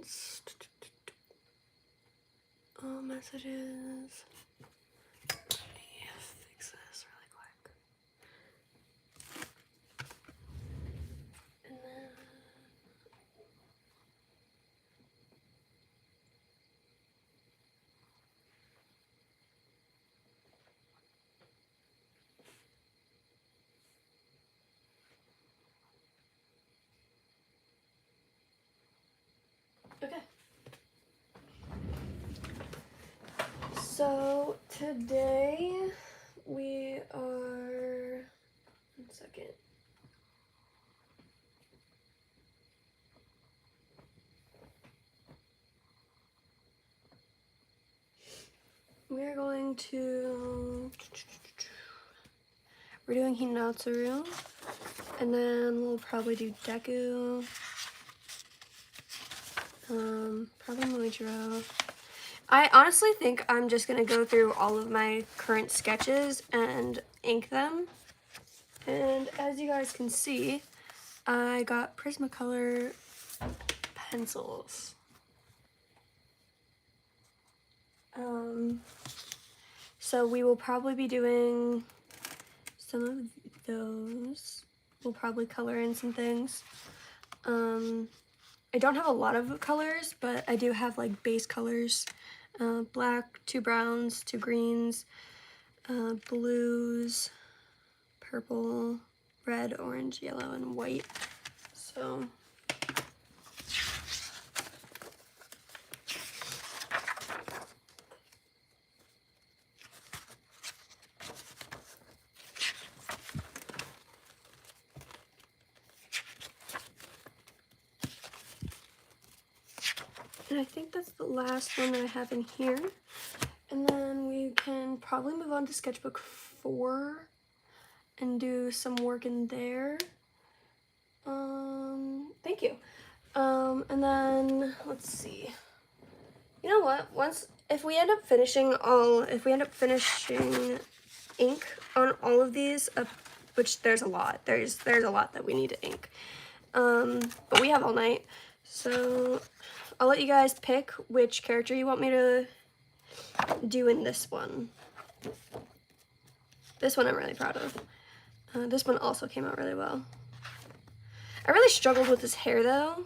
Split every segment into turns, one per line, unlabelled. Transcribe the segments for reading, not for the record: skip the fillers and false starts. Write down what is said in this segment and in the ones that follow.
else? Messages. Let me fix this really quick. And then okay. So today we are, 1 second. We're going to, we're doing Hinatsuru, and then we'll probably do Deku, probably Muichiro. I honestly think I'm just gonna go through all of my current sketches and ink them. And as you guys can see, I got Prismacolor pencils. So we will probably be doing some of those. We'll probably color in some things. I don't have a lot of colors, but I do have like base colors. Black, 2 browns, 2 greens, blues, purple, red, orange, yellow, and white. So and I think that's the last one that I have in here. And then we can probably move on to sketchbook 4 and do some work in there. Thank you. And then let's see. You know what? If we end up finishing ink on all of these, which there's a lot. There's a lot that we need to ink. But we have all night, so I'll let you guys pick which character you want me to do in this one. This one I'm really proud of. This one also came out really well. I really struggled with his hair though,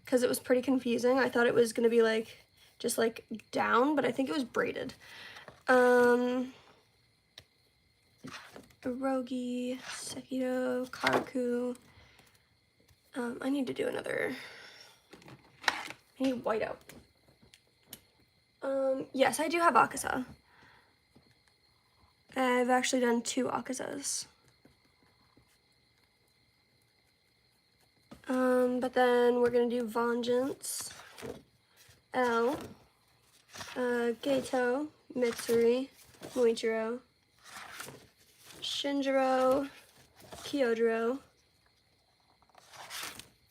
because it was pretty confusing. I thought it was gonna be like, just like down, but I think it was braided. Erogi, Sekiro, Karaku. I need to do another, I need whiteout. Yes, I do have Akaza. I've actually done 2 Akazas. But then we're gonna do Vengeance, L, Geito, Mitsuri, Muichiro, Shinjiro, Kyojiro,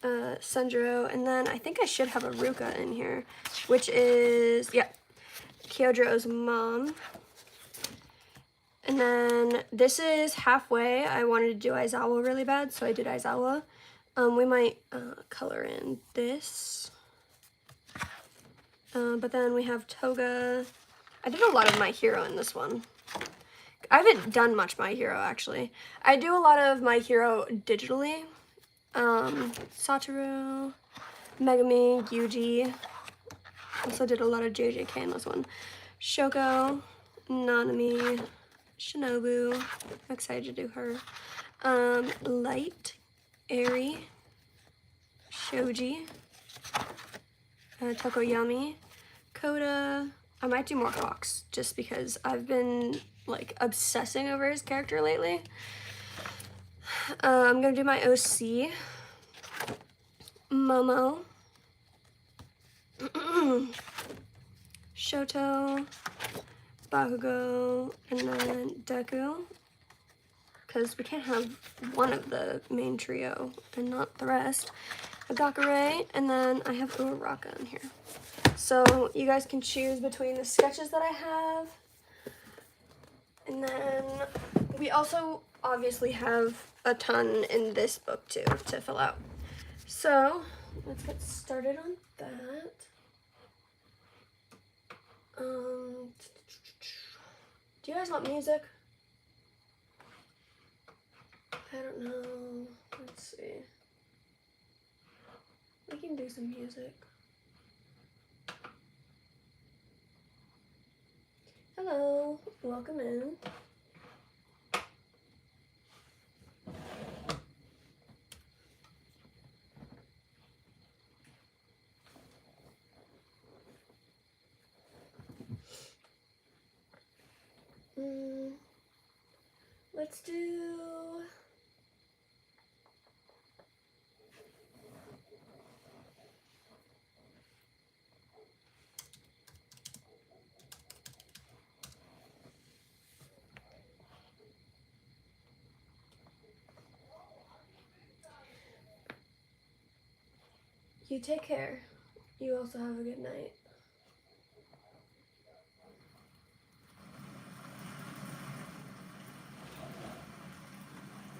Sanjiro, and then I think I should have a Ruka in here, which is, yeah, Kyojiro's mom. And then this is halfway. I wanted to do Aizawa really bad, so I did Aizawa. We might color in this. But then we have Toga. I did a lot of My Hero in this one. I haven't done much My Hero, actually. I do a lot of My Hero digitally. Satoru, Megami, Yuji. Also did a lot of JJK in this one. Shoko, Nanami, Shinobu. I'm excited to do her. Light, Eri, Shoji, Tokoyami, Koda. I might do more Hawks just because I've been like obsessing over his character lately. I'm gonna do my OC, Momo, Shoto, Bakugo, and then Deku, because we can't have one of the main trio and not the rest. Agakure, and then I have Uraraka in here. So you guys can choose between the sketches that I have. And then we also obviously have a ton in this book too to fill out. So let's get started on that. Do you guys want music? I don't know. Let's see. We can do some music. Hello, welcome in. Let's do... You take care. You also have a good night.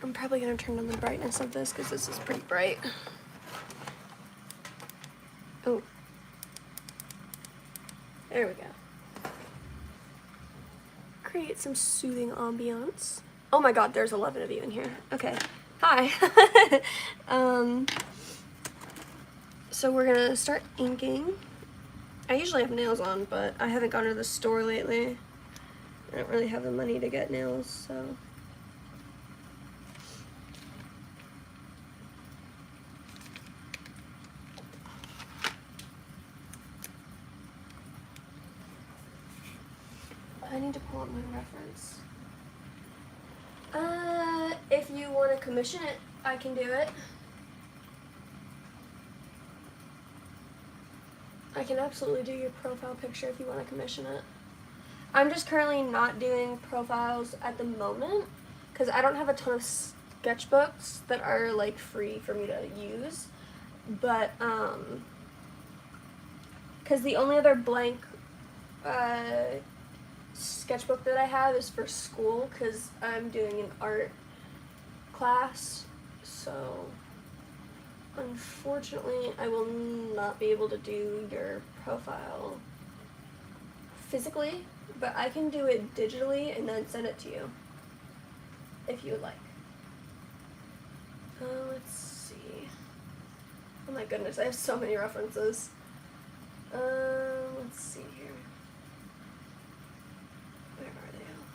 I'm probably gonna turn on the brightness of this because this is pretty bright. Oh. There we go. Create some soothing ambiance. Oh my god, there's 11 of you in here. Okay. Hi. So we're gonna start inking. I usually have nails on, but I haven't gone to the store lately. I don't really have the money to get nails, so. I need to pull up my reference. If you want to commission it, I can do it. I can absolutely do your profile picture if you want to commission it. I'm just currently not doing profiles at the moment because I don't have a ton of sketchbooks that are like free for me to use. But because the only other blank sketchbook that I have is for school because I'm doing an art class, so unfortunately I will not be able to do your profile physically, but I can do it digitally and then send it to you if you would like. Let's see. Oh my goodness, I have so many references. Let's see here. Where are they all?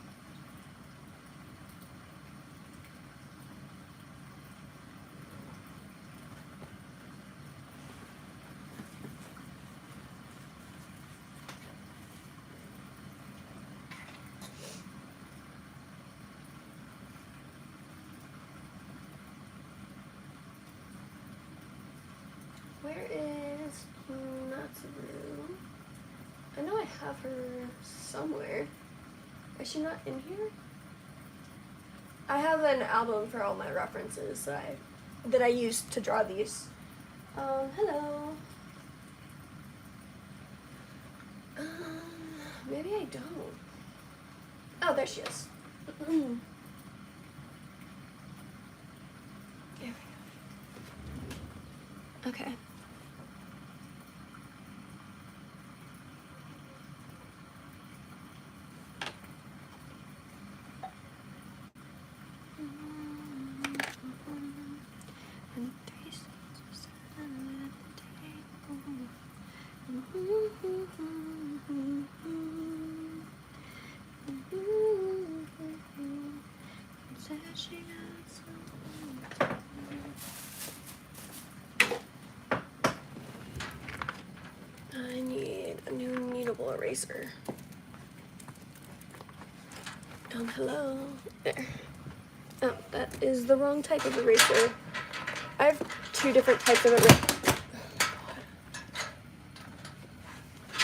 Where is Natsuru? I know I have her somewhere. Is she not in here? I have an album for all my references that I used to draw these. Hello. Maybe I don't. Oh, there she is. There we go. Okay. I need a new kneadable eraser. Hello. There. Oh, that is the wrong type of eraser. I have 2 different types of eraser.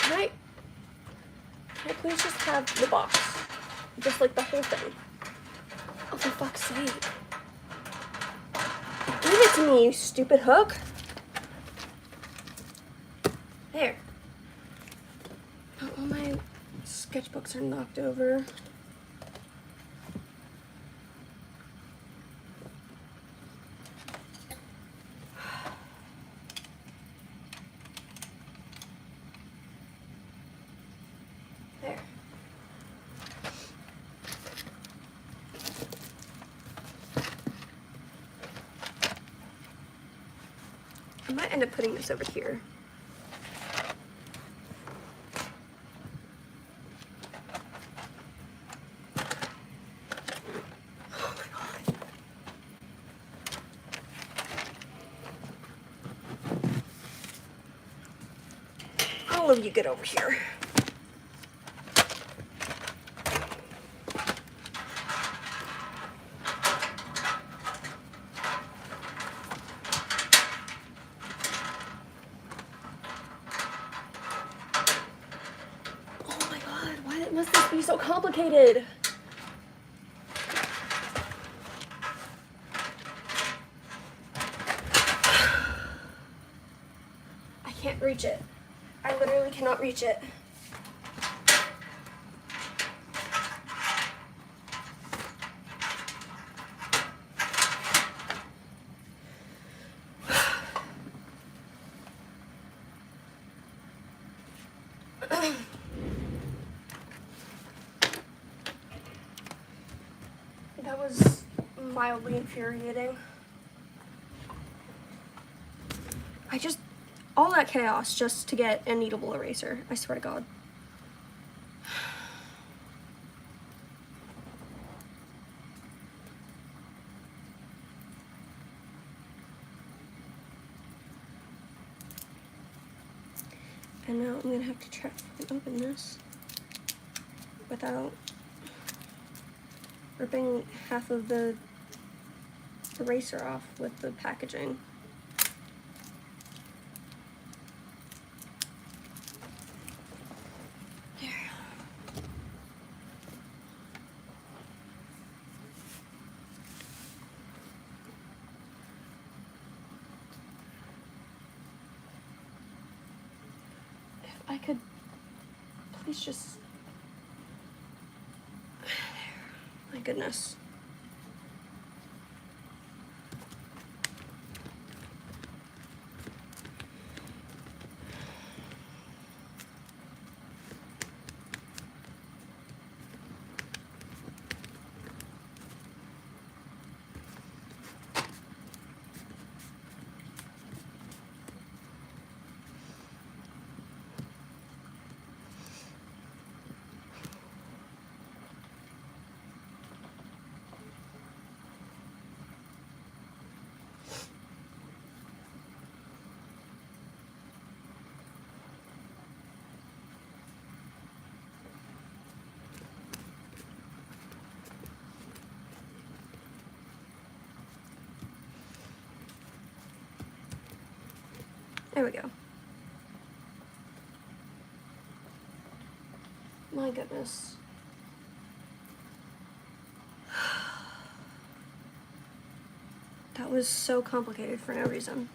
Can I please just have the box? Just like the whole thing. Oh, for fuck's sake. Give it to me, you stupid hook. There. Oh, all my sketchbooks are knocked over. I might end up putting this over here. Oh my god. All of you get over here. Must this be so complicated? I can't reach it. I literally cannot reach it. That was mildly infuriating. All that chaos just to get an eatable eraser, I swear to God. And now I'm gonna have to try and open this without ripping half of the eraser off with the packaging. There. If I could please just... My goodness. There we go. My goodness. That was so complicated for no reason.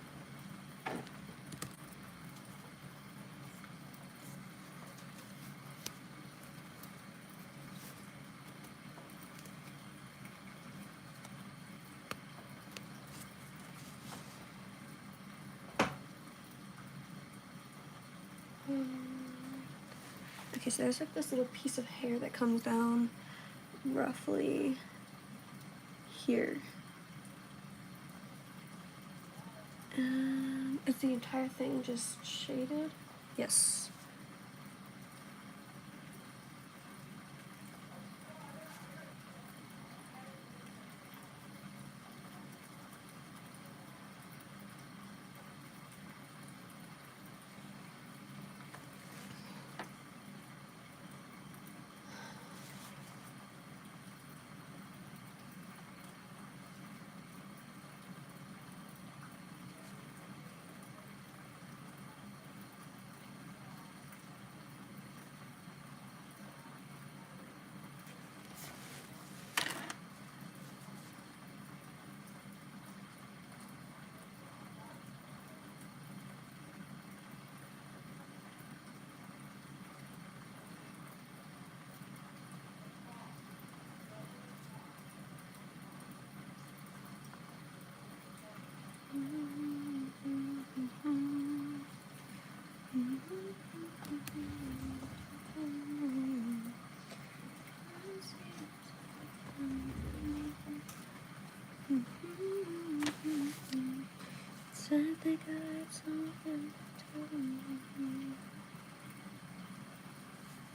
Okay, so there's like this little piece of hair that comes down roughly here. Is the entire thing just shaded? Yes. think I have something to tell you.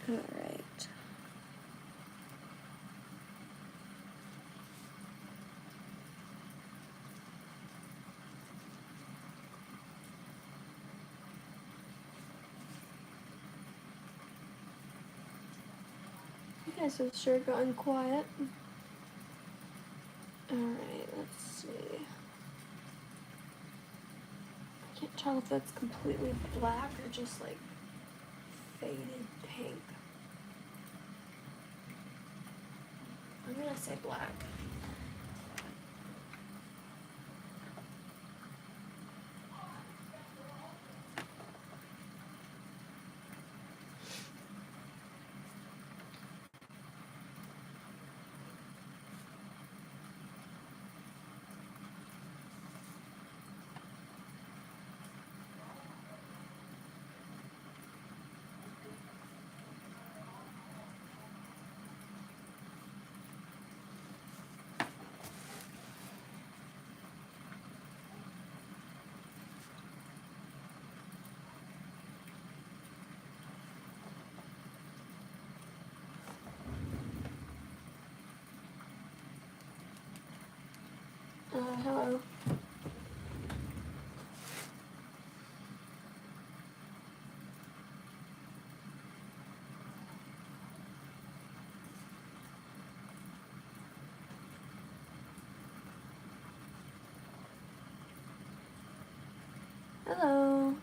Alright. You guys have sure gotten quiet. Alright, let's see. I can't tell if that's completely black or just like faded pink. I'm gonna say black. Hello. Hello.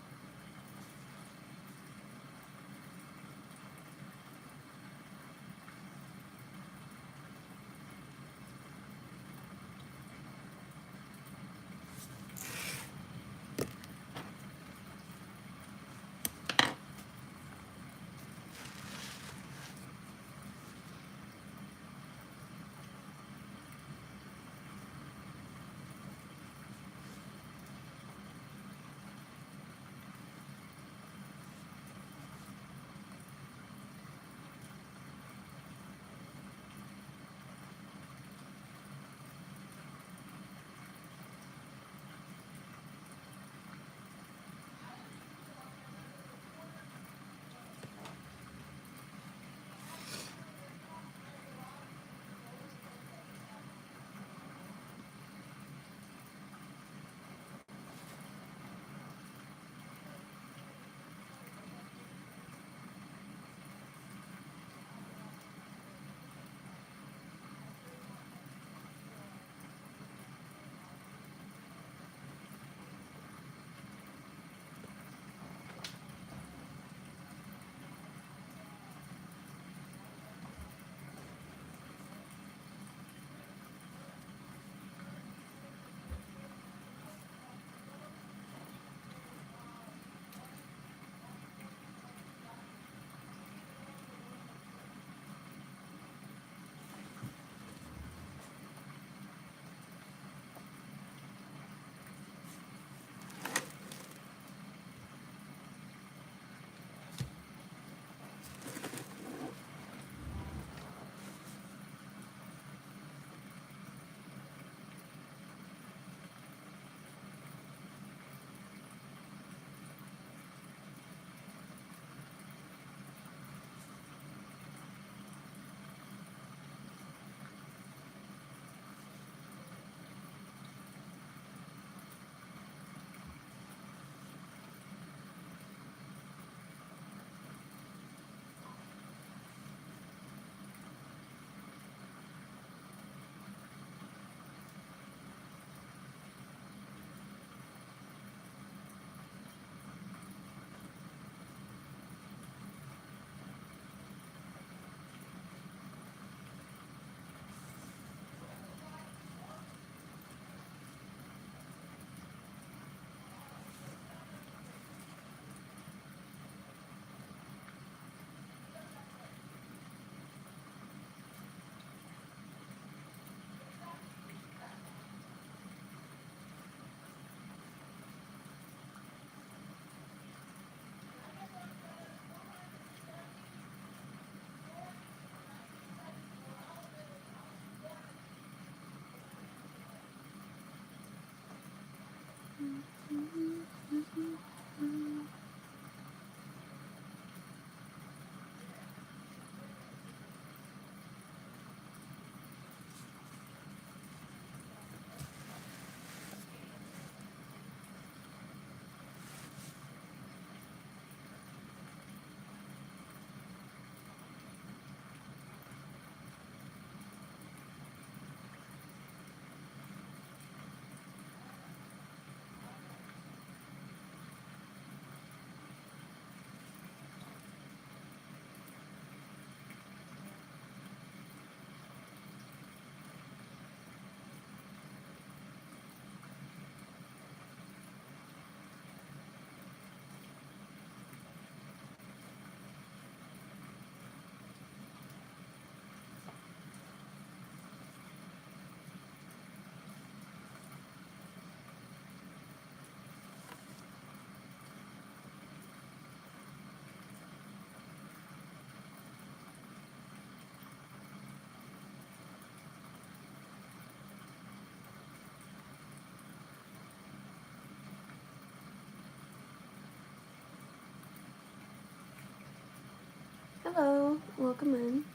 Hello, welcome in.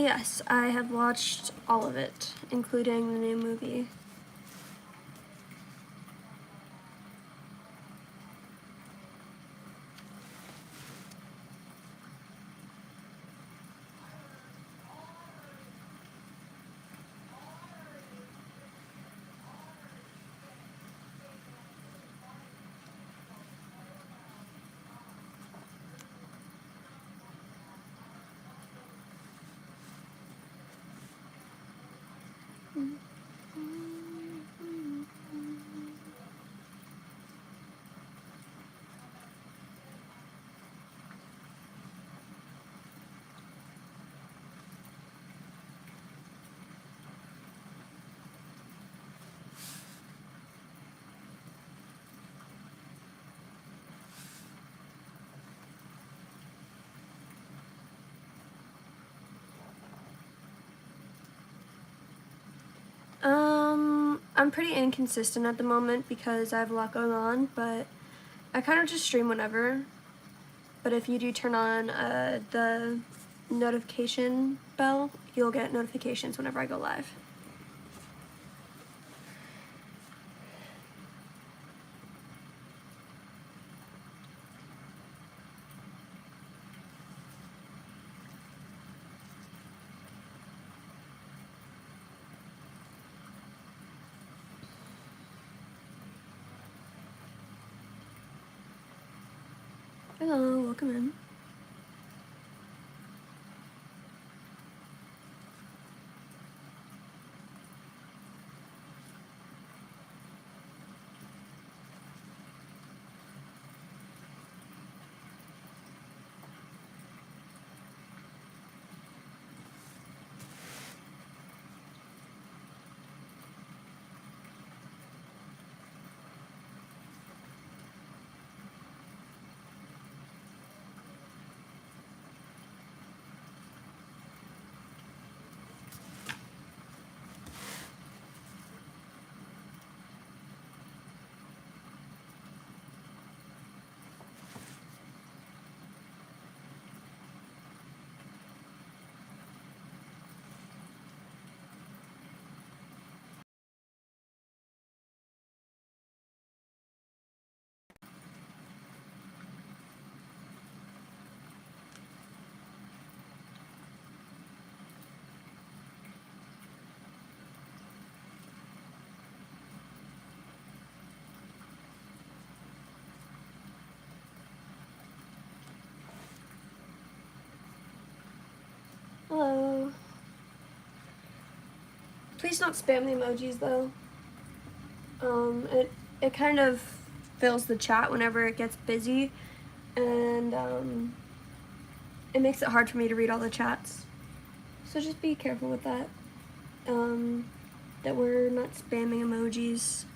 Yes, I have watched all of it, including the new movie. I'm pretty inconsistent at the moment because I have a lot going on, but I kind of just stream whenever. But if you do turn on the notification bell, you'll get notifications whenever I go live. Hello, welcome in. Hello. Please don't spam the emojis though. It kind of fills the chat whenever it gets busy, and it makes it hard for me to read all the chats. So just be careful with that. That we're not spamming emojis.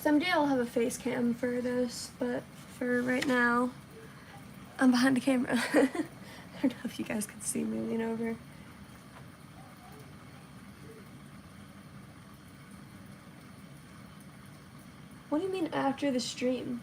Someday I'll have a face cam for this, but for right now, I'm behind the camera. I don't know if you guys could see me lean over. What do you mean after the stream?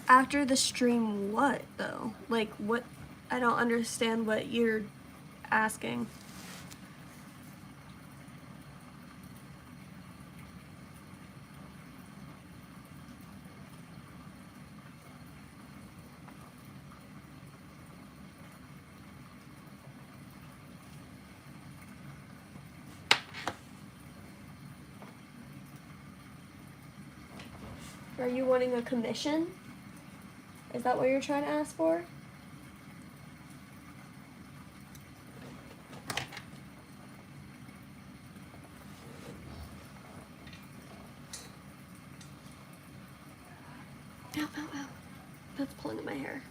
After the stream what, though? Like, what? I don't understand what you're asking. Are you wanting a commission? Is that what you're trying to ask for? Ow, ow, ow. That's pulling at my hair.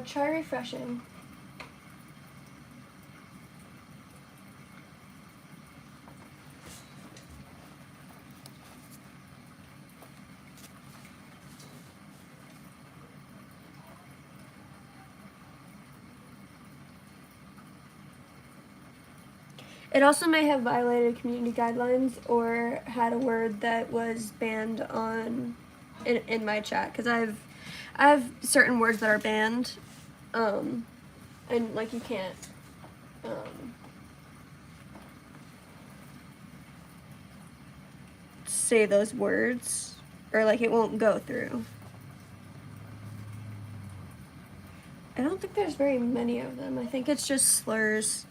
Try refreshing. It also may have violated community guidelines or had a word that was banned on in my chat, because I have certain words that are banned, and like you can't say those words, or like it won't go through. I don't think there's very many of them. I think it's just slurs.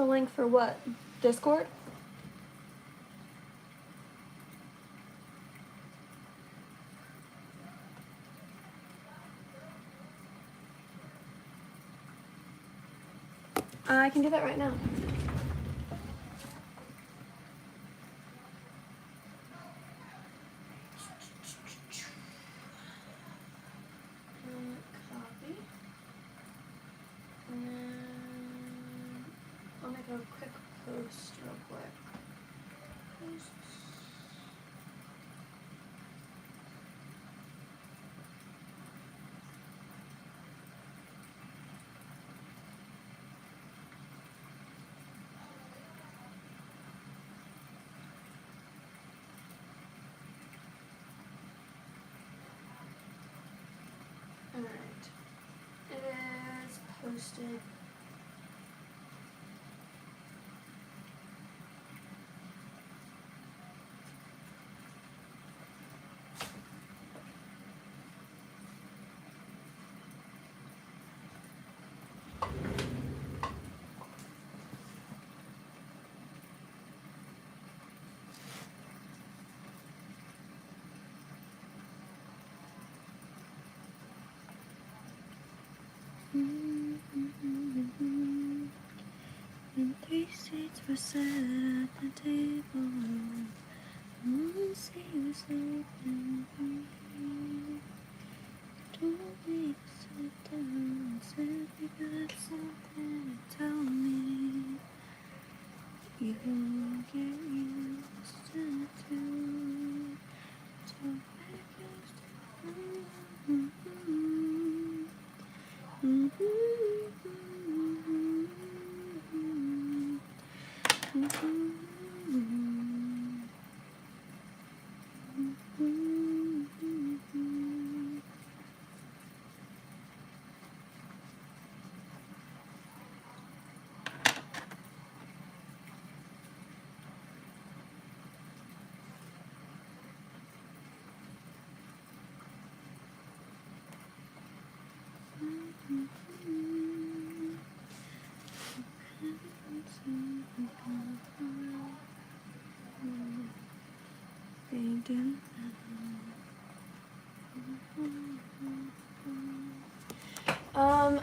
The link for what? Discord? I can do that right now. Copy. And then I'll make a quick post real quick. Posts. Alright. It is posted. And 3 seats were set at the table. One seat was open for me. Told me to sit down, said you got something to tell me. You get used to it too. So get used to it.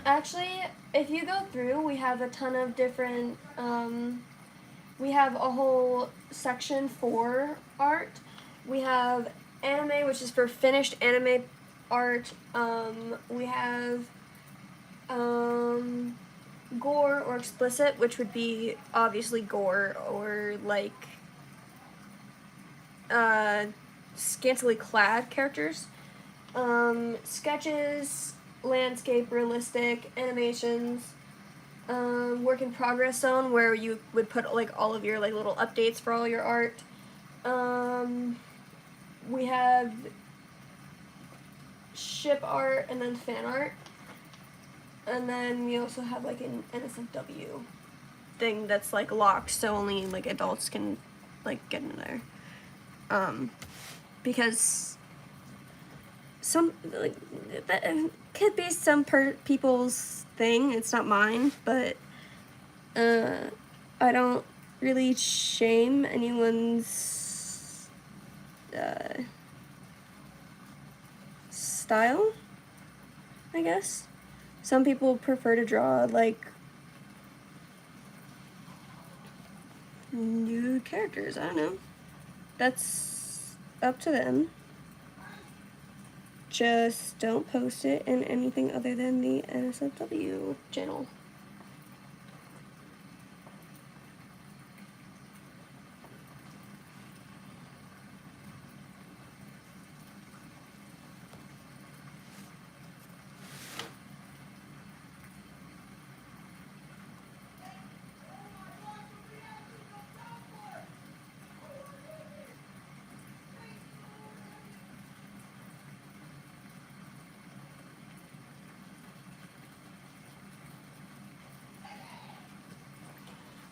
Actually, if you go through, we have a ton of different, we have a whole section for art. We have anime, which is for finished anime art. We have, gore or explicit, which would be obviously gore or like, scantily clad characters. Sketches, landscape, realistic, animations, work in progress zone where you would put like all of your like little updates for all your art. We have ship art and then fan art. And then we also have like an NSFW thing that's like locked, so only like adults can like get in there. Because some like that could be some people's thing. It's not mine, but I don't really shame anyone's style, I guess. Some people prefer to draw like new characters. I don't know. That's up to them. Just don't post it in anything other than the NSFW channel.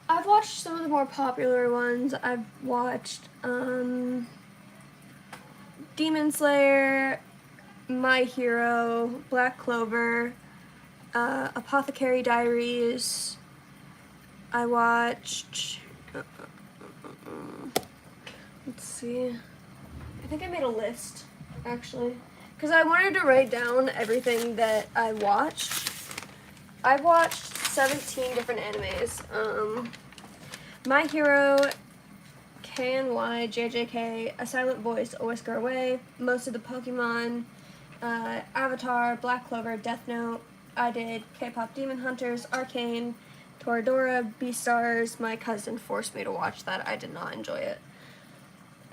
I've watched some of the more popular ones. I've watched Demon Slayer, My Hero, Black Clover, Apothecary Diaries, I watched, let's see, I think I made a list, actually, because I wanted to write down everything that I watched. I watched 17 different animes. My Hero, KNY, JJK, A Silent Voice, A Whisker Away, most of the Pokemon, Avatar, Black Clover, Death Note. I did K-Pop Demon Hunters, Arcane, Toradora, Beastars. My cousin forced me to watch that. I did not enjoy it.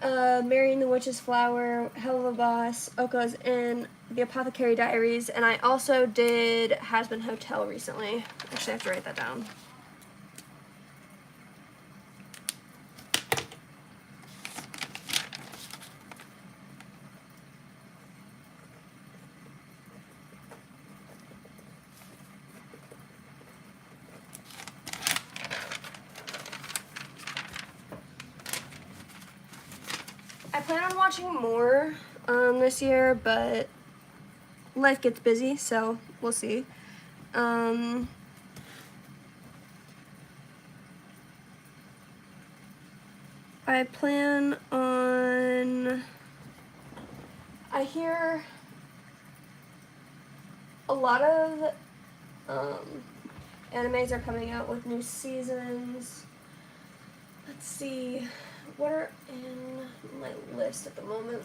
Marrying the Witch's Flower, Hell of a Boss, Oko's Inn, The Apothecary Diaries, and I also did Has-Been Hotel recently. Actually, I have to write that down. I plan on watching more this year, but life gets busy, so we'll see. I plan on... I hear a lot of animes are coming out with new seasons. Let's see. What are in my list at the moment?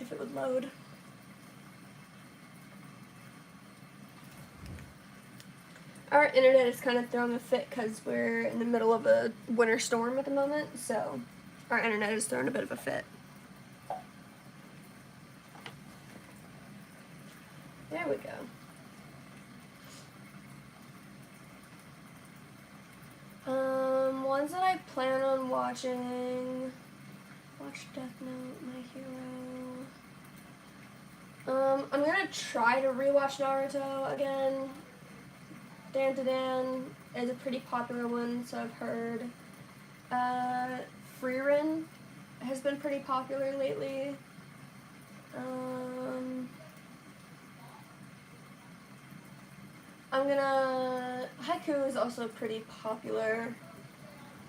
If it would load. Our internet is kind of throwing a fit because we're in the middle of a winter storm at the moment, so our internet is throwing a bit of a fit. There we go. Ones that I plan on watching. Watch Death Note, My Hero. I'm gonna try to rewatch Naruto again. Dan to Dan is a pretty popular one, so I've heard. Frieren has been pretty popular lately. Haiku is also pretty popular.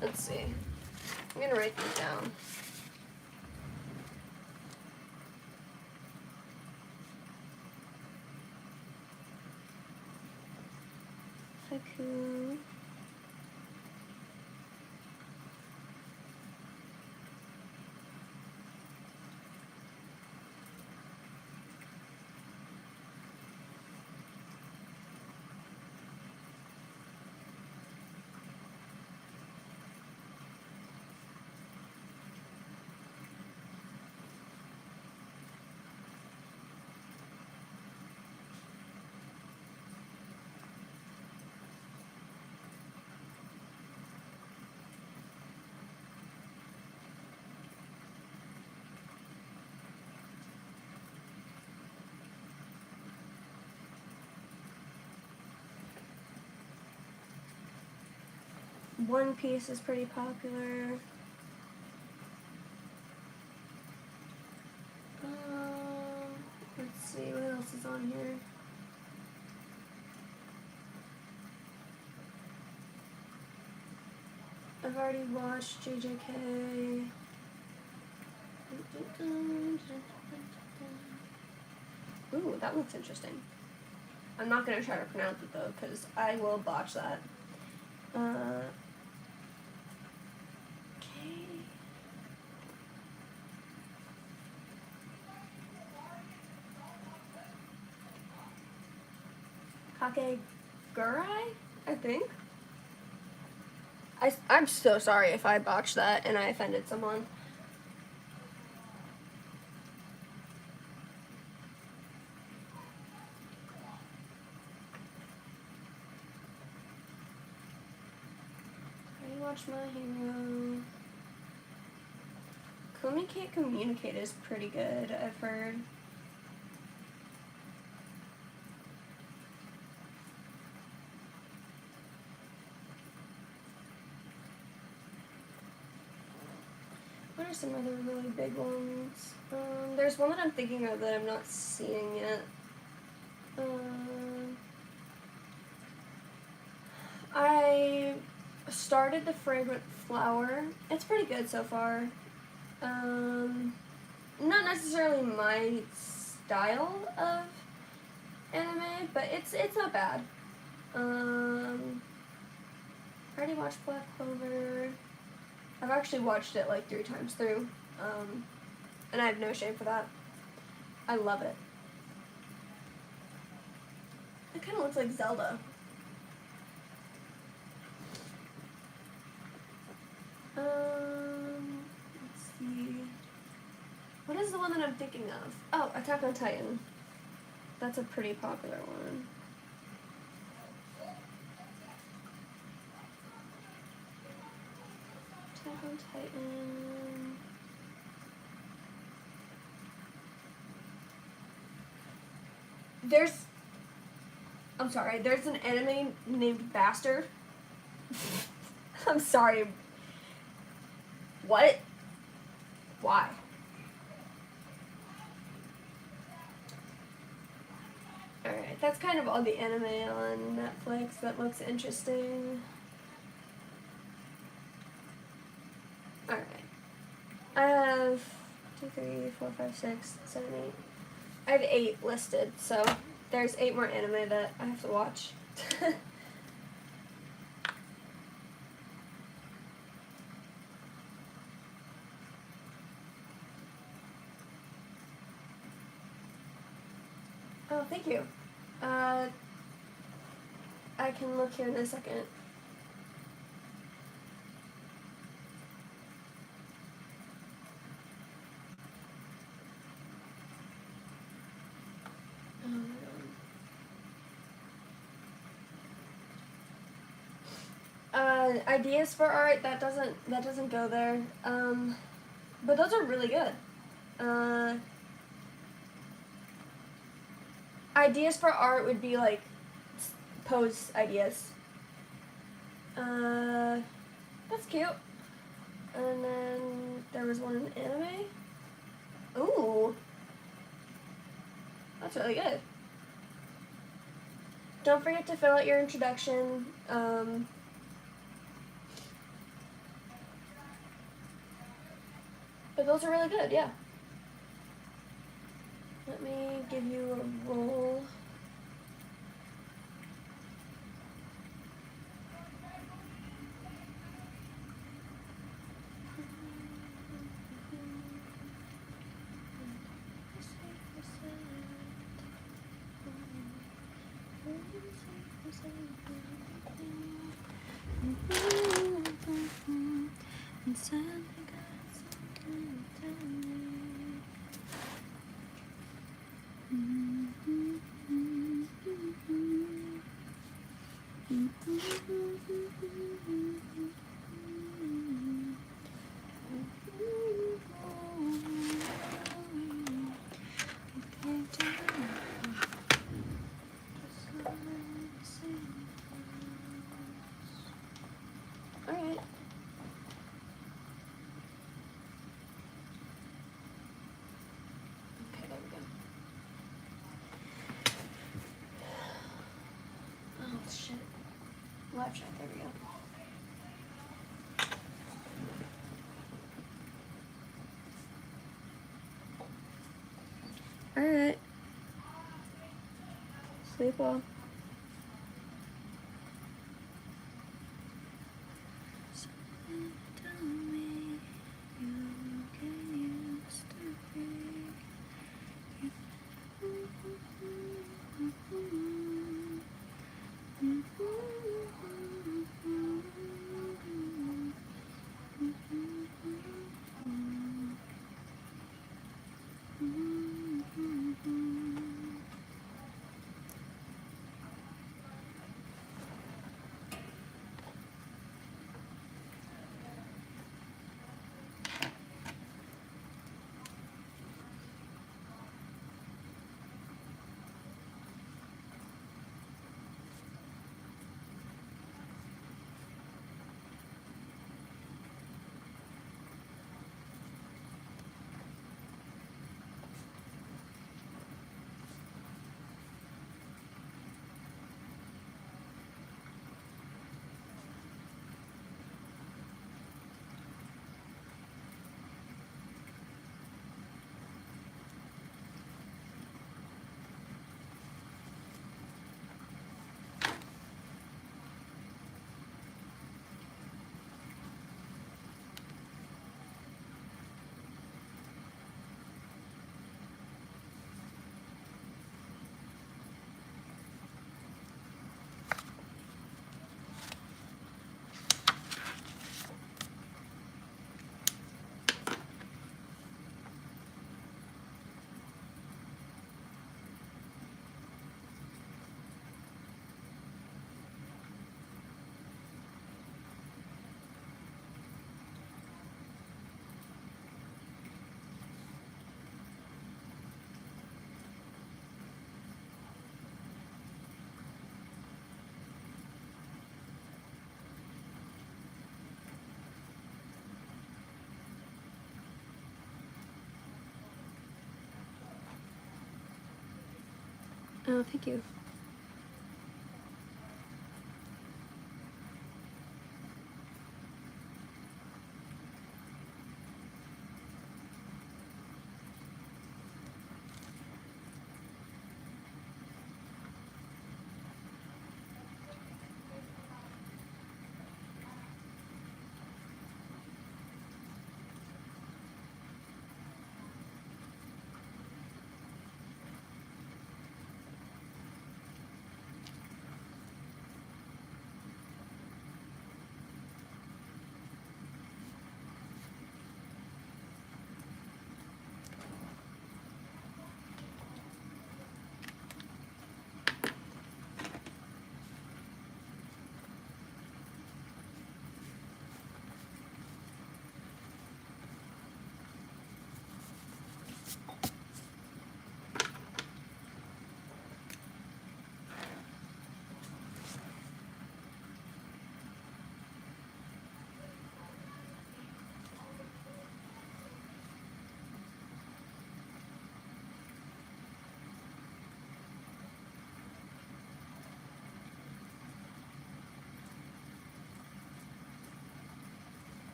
Let's see. I'm gonna write these down. Haiku. One Piece is pretty popular. Let's see, what else is on here? I've already watched JJK. Ooh, that looks interesting. I'm not going to try to pronounce it though, because I will botch that. Kakegurai, I think. I'm so sorry if I botched that and I offended someone. I watched My Hero. Communicate is pretty good, I've heard. What What are some other really big ones? There's one that I'm thinking of that I'm not seeing yet. I started the Fragrant Flower. It's pretty good so far. Not necessarily my style of anime, but it's not bad. I already watched Black Clover. I've actually watched it like 3 times through, and I have no shame for that. I love it. It kind of looks like Zelda. Let's see. What is the one that I'm thinking of? Oh, Attack on Titan. That's a pretty popular one. Attack on Titan. There's an anime named Bastard. I'm sorry. What? Why? Alright, that's kind of all the anime on Netflix that looks interesting. Alright. I have 2, 3, 4, 5, 6, 7, 8. I have 8 listed, so there's 8 more anime that I have to watch. Oh, thank you. I can look here in a second. Oh my God. Ideas for art, that doesn't go there. But those are really good. Ideas for art would be like pose ideas. That's cute. And then there was one in anime. Ooh. That's really good. Don't forget to fill out your introduction. But those are really good, yeah. Let me give you a roll. Alright. Okay, there we go. Oh, shit. Live chat, there we go. Alright. Sleep well. Oh, thank you.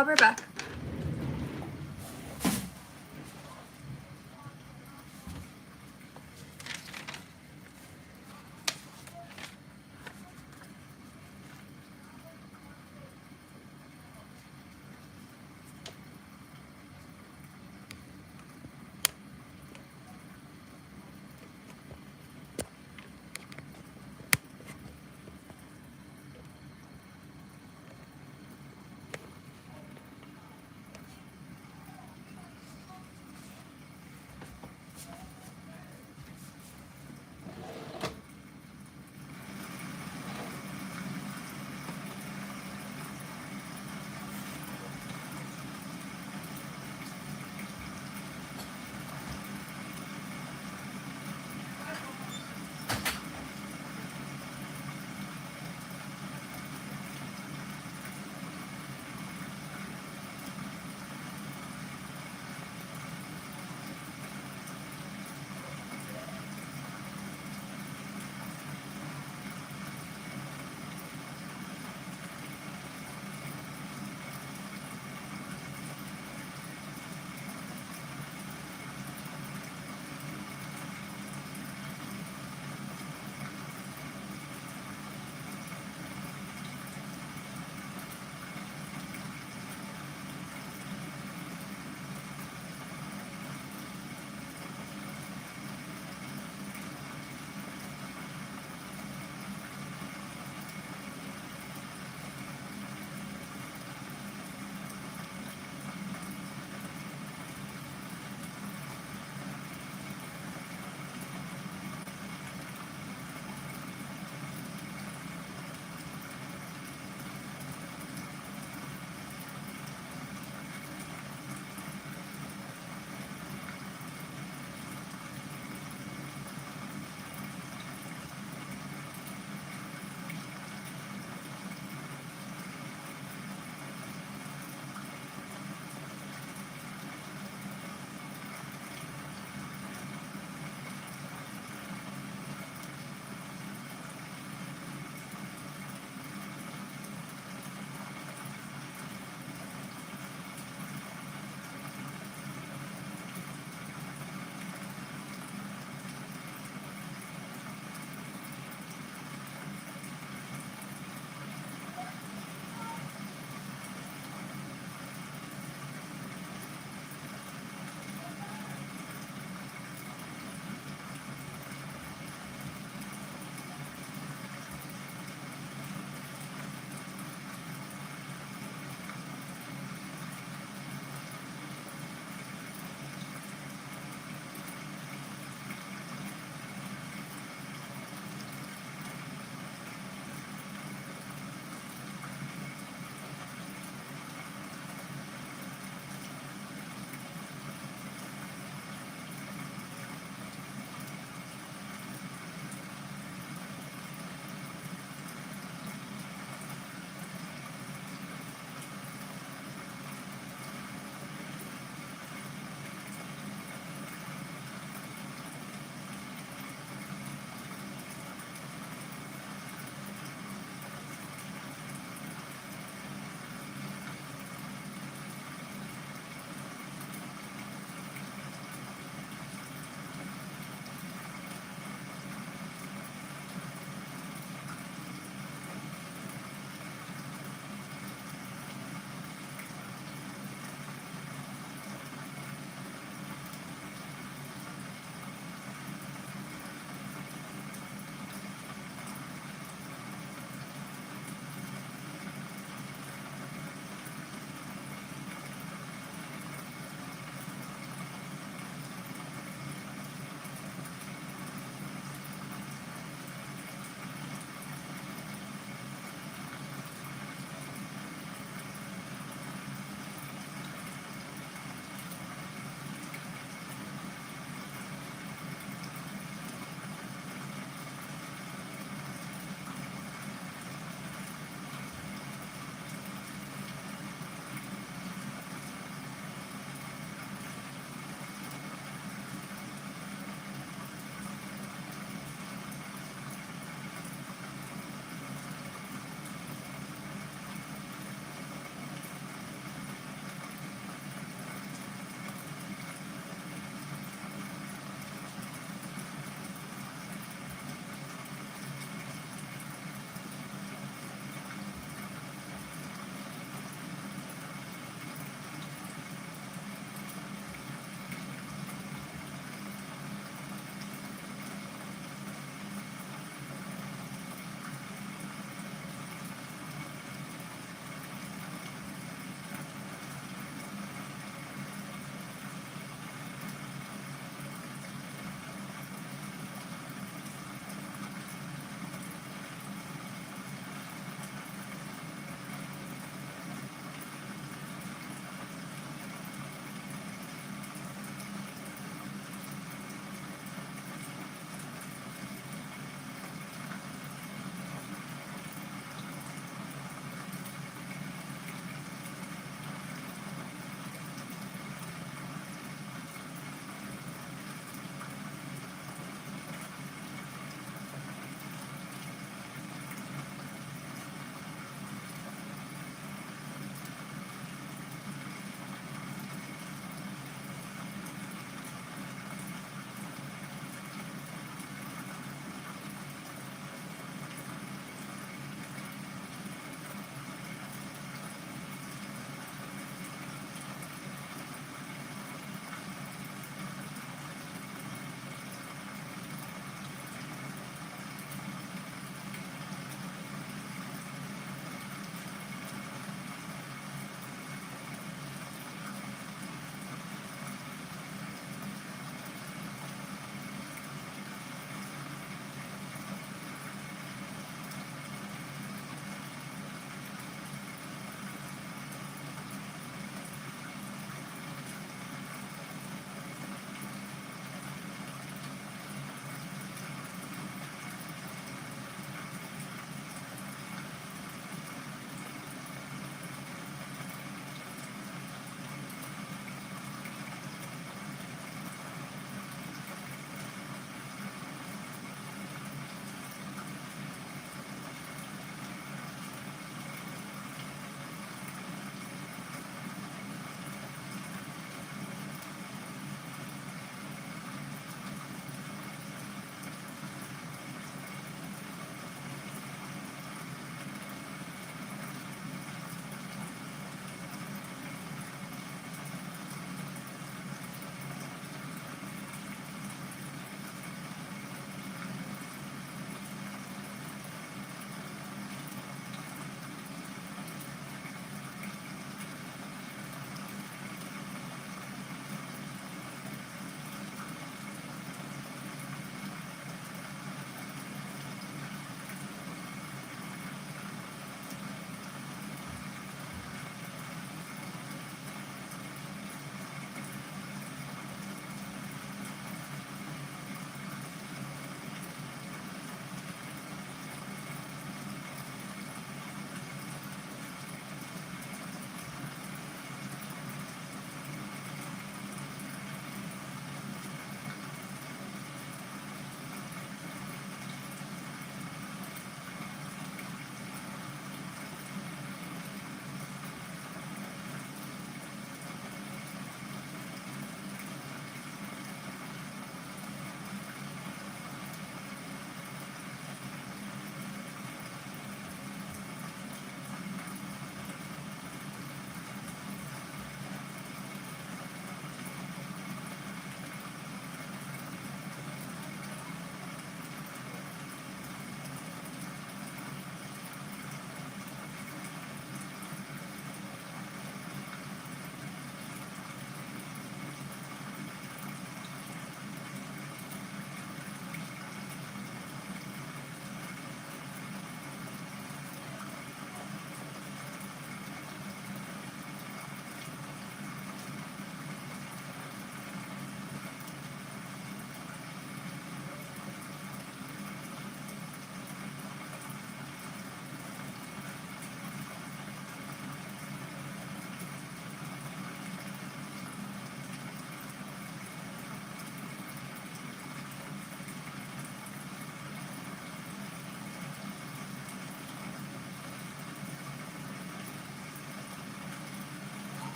I'll be right back.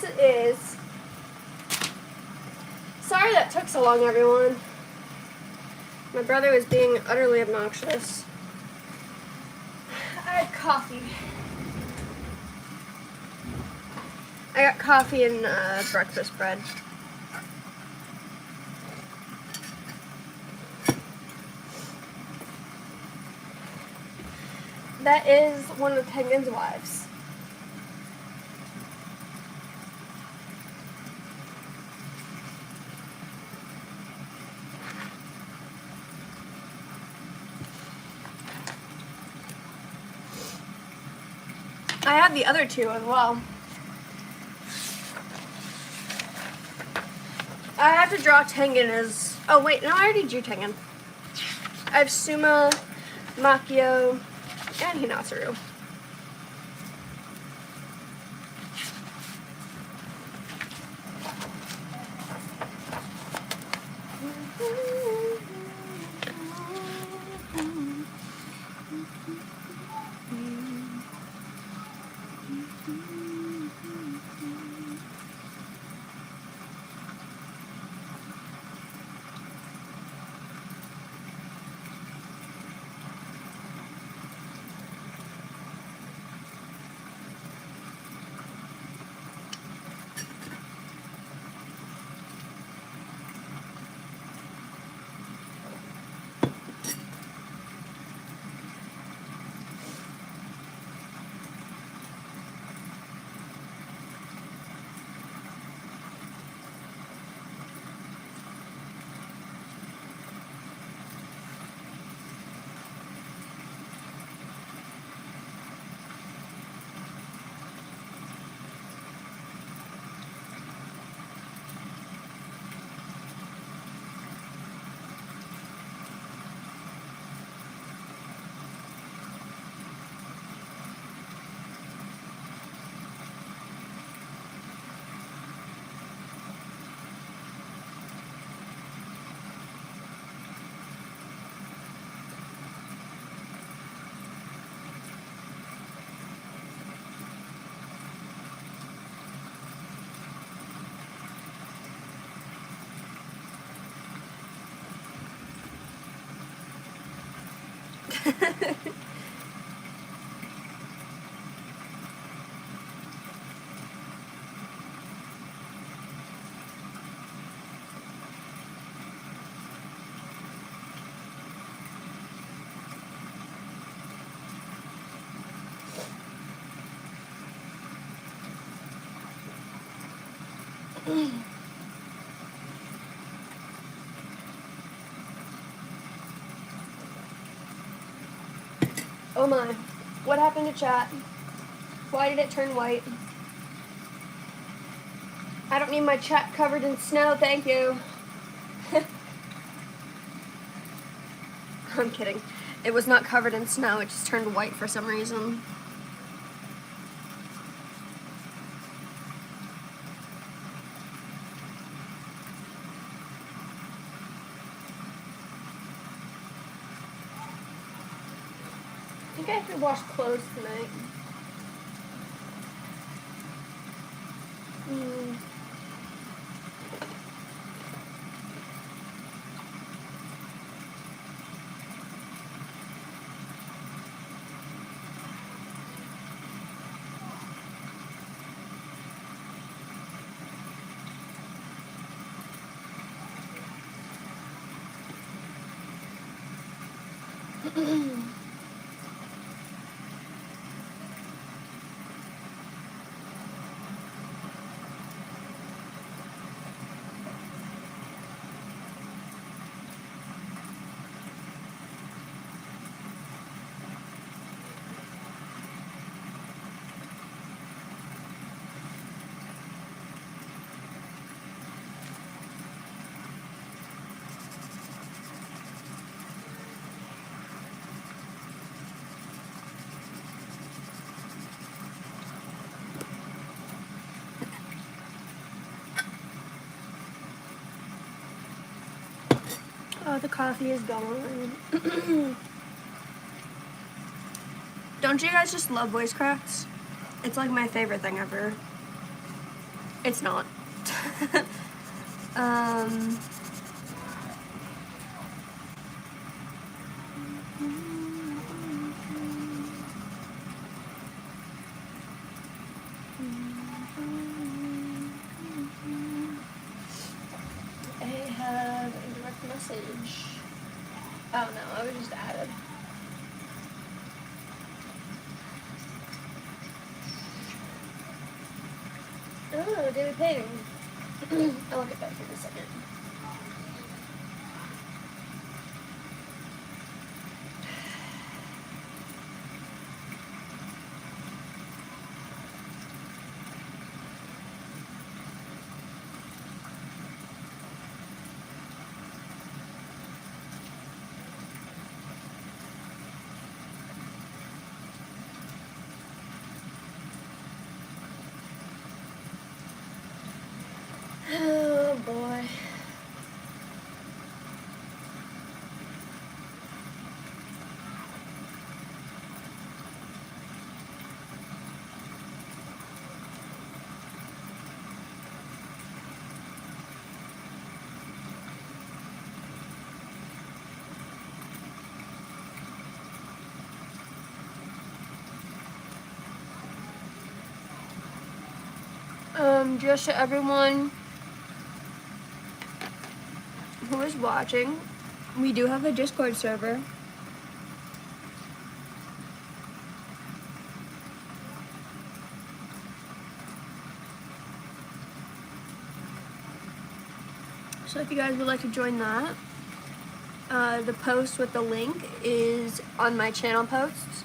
yes it is. Sorry that took so long, everyone. My brother was being utterly obnoxious. I had coffee. I got coffee and breakfast bread. That is one of Tengen's wives. I have the other two as well. I have to draw Tengen as... Oh wait, no, I already drew Tengen. I have Suma, Makio, and Hinatsuru. Oh my. What happened to chat? Why did it turn white? I don't need my chat covered in snow, thank you. I'm kidding. It was not covered in snow, it just turned white for some reason. I think I have to wash clothes tonight. Oh, the coffee is gone. Don't you guys just love voice cracks? It's like my favorite thing ever. It's not. I have a direct message. Oh no, I was just added. Oh, David Payne. I'll look at that here in a second. Oh boy. Just to everyone who is watching, we do have a Discord server. So if you guys would like to join that, the post with the link is on my channel posts.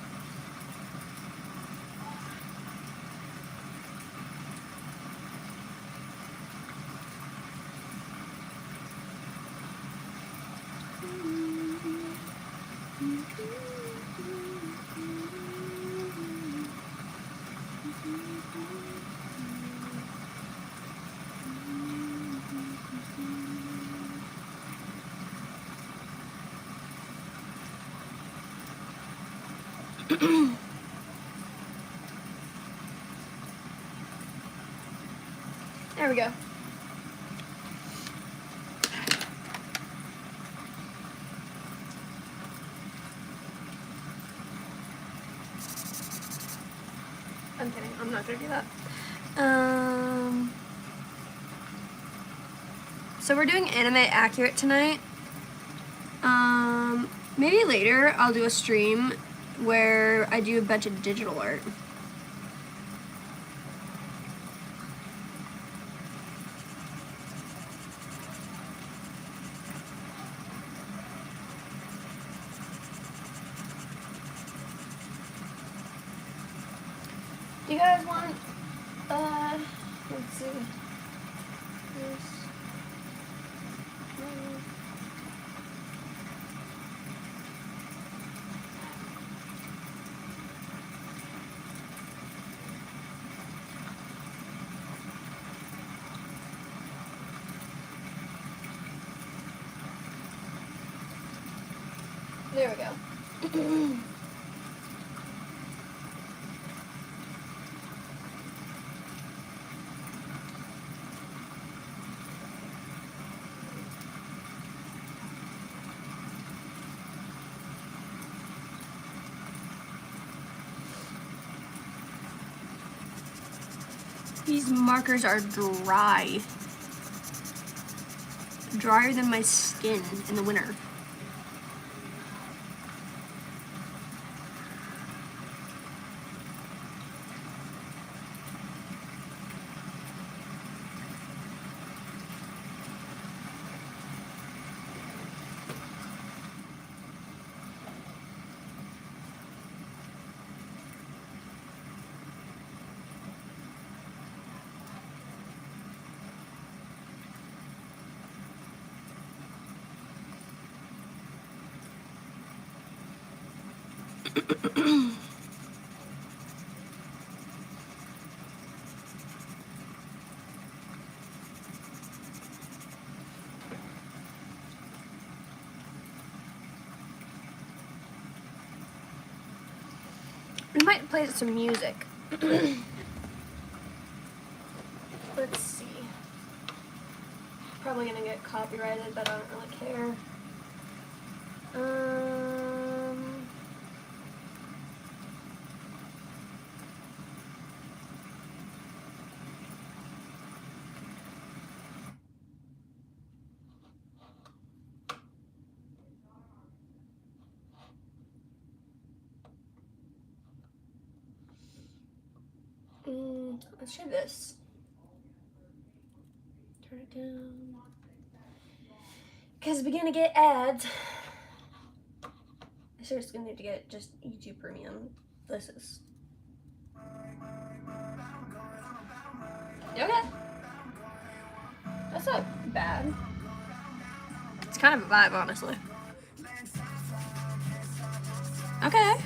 There we go. I'm kidding, I'm not gonna do that. So we're doing anime accurate tonight. Maybe later I'll do a stream where I do a bunch of digital art. Do you guys want, let's see, this, there we go. These markers are dry. Drier than my skin in the winter. We might play some music. Let's probably gonna get copyrighted, but I don't really care. Let's try this. Turn it down. Because we're gonna get ads. I seriously need to get just YouTube Premium. This is. Okay. That's not bad. It's kind of a vibe, honestly. Okay.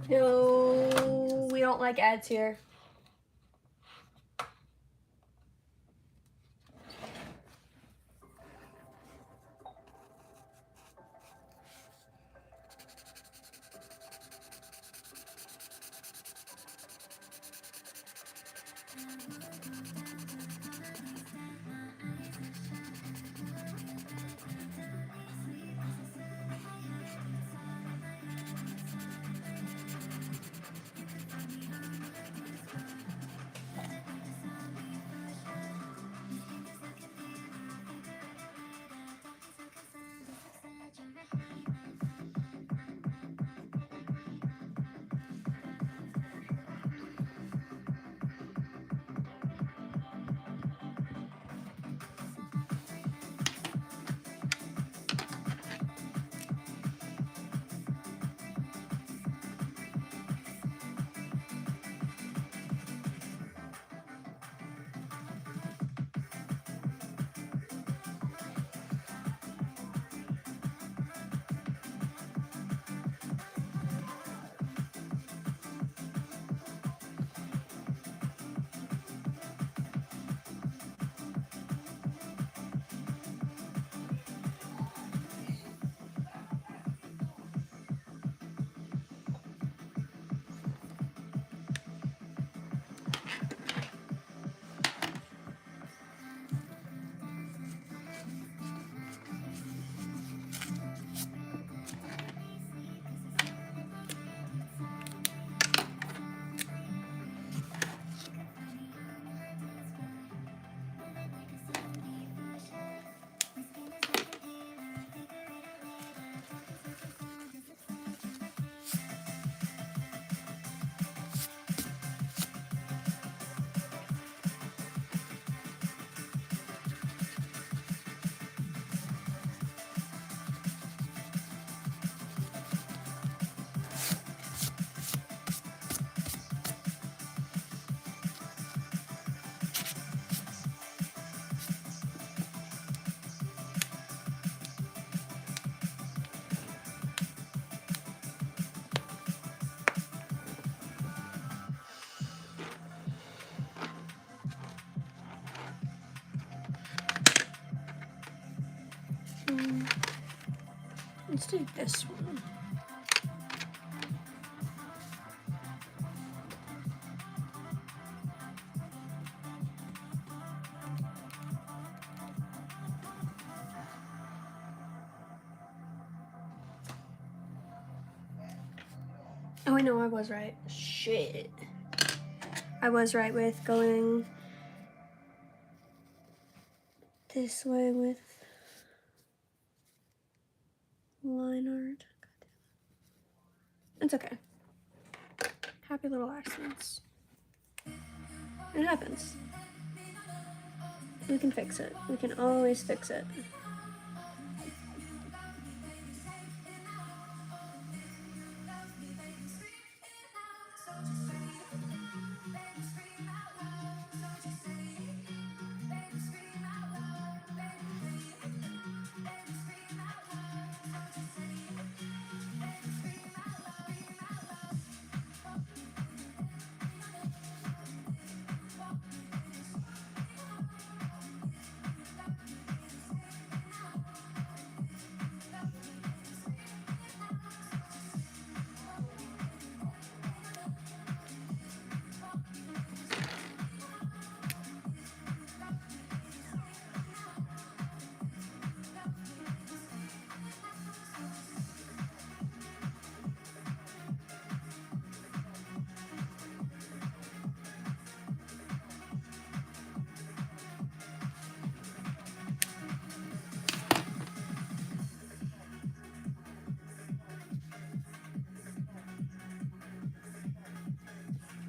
No, we don't like ads here. Let's do this one. Oh, I know, I was right. Shit. I was right with going this way with line art. It's okay. Happy little accidents. It happens. We can fix it. We can always fix it.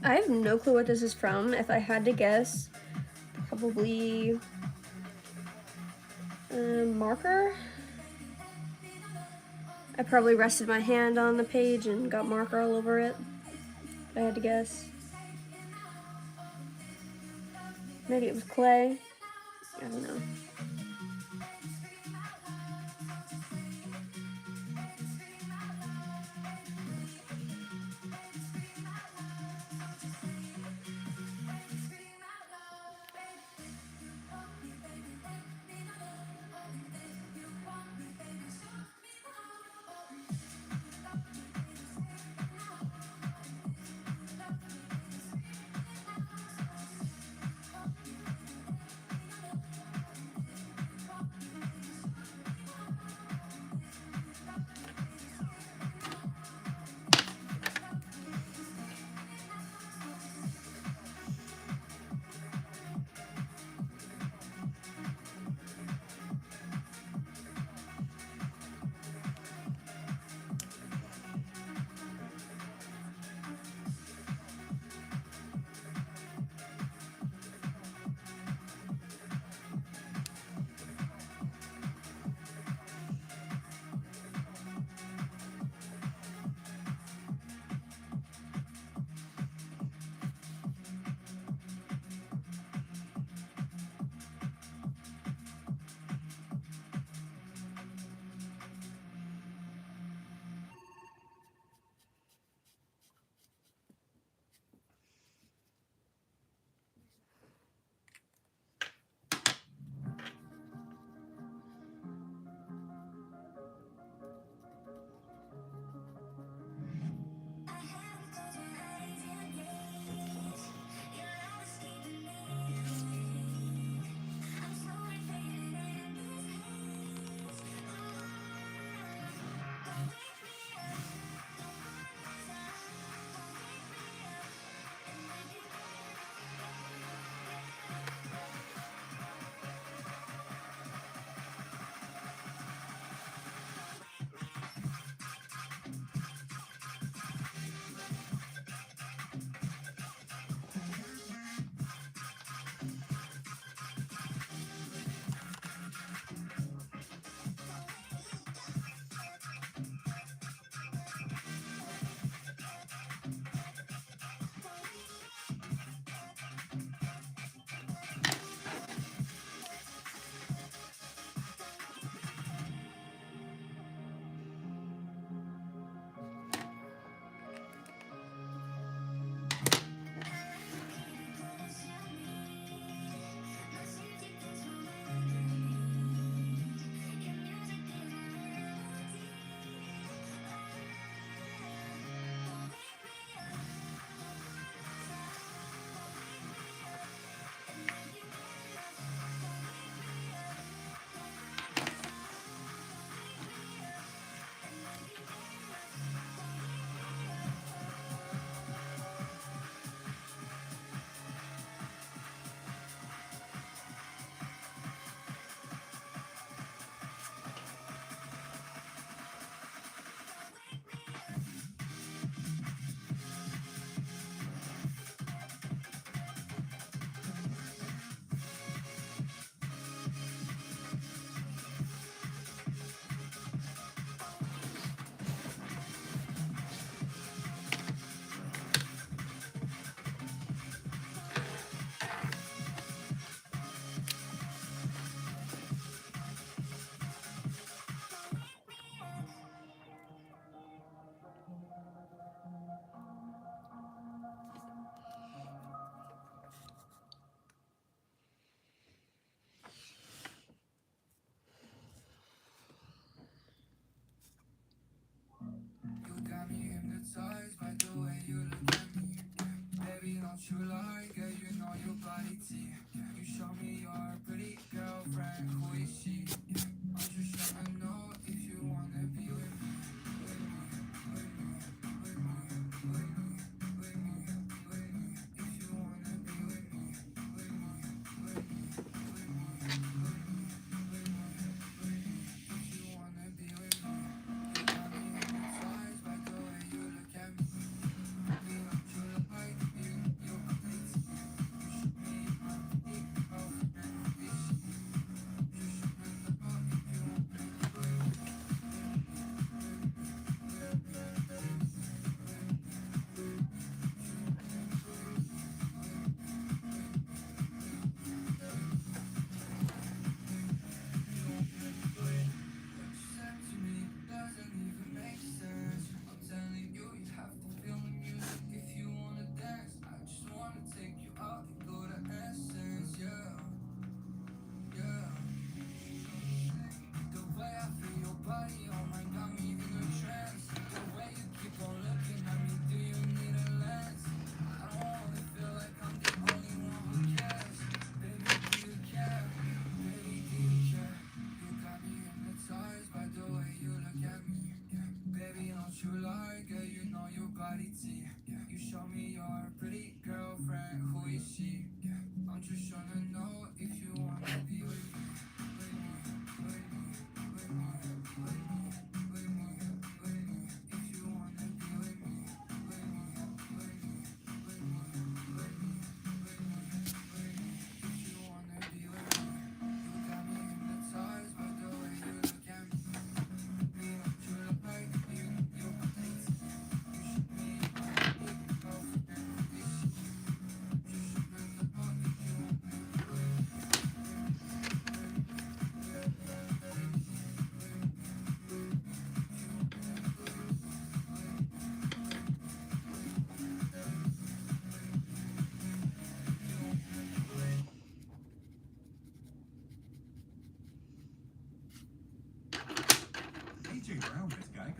I have no clue what this is from. If I had to guess, probably marker. I probably rested my hand on the page and got marker all over it. If I had to guess. Maybe it was clay. I don't know.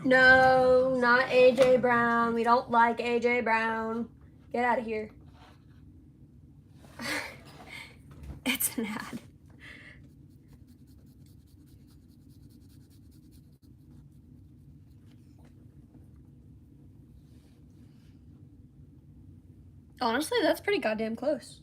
No, not AJ Brown. We don't like AJ Brown. Get out of here. It's an ad. Honestly, that's pretty goddamn close.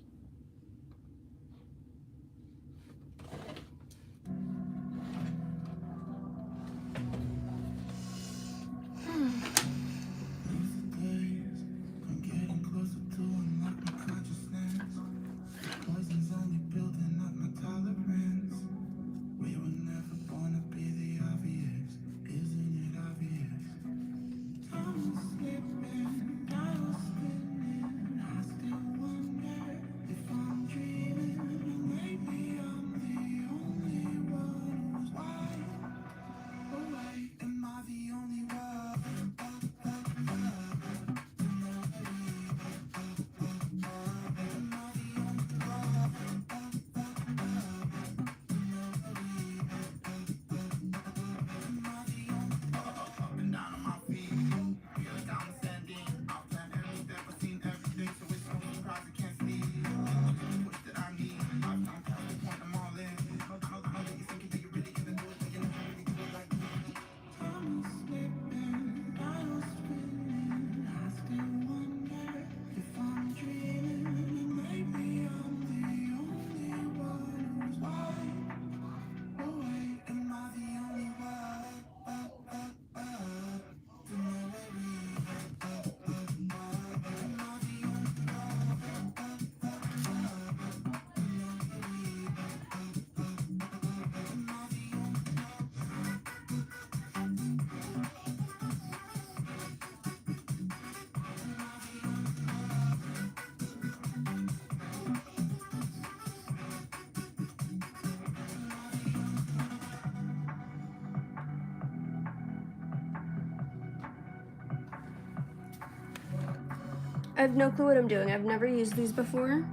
I have no clue what I'm doing. I've never used these before.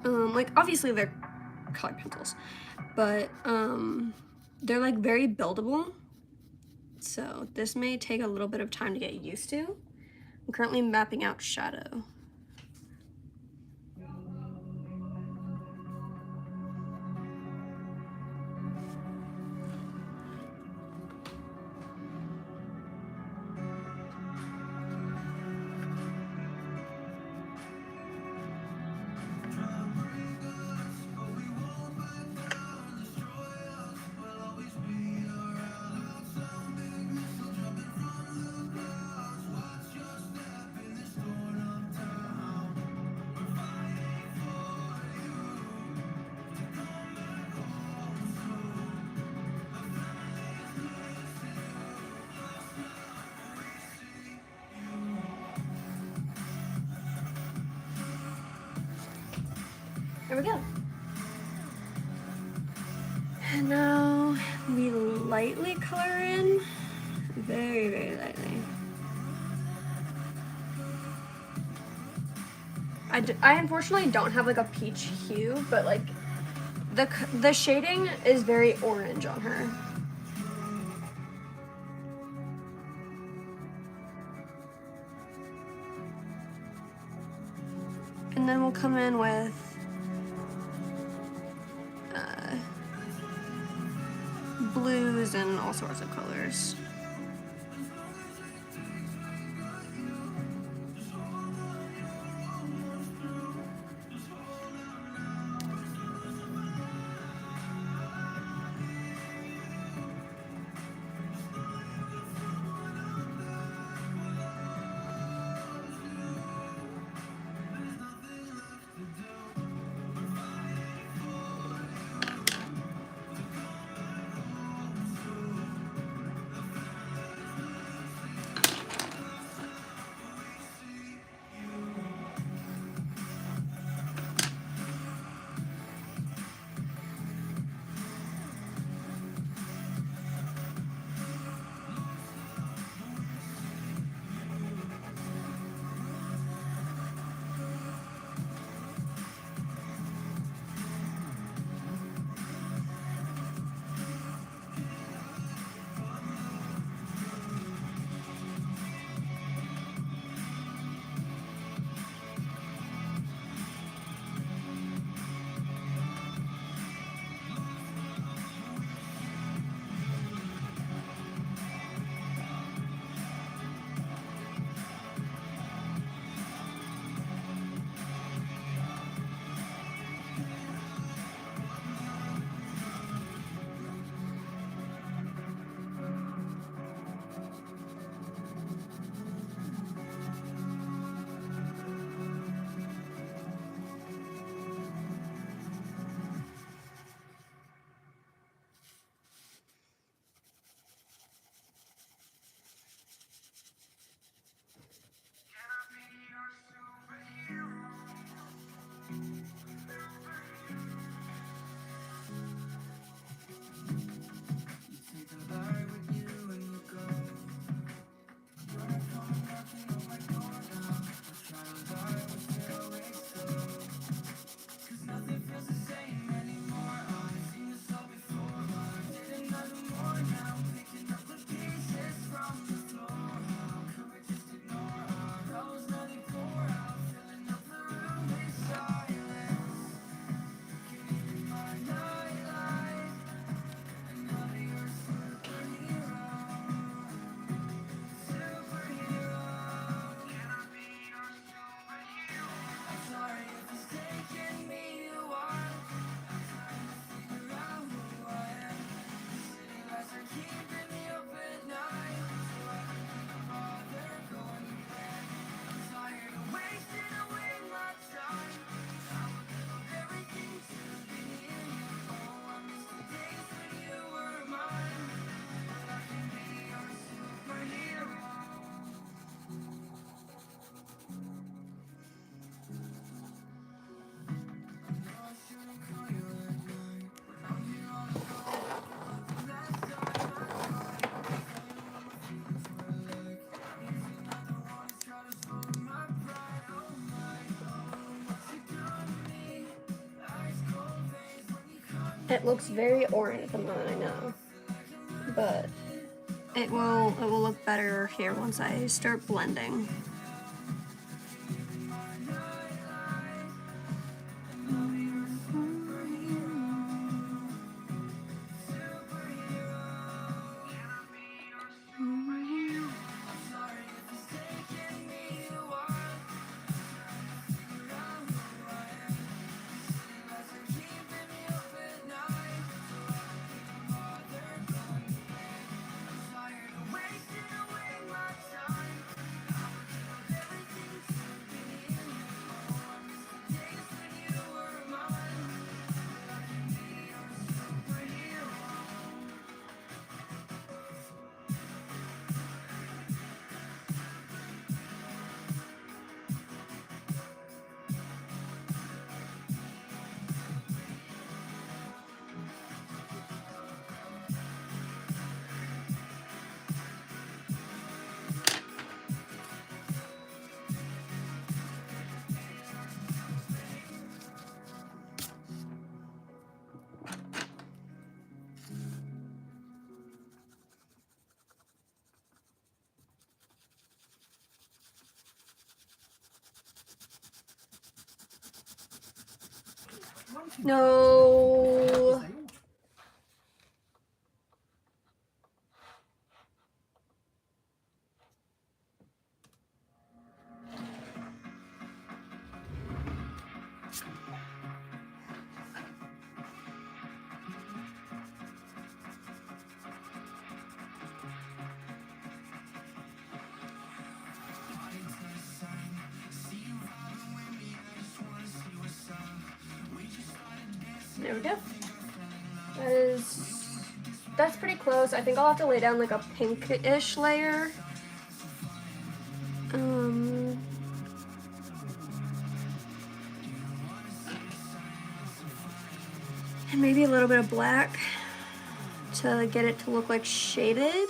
Like, obviously they're color pencils, but they're like very buildable. So this may take a little bit of time to get used to. I'm currently mapping out shadow. There we go. And now we lightly color in, very, very lightly. I unfortunately don't have like a peach hue, but like the shading is very orange on her. And then we'll come in with blues and all sorts of colors. It looks very orange at the moment, I know, but it will look better here once I start blending. No. There we go. That's pretty close. I think I'll have to lay down like a pinkish layer. And maybe a little bit of black to get it to look like shaded.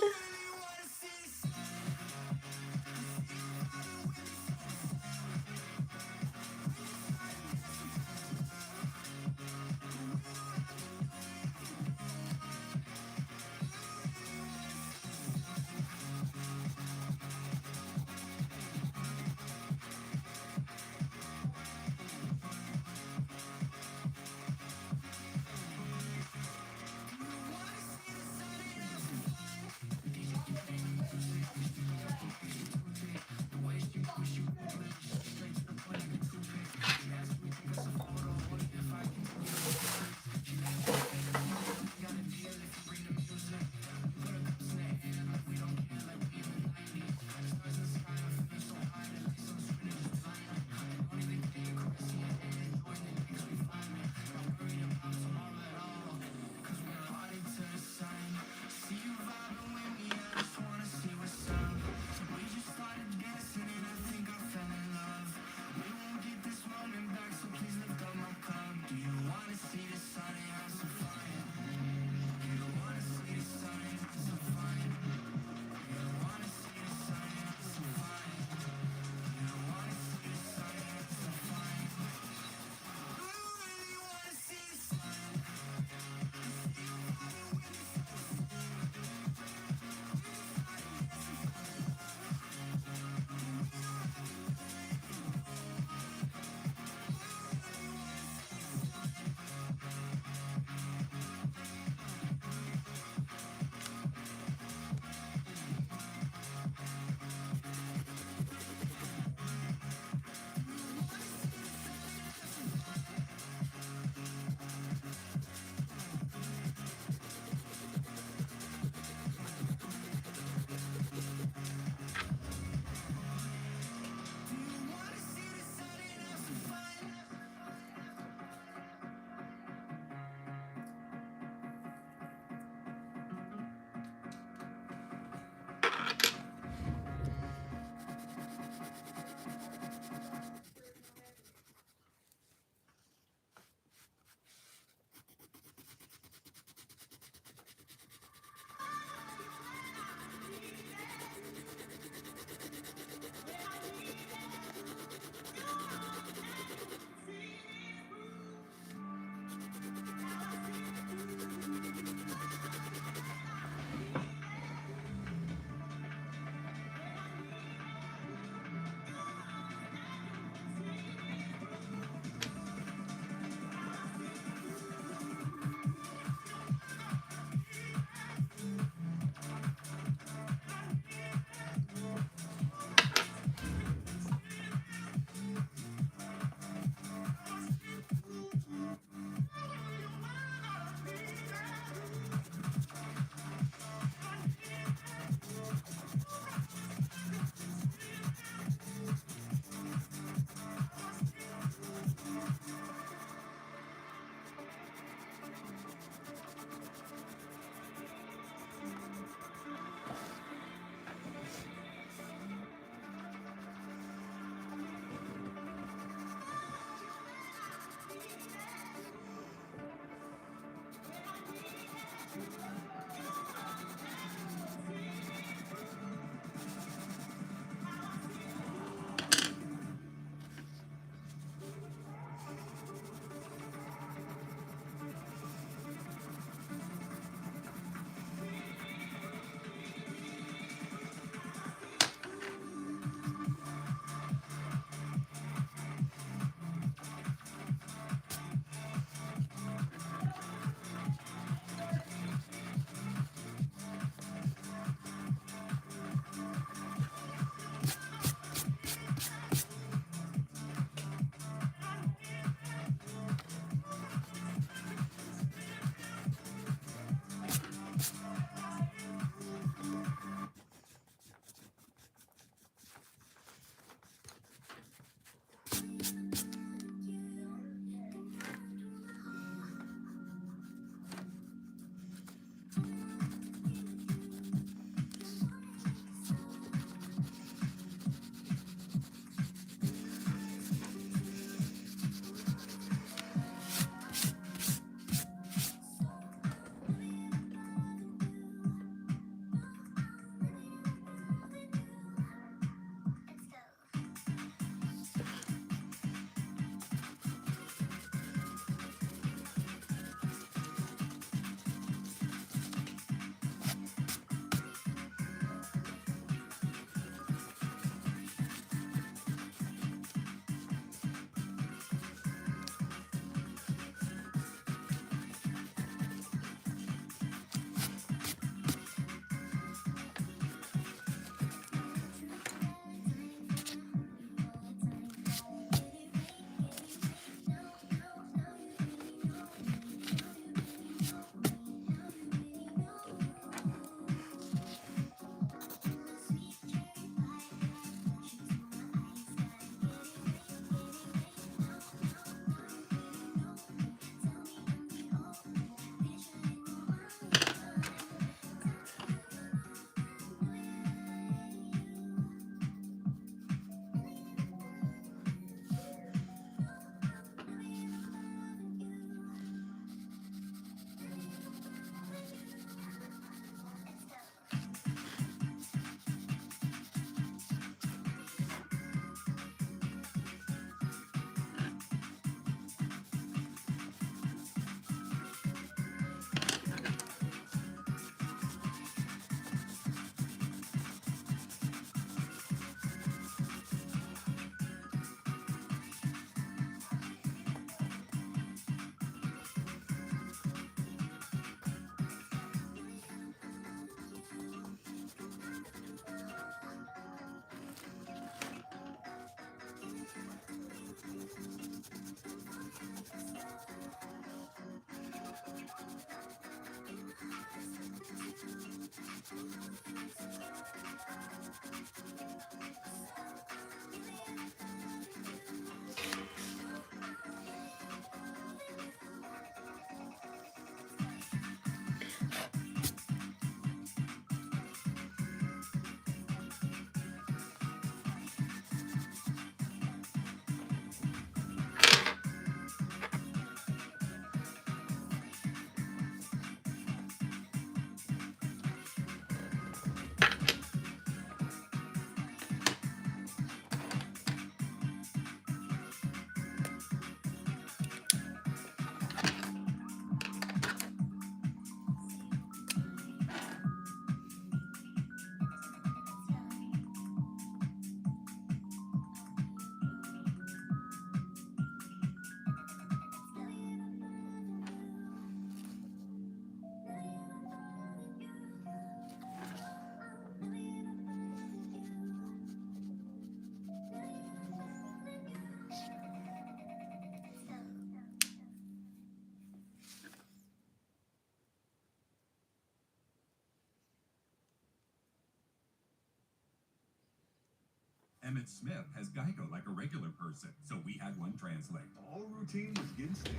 Emmett Smith has Geico like a regular person, so we had one translate.
All routine was getting stale.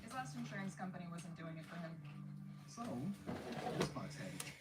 His last insurance company wasn't doing it for him.
So, this box had it.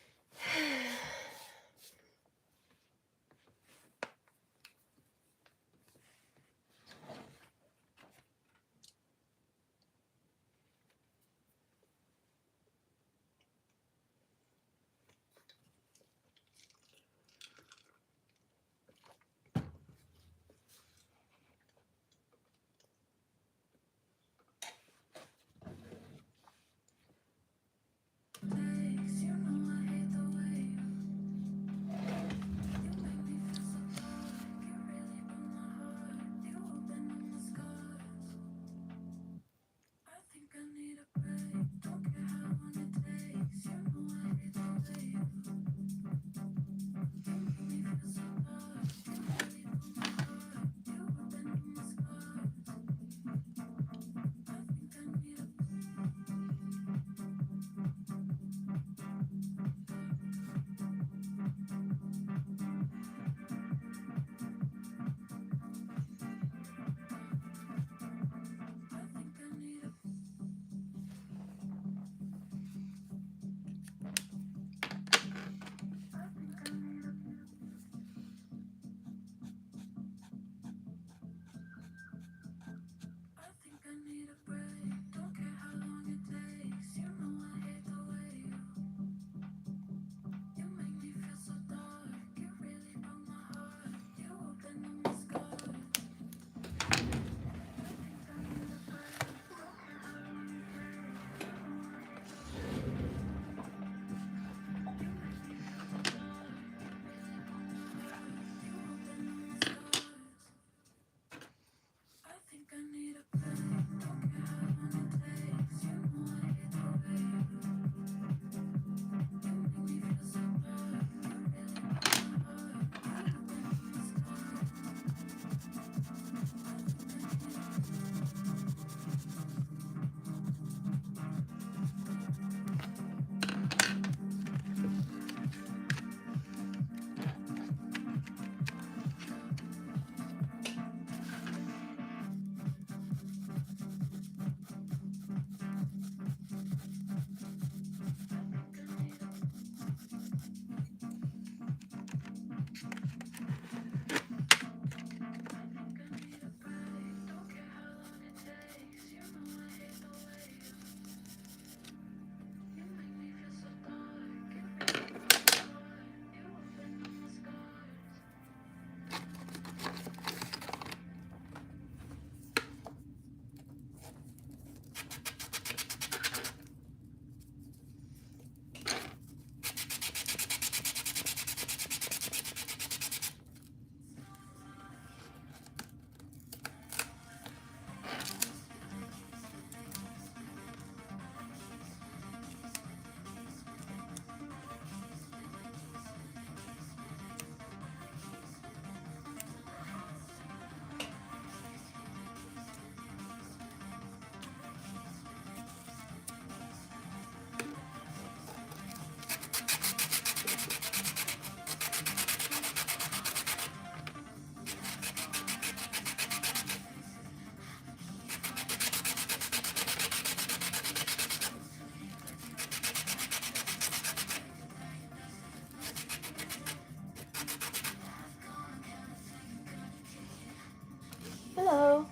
Hello.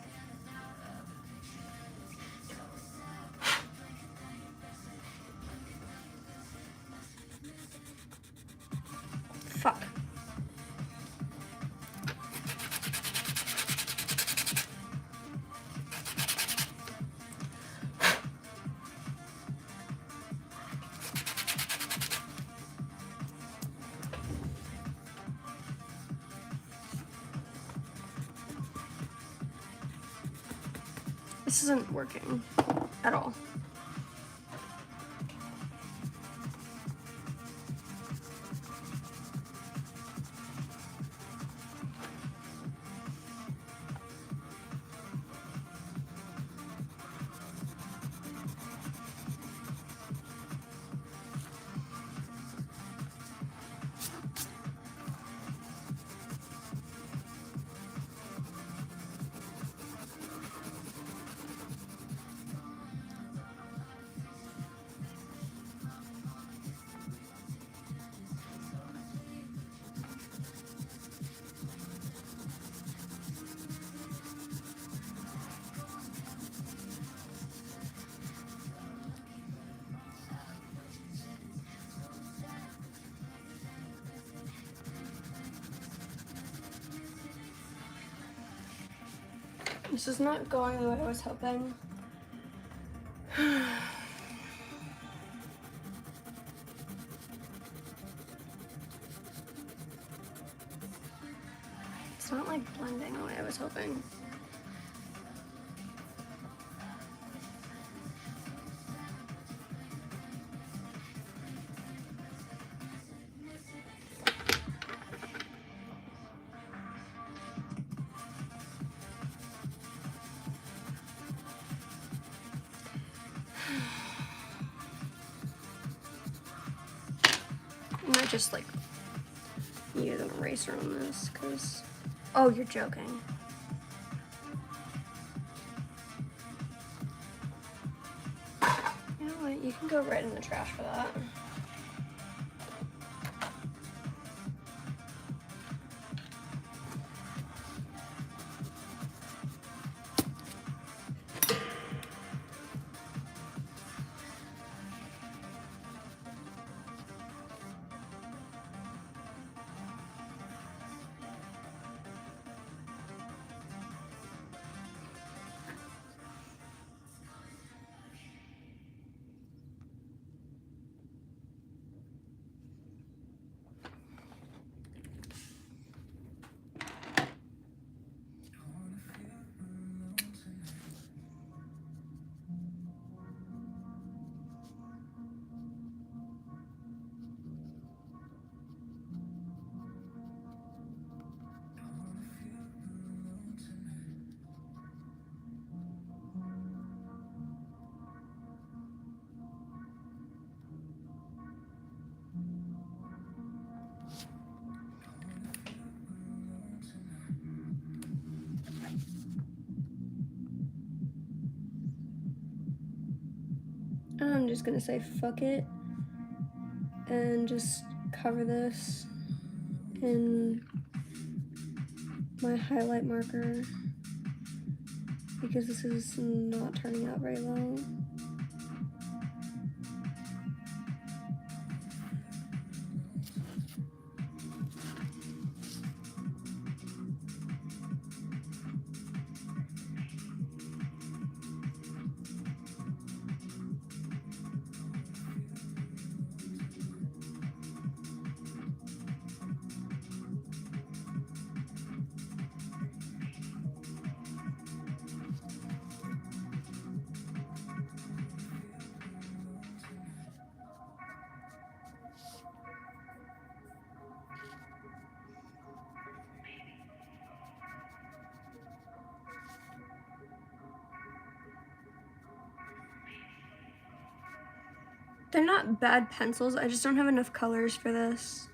Fuck. This isn't working at all. This is not going the way I was hoping. It's not like blending the way I was hoping. I might just like use an eraser on this because, oh, you're joking. You know what, you can go right in the trash for that. I'm just gonna say fuck it and just cover this in my highlight marker because this is not turning out very well. They're not bad pencils, I just don't have enough colors for this.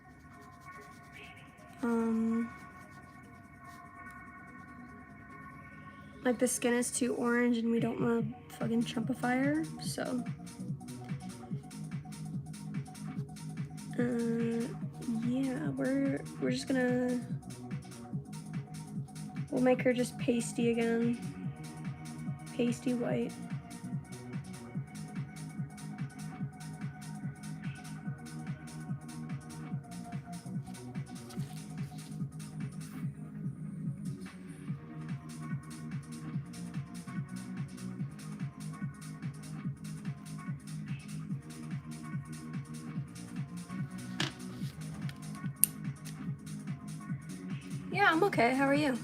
Like the skin is too orange and we don't want to fucking chumpifier, so. Yeah, we're just gonna, we'll make her just pasty again. Pasty white. Yeah, I'm okay. How are you?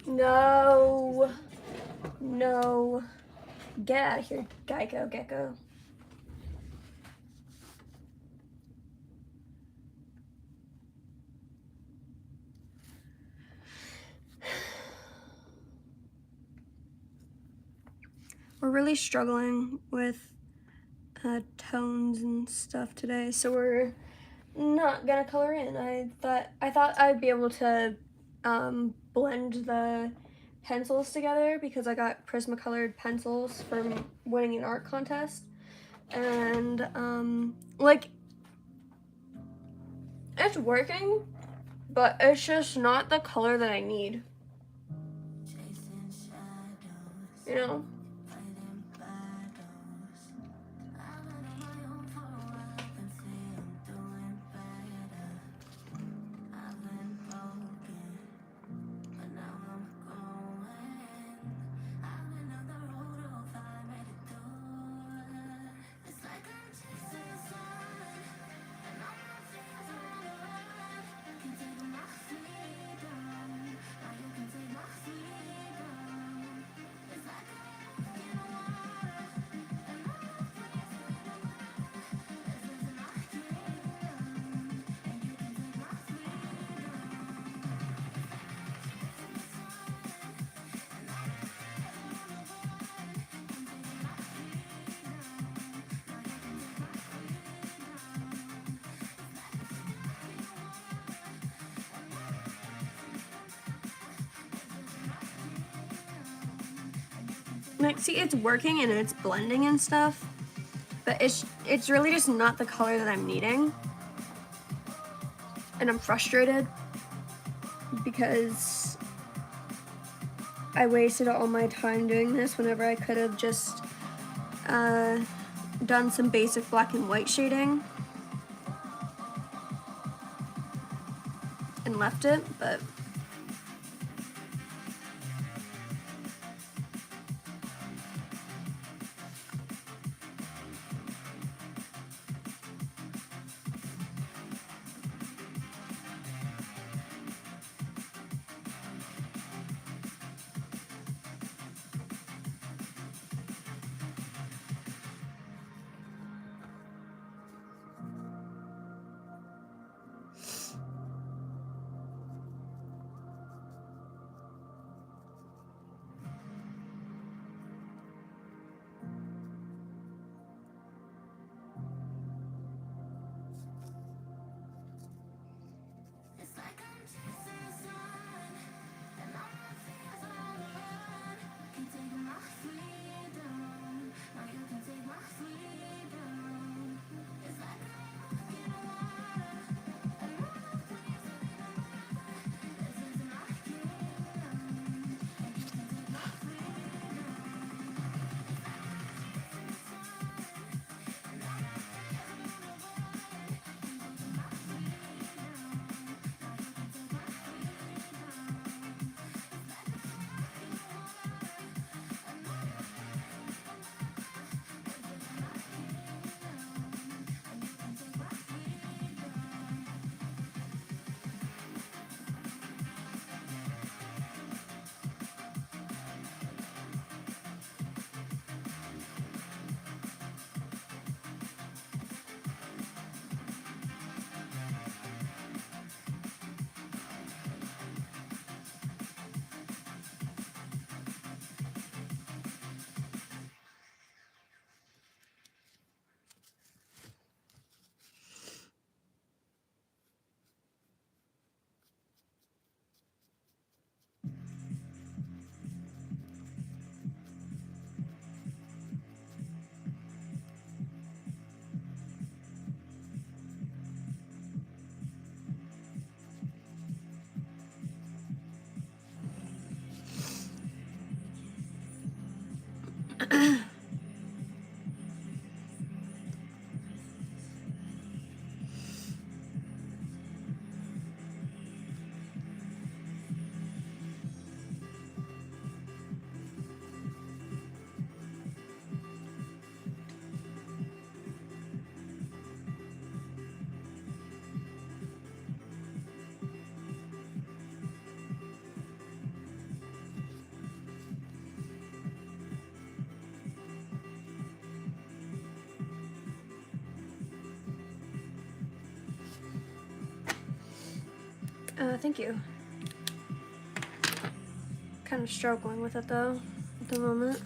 No. No. Get out of here, Geico Gecko. We're really struggling with tones and stuff today, so we're not gonna color in. I thought I'd be able to blend the pencils together because I got Prismacolored pencils from winning an art contest, and like It's working, but it's just not the color that I need. You know? Like, see, it's working and it's blending and stuff, but it's really just not the color that I'm needing. And I'm frustrated because I wasted all my time doing this whenever I could have just done some basic black and white shading and left it, but thank you. Kind of struggling with it though at the moment.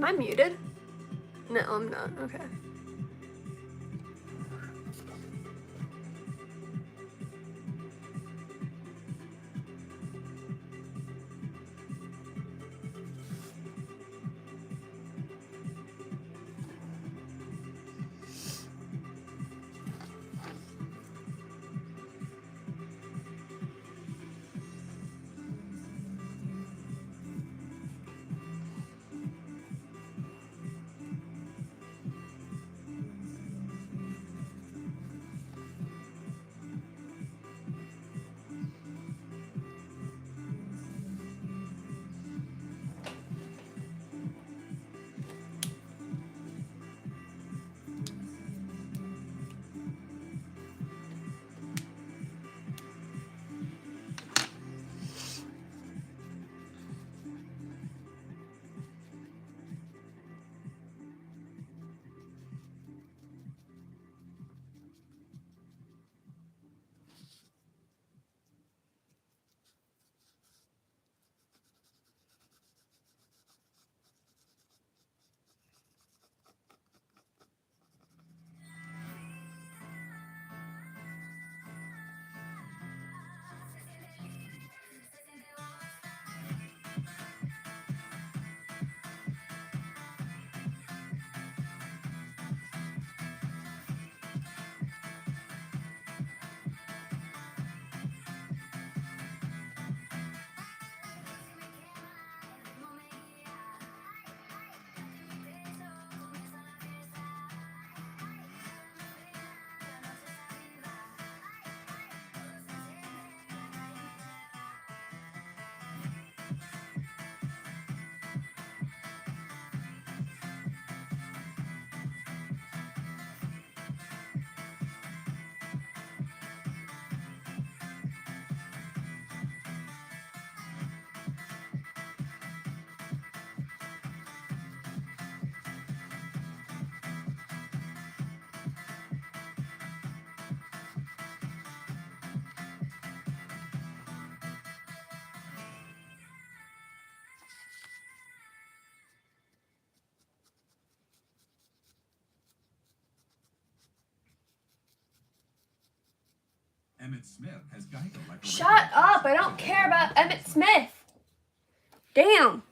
Am I muted? No, I'm not. Okay.
Emmett Smith has Geico like a
Shut
regular
up!
person.
I don't care about Emmett Smith. Damn.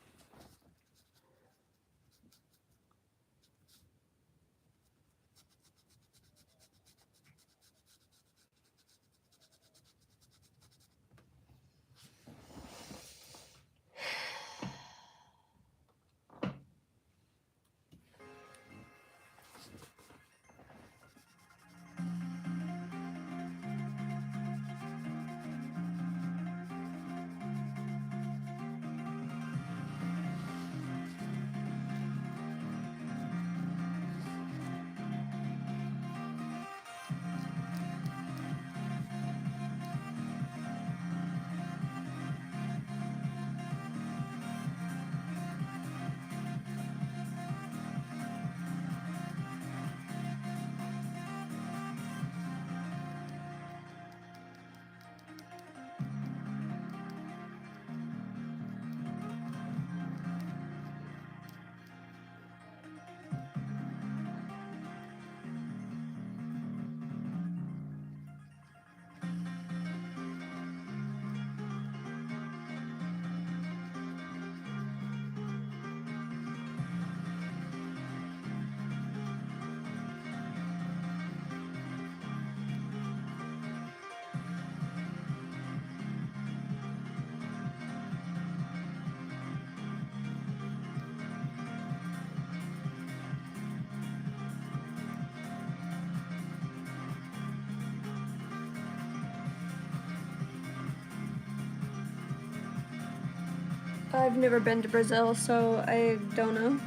I've never been to Brazil, so I don't know.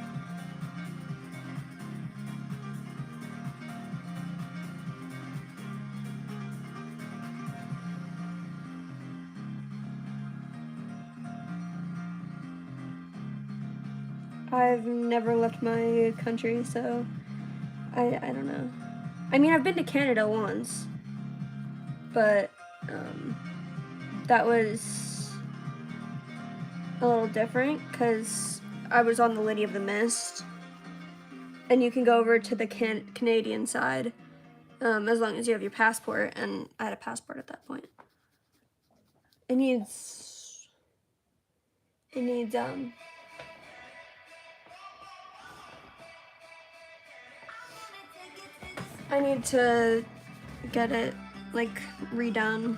I've never left my country, so I don't know. I mean, I've been to Canada once, but that was a little different because I was on the Lady of the Mist. And you can go over to the Canadian side, as long as you have your passport, and I had a passport at that point. It needs, I need to get it, like, redone.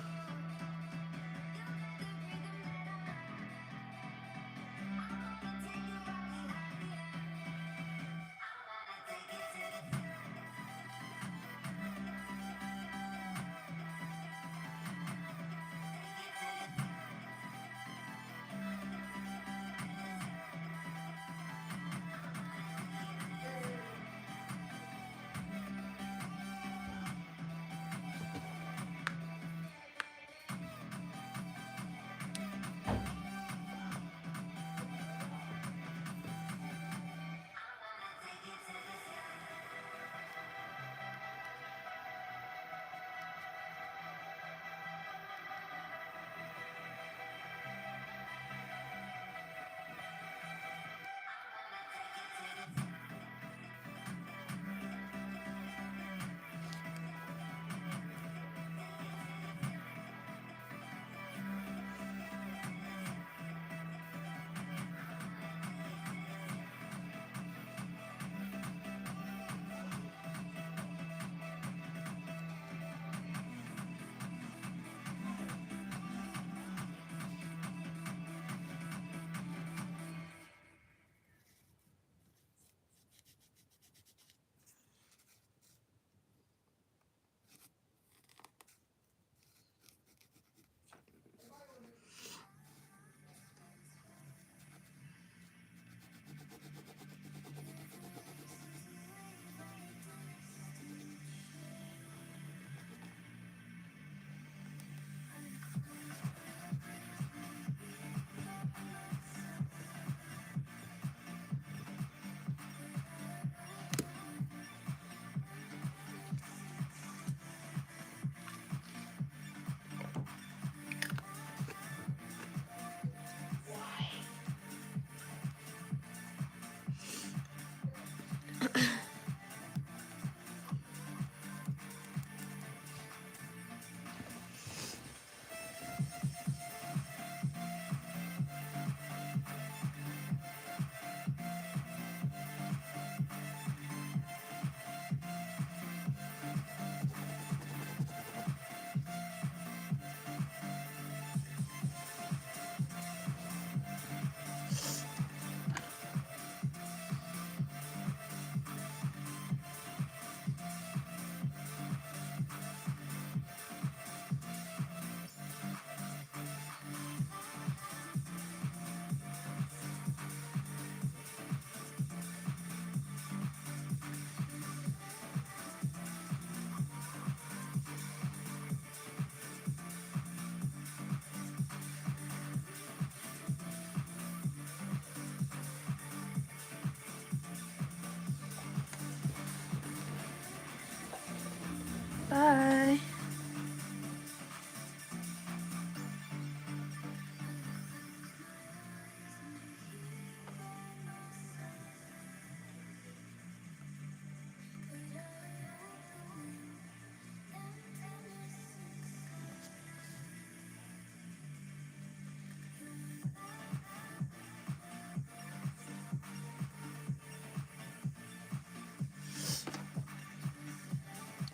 Bye.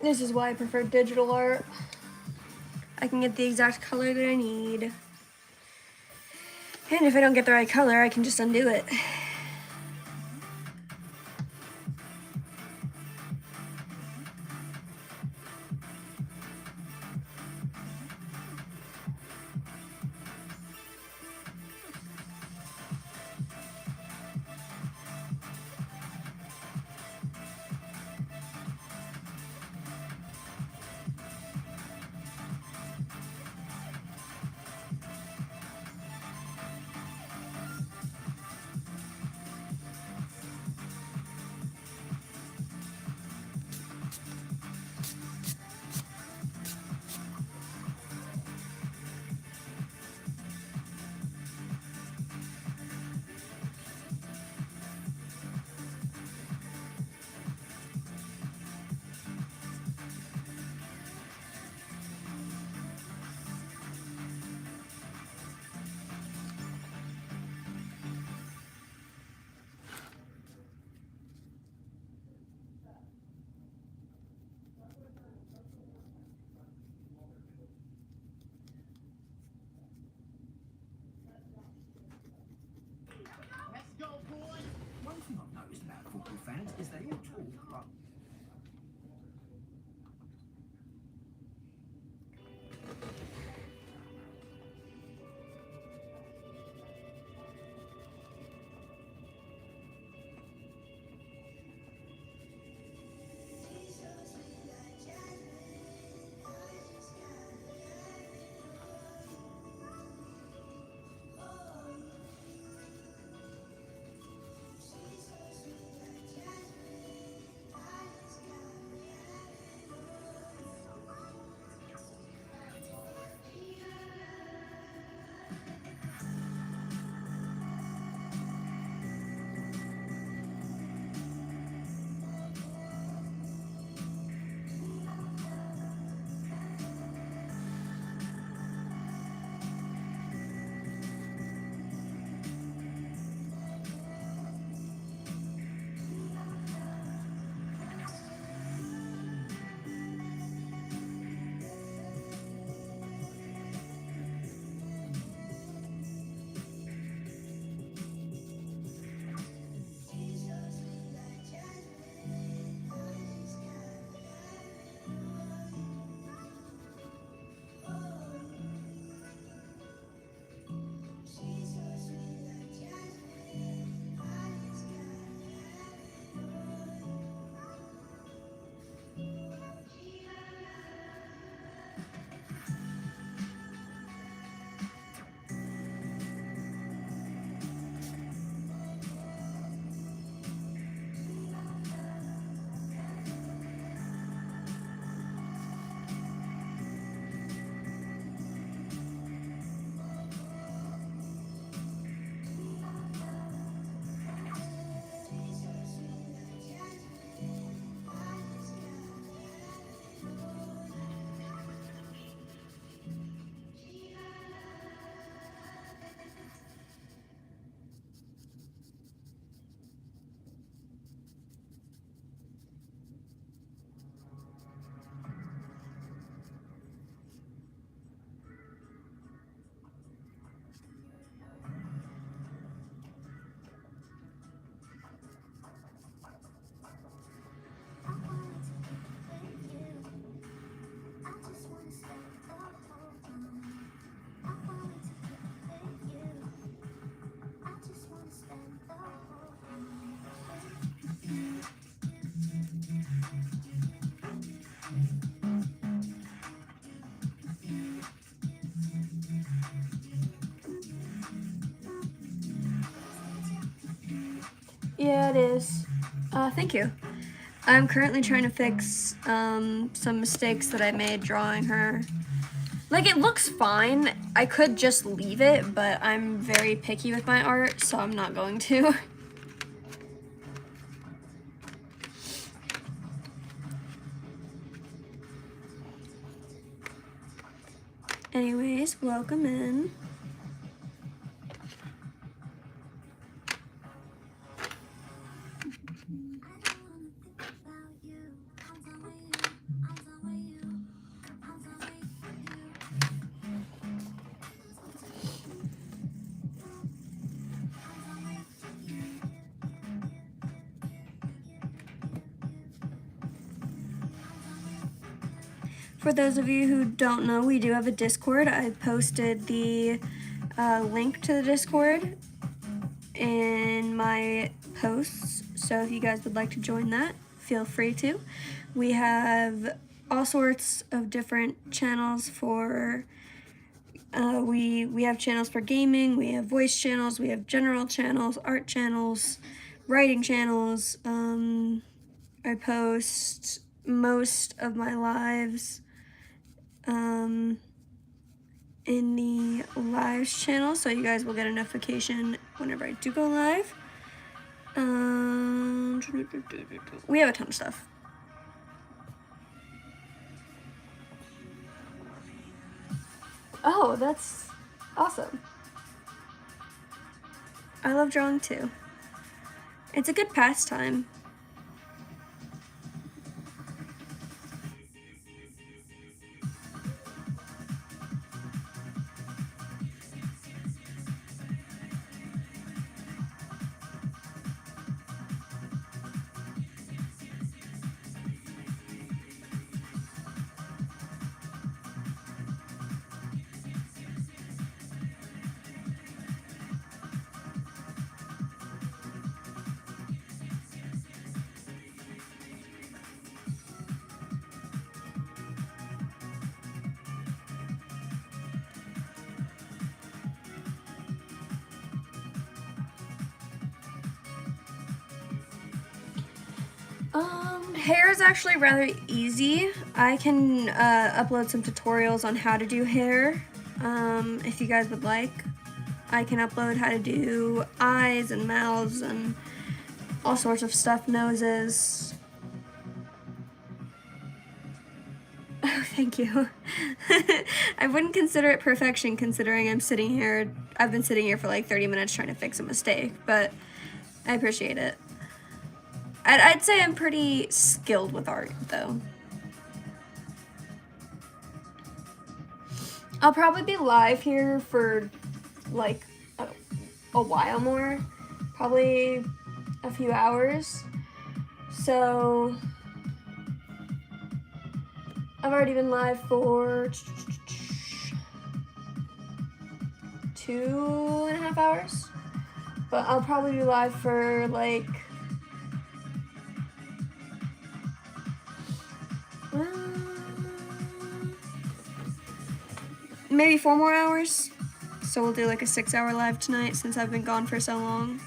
This is why I prefer digital art. I can get the exact color that I need. And if I don't get the right color, I can just undo it. Yeah, it is. Thank you. I'm currently trying to fix some mistakes that I made drawing her. Like, it looks fine. I could just leave it, but I'm very picky with my art, so I'm not going to. Anyways, welcome in. For those of you who don't know, we do have a Discord. I posted the link to the Discord in my posts, so if you guys would like to join that, feel free to. We have all sorts of different channels for we have channels for gaming, we have voice channels, we have general channels, art channels, writing channels. I post most of my lives in the lives channel, so you guys will get a notification whenever I do go live. We have a ton of stuff. Oh, that's awesome. I love drawing too. It's a good pastime. Hair is actually rather easy. I can upload some tutorials on how to do hair, if you guys would like. I can upload how to do eyes and mouths and all sorts of stuff, noses. Oh, thank you. I wouldn't consider it perfection considering I've been sitting here for like 30 minutes trying to fix a mistake, but I appreciate it. I'd say I'm pretty skilled with art, though. I'll probably be live here for, like, a while more. Probably a few hours. So, I've already been live for 2.5 hours. But I'll probably be live for, like, maybe 4 more hours. So we'll do like a 6-hour live tonight since I've been gone for so long.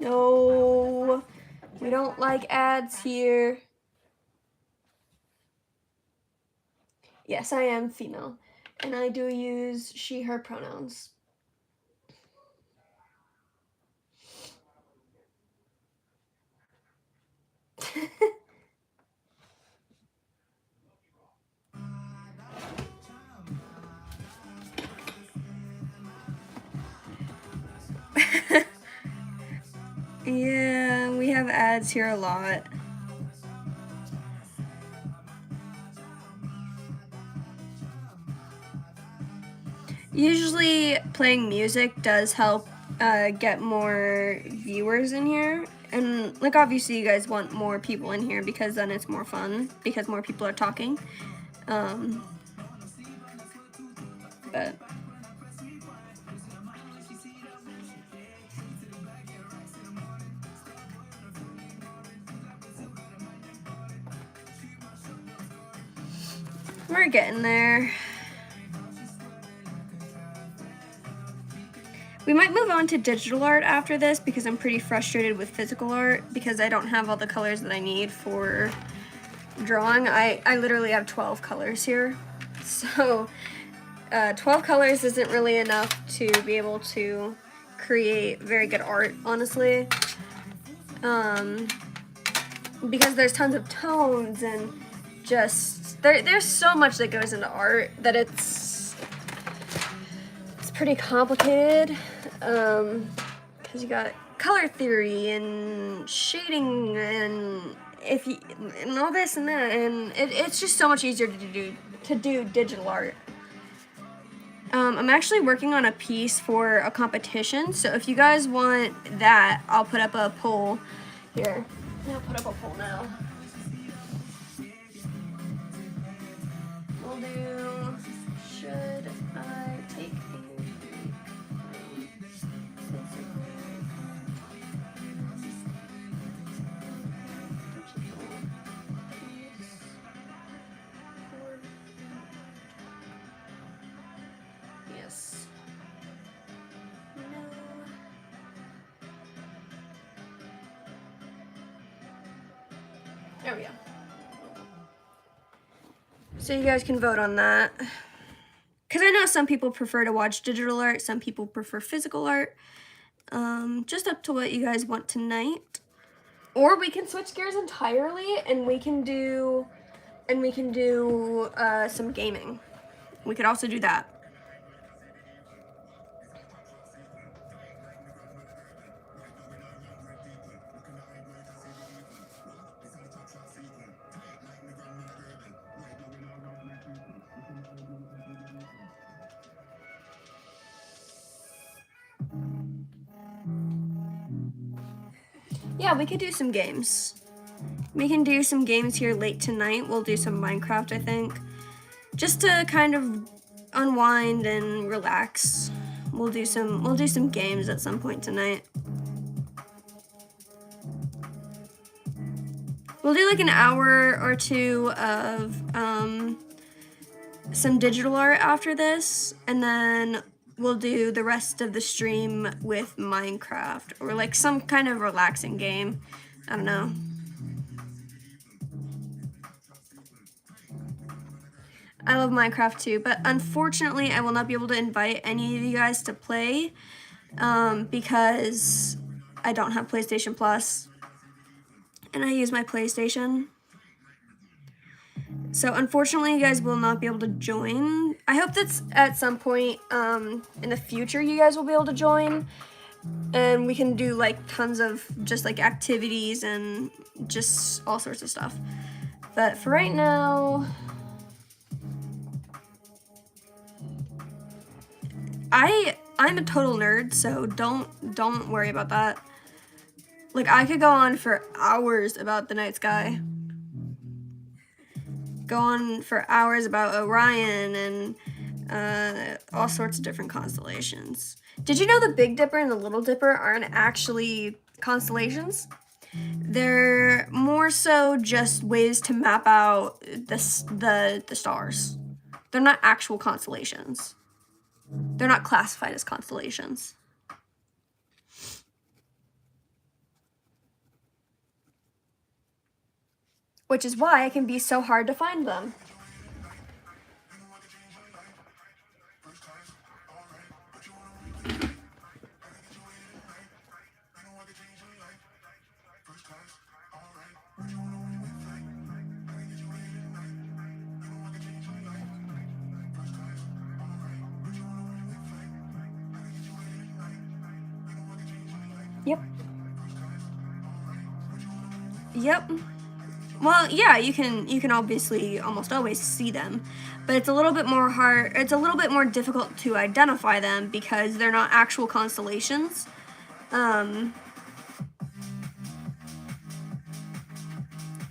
No, we don't like ads here. Yes, I am female, and I do use she, her pronouns. Yeah, we have ads here a lot. Usually playing music does help get more viewers in here. And like obviously you guys want more people in here because then it's more fun because more people are talking. But we're getting there. We might move on to digital art after this because I'm pretty frustrated with physical art because I don't have all the colors that I need for drawing. I literally have 12 colors here. So 12 colors isn't really enough to be able to create very good art, honestly. Because there's tons of tones and just, there's so much that goes into art that it's pretty complicated. Because you got color theory and shading and and all this and that, and it's just so much easier to do digital art. I'm actually working on a piece for a competition, so if you guys want that, I'll put up a poll here. I'll put up a poll now. We'll do, should I take yes. No. There we go. So you guys can vote on that. Because I know some people prefer to watch digital art, some people prefer physical art. Just up to what you guys want tonight. Or we can switch gears entirely and we can do some gaming. We could also do that. Yeah, we could do some games. We can do some games here late tonight. We'll do some Minecraft, I think. Just to kind of unwind and relax. We'll do some games at some point tonight. We'll do like an hour or two of some digital art after this, and then we'll do the rest of the stream with Minecraft or like some kind of relaxing game. I don't know. I love Minecraft too, but unfortunately I will not be able to invite any of you guys to play because I don't have PlayStation Plus and I use my PlayStation. So unfortunately you guys will not be able to join. I hope that's at some point in the future you guys will be able to join and we can do like tons of just like activities and just all sorts of stuff. But for right now, I'm a total nerd, so don't worry about that. Like I could go on for hours about the night sky. Go on for hours about Orion and all sorts of different constellations. Did you know the Big Dipper and the Little Dipper aren't actually constellations? They're more so just ways to map out the stars. They're not actual constellations. They're not classified as constellations. Which is why it can be so hard to find them. Yep. Well, yeah, you can obviously almost always see them, but it's a little bit more hard. It's a little bit more difficult to identify them because they're not actual constellations.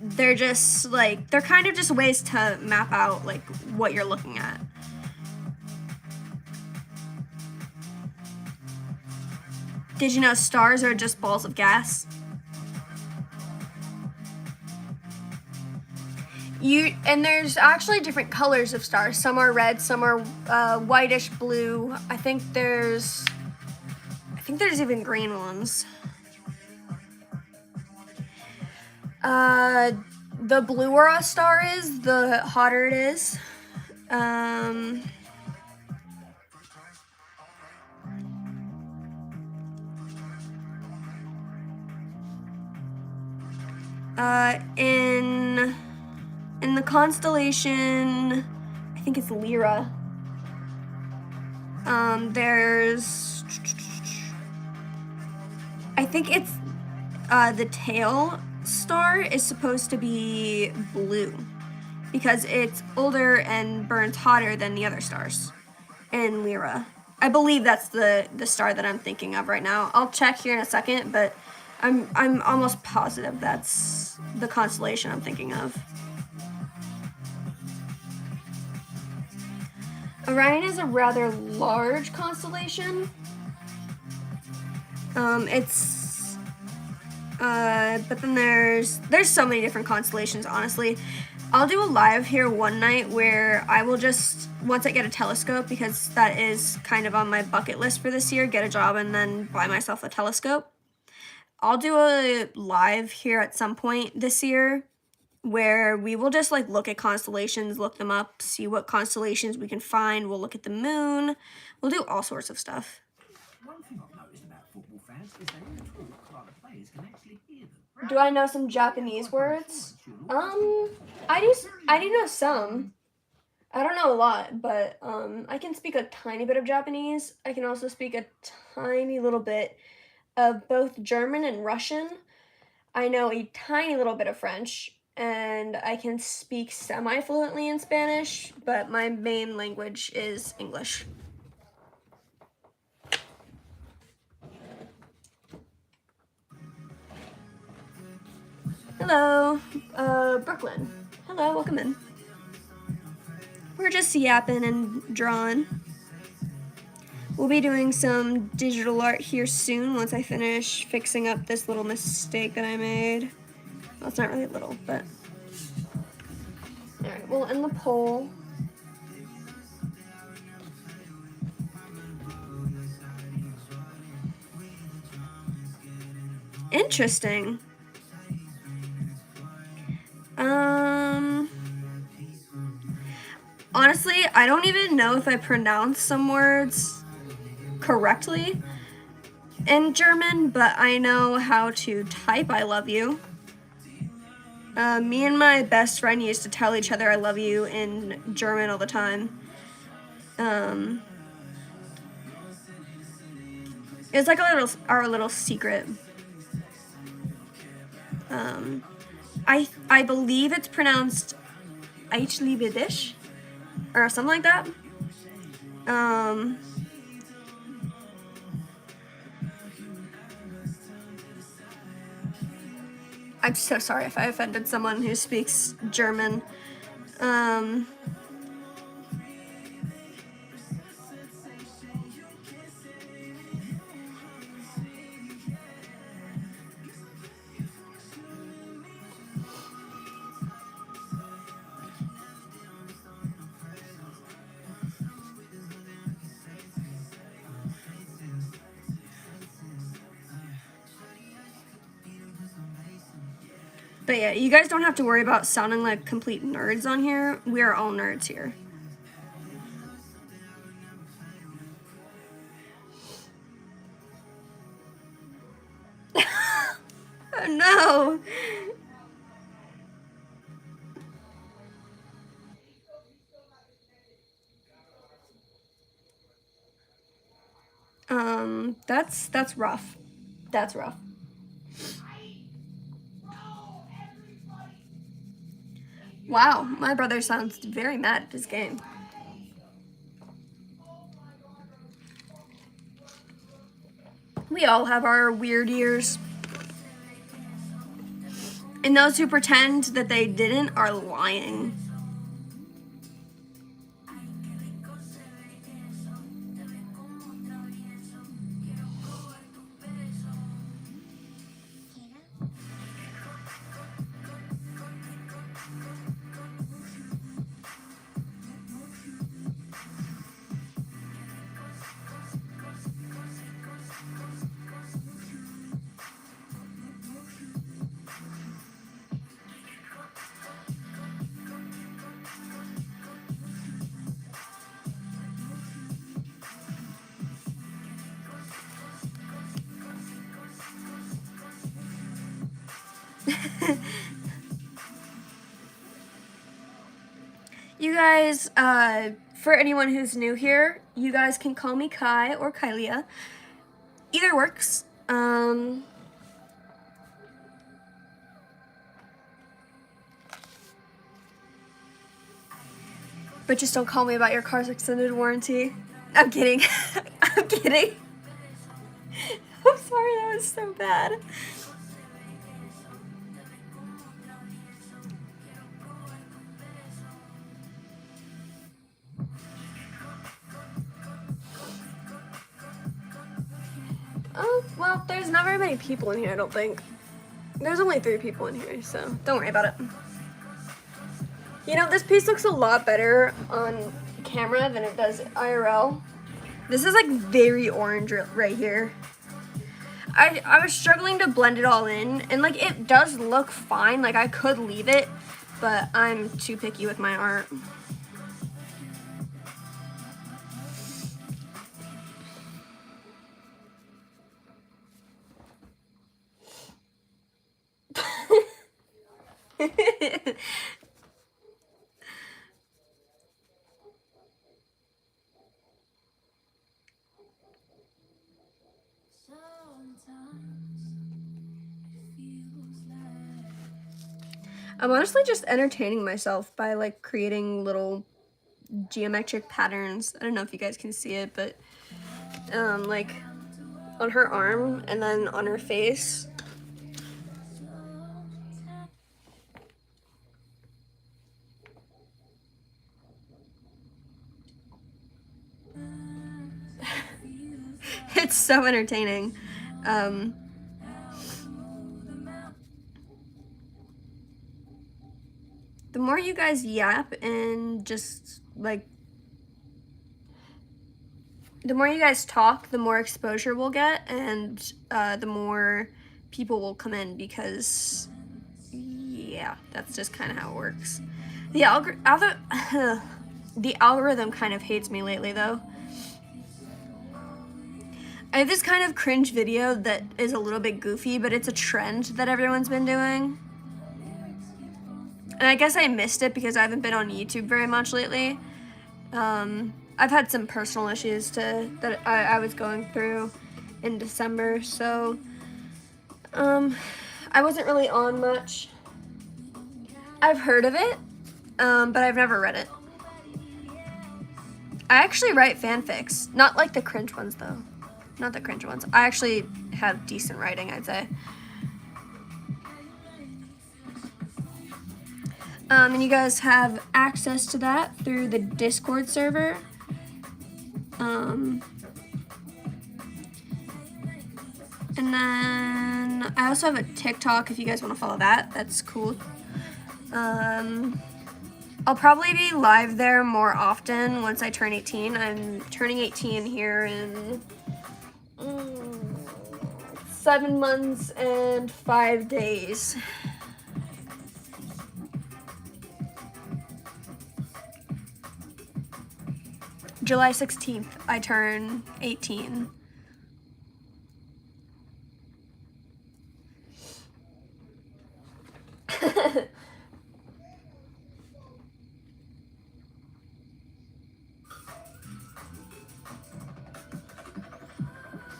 They're just like, they're kind of just ways to map out like what you're looking at. Did you know stars are just balls of gas? And there's actually different colors of stars. Some are red, some are whitish blue. I think there's even green ones. The bluer a star is, the hotter it is. In the constellation, I think it's Lyra. There's, I think it's the tail star is supposed to be blue because it's older and burns hotter than the other stars in Lyra. I believe that's the star that I'm thinking of right now. I'll check here in a second, but I'm almost positive that's the constellation I'm thinking of. Orion is a rather large constellation. But then there's so many different constellations, honestly. I'll do a live here one night where I will just, once I get a telescope, because that is kind of on my bucket list for this year, get a job and then buy myself a telescope. I'll do a live here at some point this year where we will just like look at constellations, look them up, see what constellations we can find. We'll look at the moon. We'll do all sorts of stuff.
One thing I've noticed about football fans is they all talk like the players can actually hear them.
Do I know some Japanese words? I do know some. I don't know a lot, but I can speak a tiny bit of Japanese. I can also speak a tiny little bit of both German and Russian. I know a tiny little bit of French, and I can speak semi-fluently in Spanish, but my main language is English. Hello, Brooklyn. Hello, welcome in. We're just yapping and drawing. We'll be doing some digital art here soon once I finish fixing up this little mistake that I made. Well, it's not really little, but... Alright, we'll end the poll. Interesting. Honestly, I don't even know if I pronounce some words correctly in German, but I know how to type I love you. Me and my best friend used to tell each other I love you in German all the time. It's like our little secret. I believe it's pronounced Ich liebe dich, or something like that. I'm so sorry if I offended someone who speaks German. But yeah, you guys don't have to worry about sounding like complete nerds on here. We are all nerds here. Oh no! That's rough. That's rough. Wow, my brother sounds very mad at his game. We all have our weird ears. And those who pretend that they didn't are lying. You guys, for anyone who's new here, you guys can call me Kai or Kylia. Either works. But just don't call me about your car's extended warranty. I'm kidding. I'm kidding. I'm sorry, that was so bad. Oh, well, there's not very many people in here, I don't think. There's only 3 people in here, so don't worry about it. You know, this piece looks a lot better on camera than it does IRL. This is like very orange right here. I was struggling to blend it all in, and like it does look fine, like I could leave it, but I'm too picky with my art. I'm honestly just entertaining myself by like creating little geometric patterns. I don't know if you guys can see it, but like on her arm and then on her face. It's so entertaining. The more you guys yap and just like, the more you guys talk, the more exposure we'll get, and the more people will come in, because yeah, that's just kind of how it works. The algorithm kind of hates me lately though. I have this kind of cringe video that is a little bit goofy, but it's a trend that everyone's been doing. And I guess I missed it because I haven't been on YouTube very much lately. I've had some personal issues that I was going through in December, so I wasn't really on much. I've heard of it, but I've never read it. I actually write fanfics, not like the cringe ones though. Not the cringe ones. I actually have decent writing, I'd say. And you guys have access to that through the Discord server. And then I also have a TikTok if you guys want to follow that. That's cool. I'll probably be live there more often once I turn 18. I'm turning 18 here in 7 months and 5 days. July 16th, I turn 18.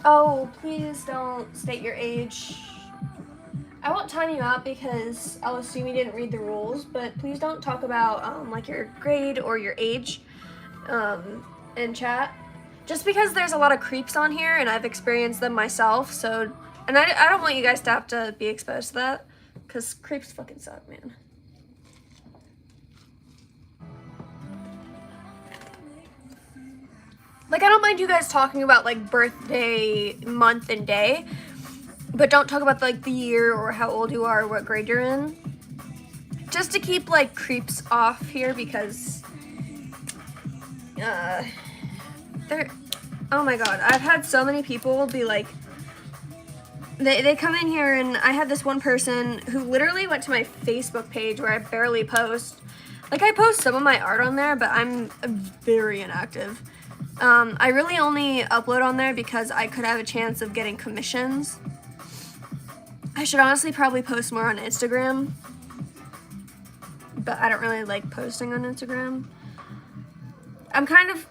Oh, please don't state your age. I won't time you out because I'll assume you didn't read the rules, but please don't talk about like your grade or your age in chat. Just because there's a lot of creeps on here and I've experienced them myself, so, and I don't want you guys to have to be exposed to that, because creeps fucking suck, man. Like, I don't mind you guys talking about, like, birthday, month, and day, but don't talk about, like, the year or how old you are or what grade you're in. Just to keep, like, creeps off here, because, they're, oh my god, I've had so many people be like, they come in here, and I had this one person who literally went to my Facebook page where I barely post. Like, I post some of my art on there, but I'm very inactive. I really only upload on there because I could have a chance of getting commissions. I should honestly probably post more on Instagram, but I don't really like posting on Instagram. I'm kind of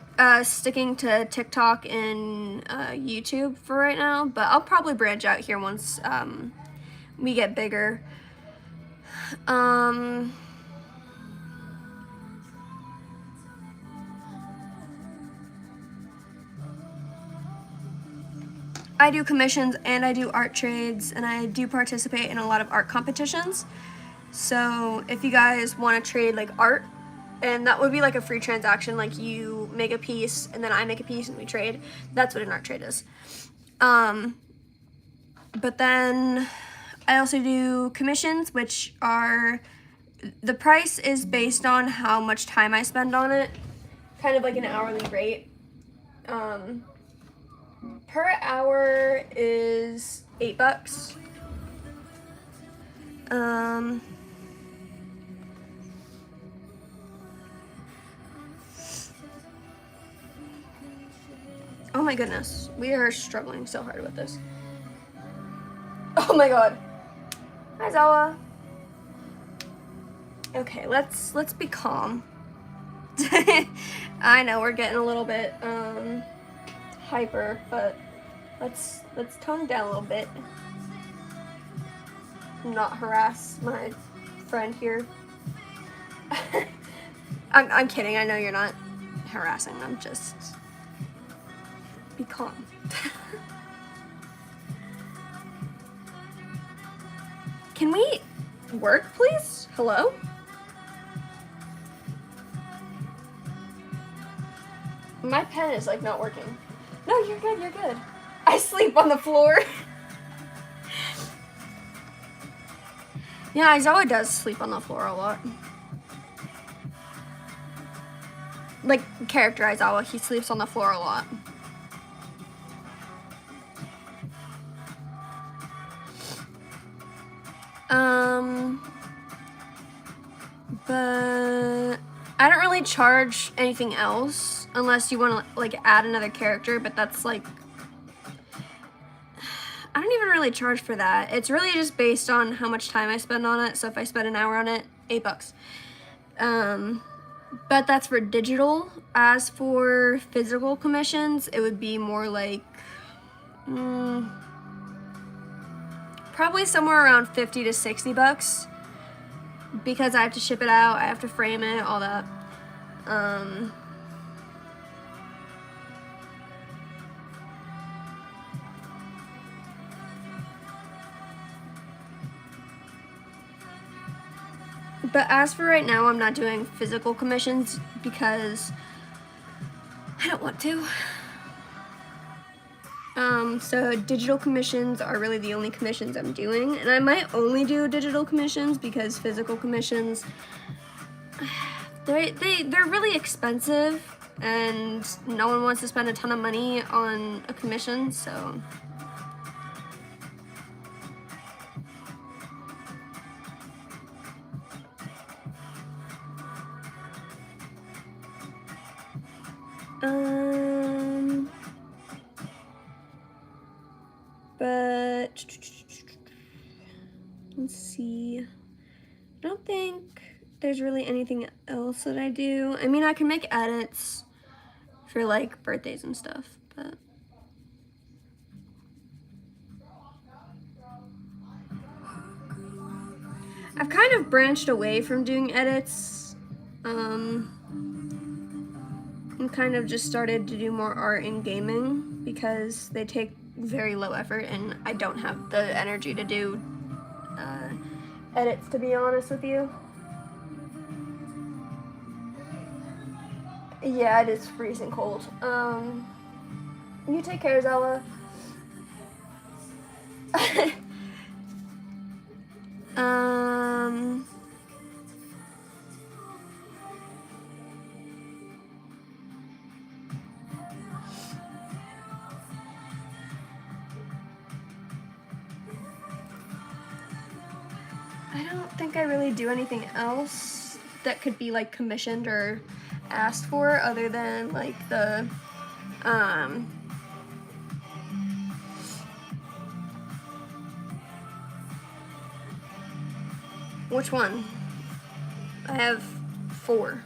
sticking to TikTok and YouTube for right now, but I'll probably branch out here once we get bigger. I do commissions and I do art trades, and I do participate in a lot of art competitions. So if you guys want to trade like art, and that would be like a free transaction, like you make a piece and then I make a piece and we trade. That's what an art trade is. But then I also do commissions, which are, the price is based on how much time I spend on it, kind of like an hourly rate. Per hour is $8. Oh my goodness, we are struggling so hard with this. Oh my god. Hi, Zawa. Okay, let's be calm. I know we're getting a little bit hyper, but let's tone down a little bit. Not harass my friend here. I'm kidding. I know you're not harassing them. Just be calm. Can we work, please? Hello? My pen is like not working. No, you're good, you're good. I sleep on the floor. Yeah, Aizawa does sleep on the floor a lot. Like, character Aizawa, he sleeps on the floor a lot. But I don't really charge anything else unless you want to like add another character, but that's like, I don't even really charge for that. It's really just based on how much time I spend on it. So if I spend an hour on it, $8. But that's for digital. As for physical commissions, it would be more like probably somewhere around $50 to $60 because I have to ship it out, I have to frame it, all that. But as for right now, I'm not doing physical commissions because I don't want to. So digital commissions are really the only commissions I'm doing, and I might only do digital commissions because physical commissions, they're really expensive, and no one wants to spend a ton of money on a commission, so. But let's see. I don't think there's really anything else that I do. I mean, I can make edits for like birthdays and stuff, but I've kind of branched away from doing edits, and kind of just started to do more art and gaming because they take very low effort and I don't have the energy to do edits, to be honest with you. Yeah, it is freezing cold. You take care, Zella. I don't think I really do anything else that could be like commissioned or asked for other than like the which one? I have 4.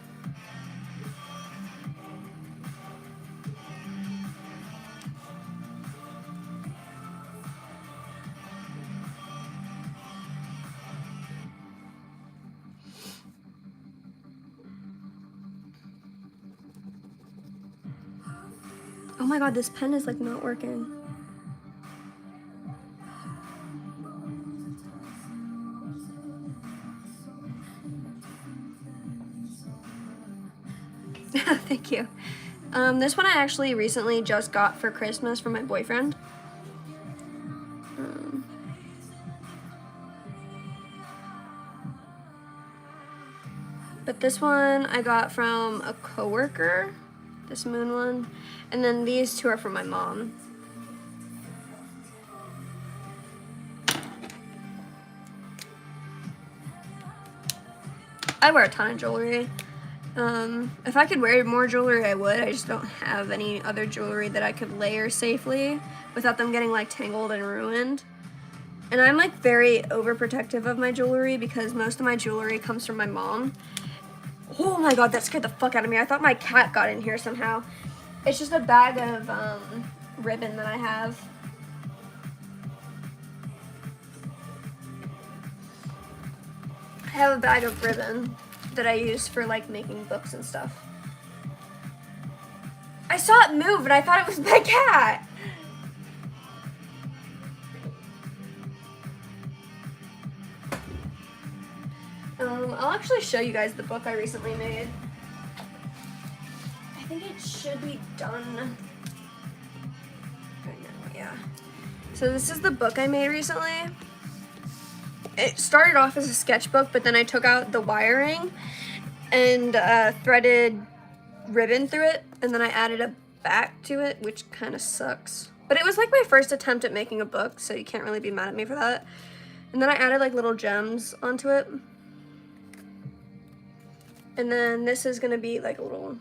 Oh my god, this pen is like not working. Thank you. This one I actually recently just got for Christmas from my boyfriend. But this one I got from a coworker, this moon one, and then these 2 are from my mom. I wear a ton of jewelry. If I could wear more jewelry, I would. I just don't have any other jewelry that I could layer safely without them getting like tangled and ruined. And I'm like very overprotective of my jewelry because most of my jewelry comes from my mom. Oh my god, that scared the fuck out of me. I thought my cat got in here somehow. It's just a bag of ribbon that I have. I have a bag of ribbon that I use for like making books and stuff. I saw it move and I thought it was my cat. I'll actually show you guys the book I recently made. I think it should be done right now, yeah. So this is the book I made recently. It started off as a sketchbook, but then I took out the wiring and threaded ribbon through it, and then I added a back to it, which kind of sucks. But it was like my first attempt at making a book, so you can't really be mad at me for that. And then I added like little gems onto it. And then this is gonna be like a little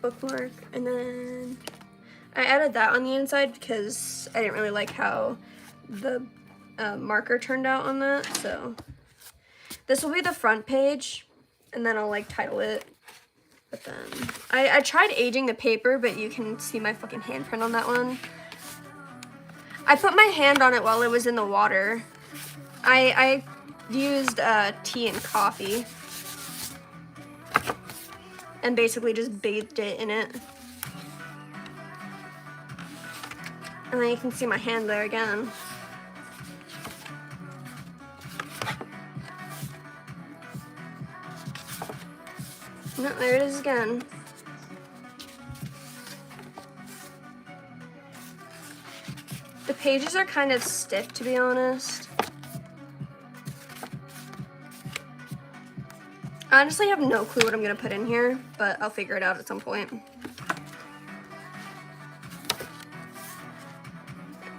bookmark. And then I added that on the inside because I didn't really like how the marker turned out on that. So this will be the front page, and then I'll like title it. But then I tried aging the paper, but you can see my fucking handprint on that one. I put my hand on it while it was in the water. I used tea and coffee and basically just bathed it in it. And then you can see my hand there again. No, there it is again. The pages are kind of stiff, to be honest. I honestly have no clue what I'm gonna put in here, but I'll figure it out at some point.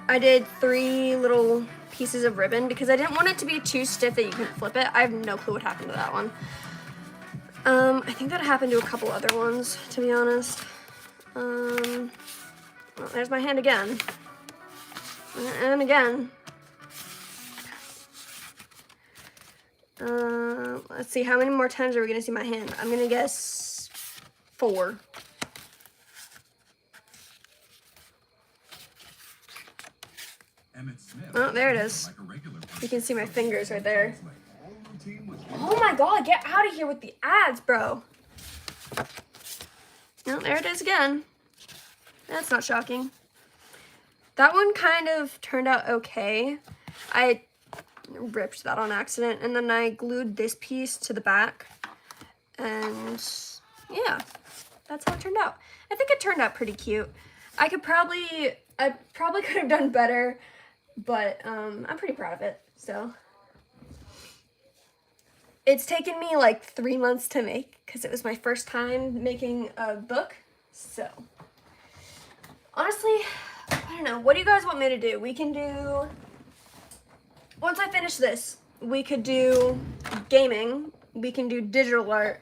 I did 3 little pieces of ribbon because I didn't want it to be too stiff that you couldn't flip it. I have no clue what happened to that one. I think that happened to a couple other ones, to be honest. Well, there's my hand again. And again. Let's see, how many more times are we gonna see my hand? I'm gonna guess 4.
Emmett Smith
Oh, there it is.
like a regular person.
You can see my fingers right there. Oh my god, get out of here with the ads, bro. No, there it is again. That's not shocking. That one kind of turned out okay. I ripped that on accident, and then I glued this piece to the back. And yeah, that's how it turned out. I think it turned out pretty cute. I probably could have done better, but I'm pretty proud of it, so. It's taken me like 3 months to make because it was my first time making a book. So, honestly, I don't know. What do you guys want me to do? We can do, once I finish this, we could do gaming, we can do digital art,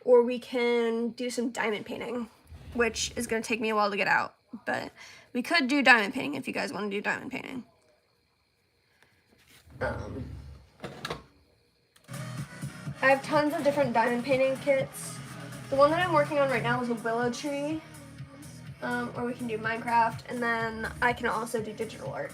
or we can do some diamond painting, which is going to take me a while to get out. But we could do diamond painting if you guys want to do diamond painting. I have tons of different diamond painting kits. The one that I'm working on right now is a willow tree, or we can do Minecraft, and then I can also do digital art.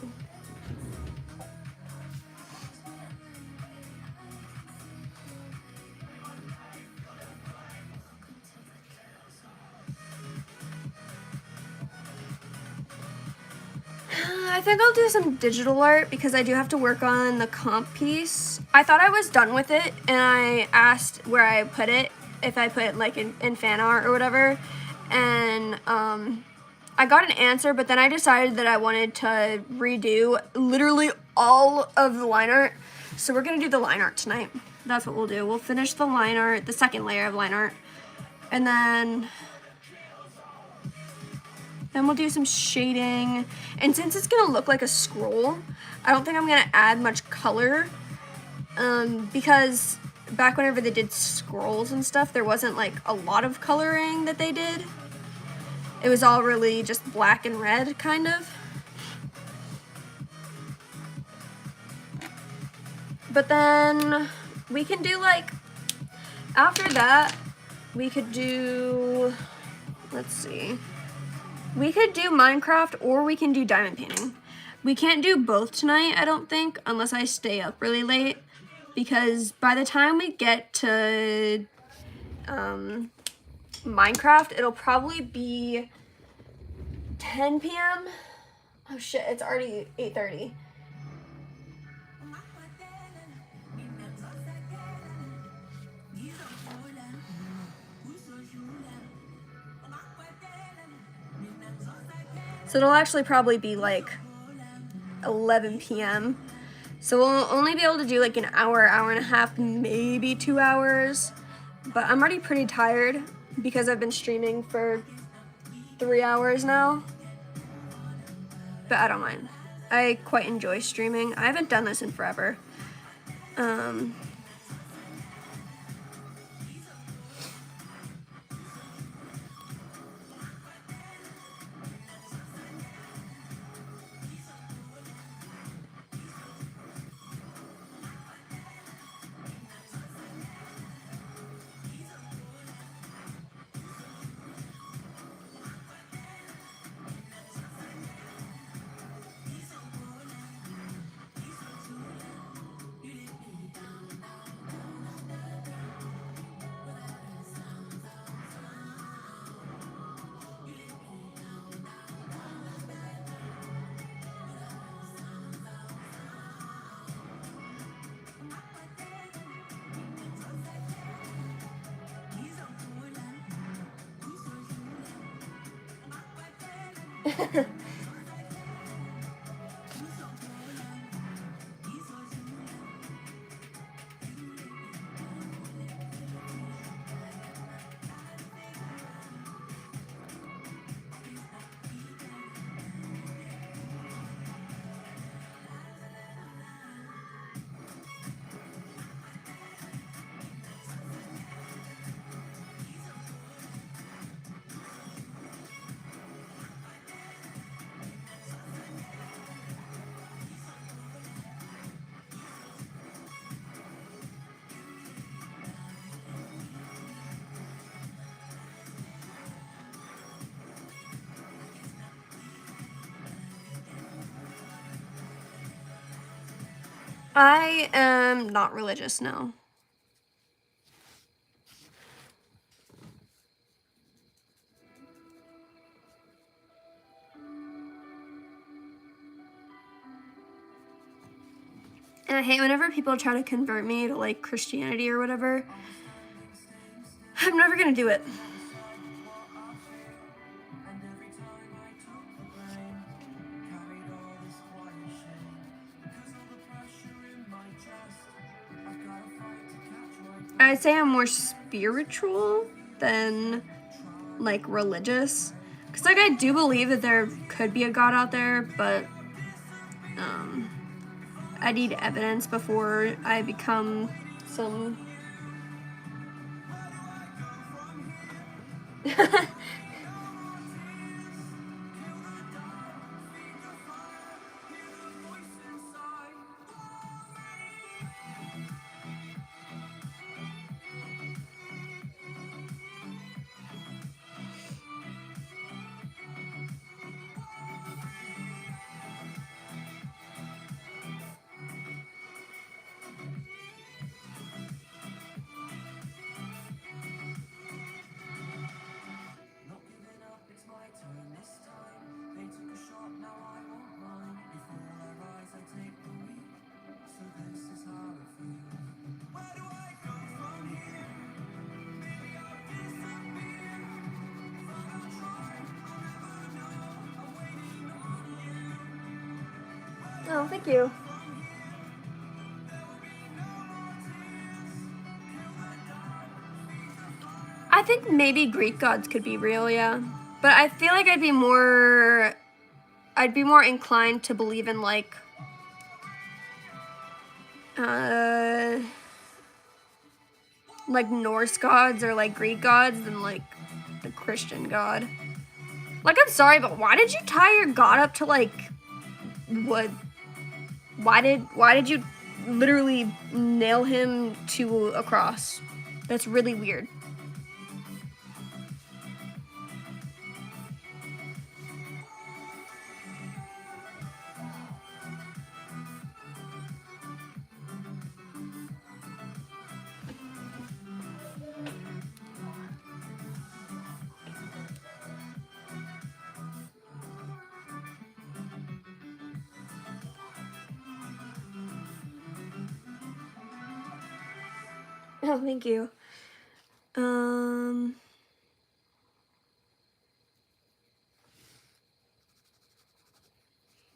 I think I'll do some digital art because I do have to work on the comp piece. I thought I was done with it, and I asked where I put it, if I put it like in fan art or whatever, and I got an answer, but then I decided that I wanted to redo literally all of the line art, so we're gonna do the line art tonight. That's what we'll do. We'll finish the line art, the second layer of line art, and then we'll do some shading. And since it's gonna look like a scroll, I don't think I'm gonna add much color, because back whenever they did scrolls and stuff, there wasn't like a lot of coloring that they did. It was all really just black and red, kind of. But then we can do like, after that, we could do, let's see. We could do Minecraft or we can do diamond painting. We can't do both tonight, I don't think, unless I stay up really late. Because by the time we get to Minecraft, it'll probably be 10 p.m. Oh shit, it's already 8:30. So it'll actually probably be like 11 p.m. So we'll only be able to do like an hour, hour and a half, maybe 2 hours. But I'm already pretty tired because I've been streaming for 3 hours now. But I don't mind. I quite enjoy streaming. I haven't done this in forever. I am not religious, no. And I hate whenever people try to convert me to like Christianity or whatever. I'm never gonna do it. I'd say I'm more spiritual than like religious, because like I do believe that there could be a God out there, but I need evidence before I become some Oh, thank you. I think maybe Greek gods could be real, yeah. But I feel like I'd be more inclined to believe in like Norse gods or like Greek gods than like the Christian god. Like, I'm sorry, but why did you tie your god up to like wood? Why did you literally nail him to a cross? That's really weird. Oh, thank you.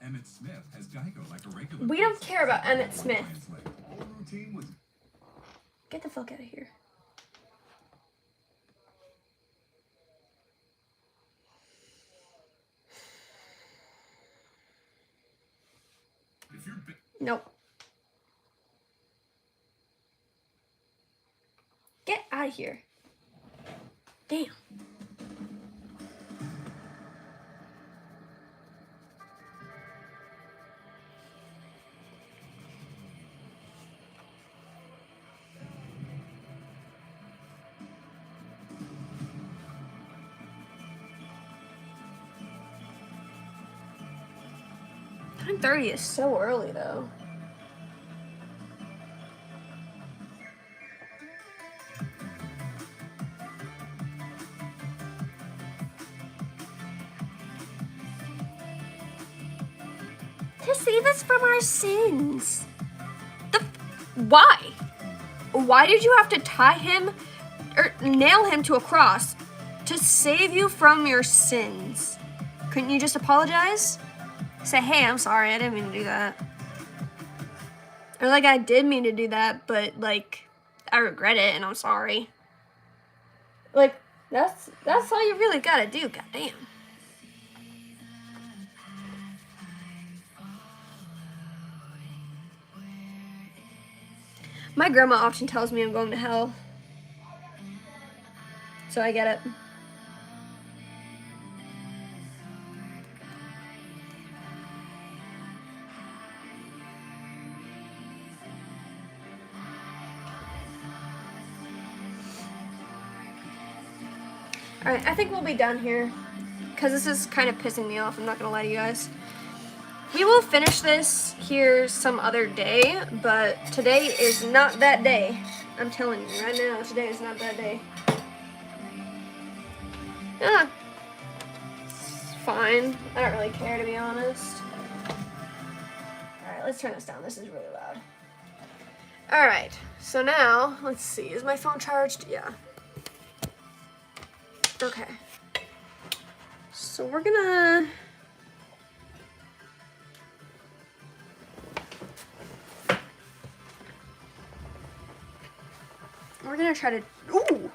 Emmett Smith has Geico like a regular
We don't
person.
care about Emmett Smith.
Whole routine was
Get the fuck out of here.
If you're
Nope. Get out of here. Damn. .30 is so early though. To save us from our sins. Why? Why did you have to tie him or nail him to a cross to save you from your sins? Couldn't you just apologize? Say, hey, I'm sorry, I didn't mean to do that. Or like, I did mean to do that, but like, I regret it and I'm sorry. Like, that's all you really gotta do, goddamn. My grandma often tells me I'm going to hell. So I get it. Alright, I think we'll be done here. Because this is kind of pissing me off, I'm not going to lie to you guys. We will finish this here some other day, but today is not that day. I'm telling you right now, today is not that day. Yeah, it's fine. I don't really care, to be honest. Alright, let's turn this down. This is really loud. All right, so now, let's see, is my phone charged? Yeah. Okay. So we're gonna... try to, ooh!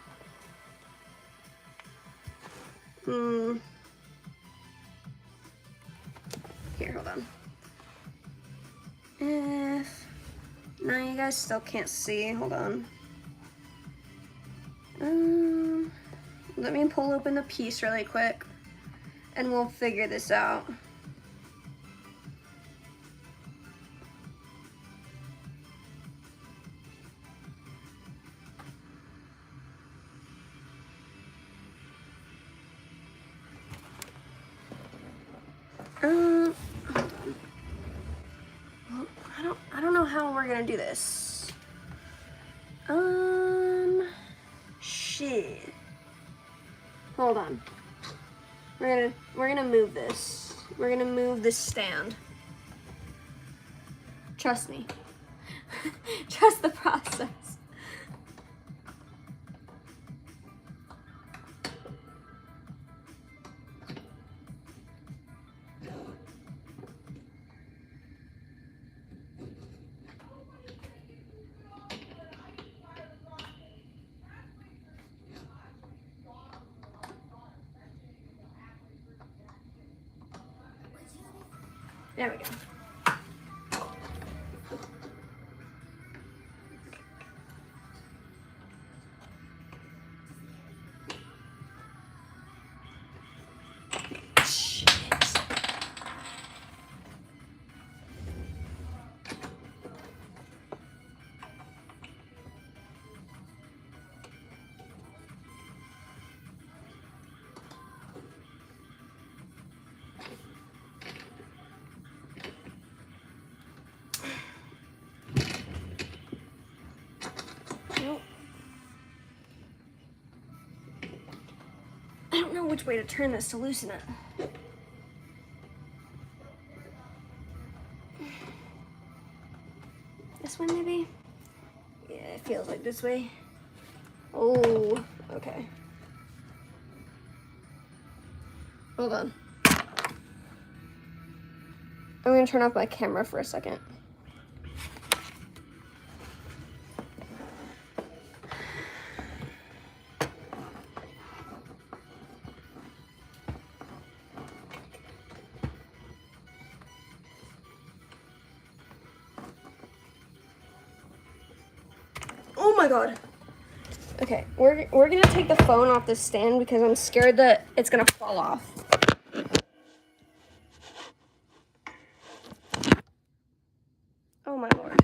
Here, hold on. No, you guys still can't see, hold on. Let me pull open the piece really quick, and we'll figure this out. Hold on. Well, I don't know how we're gonna do this. Shit. Hold on. We're gonna move this. We're gonna move this stand. Trust me. Trust the process. There we go. I don't know which way to turn this to loosen it. This one maybe? Yeah, it feels like this way. Oh, okay. Hold on. I'm gonna turn off my camera for a second. Oh my god. Okay, we're gonna take the phone off the stand because I'm scared that it's gonna fall off. Oh my lord.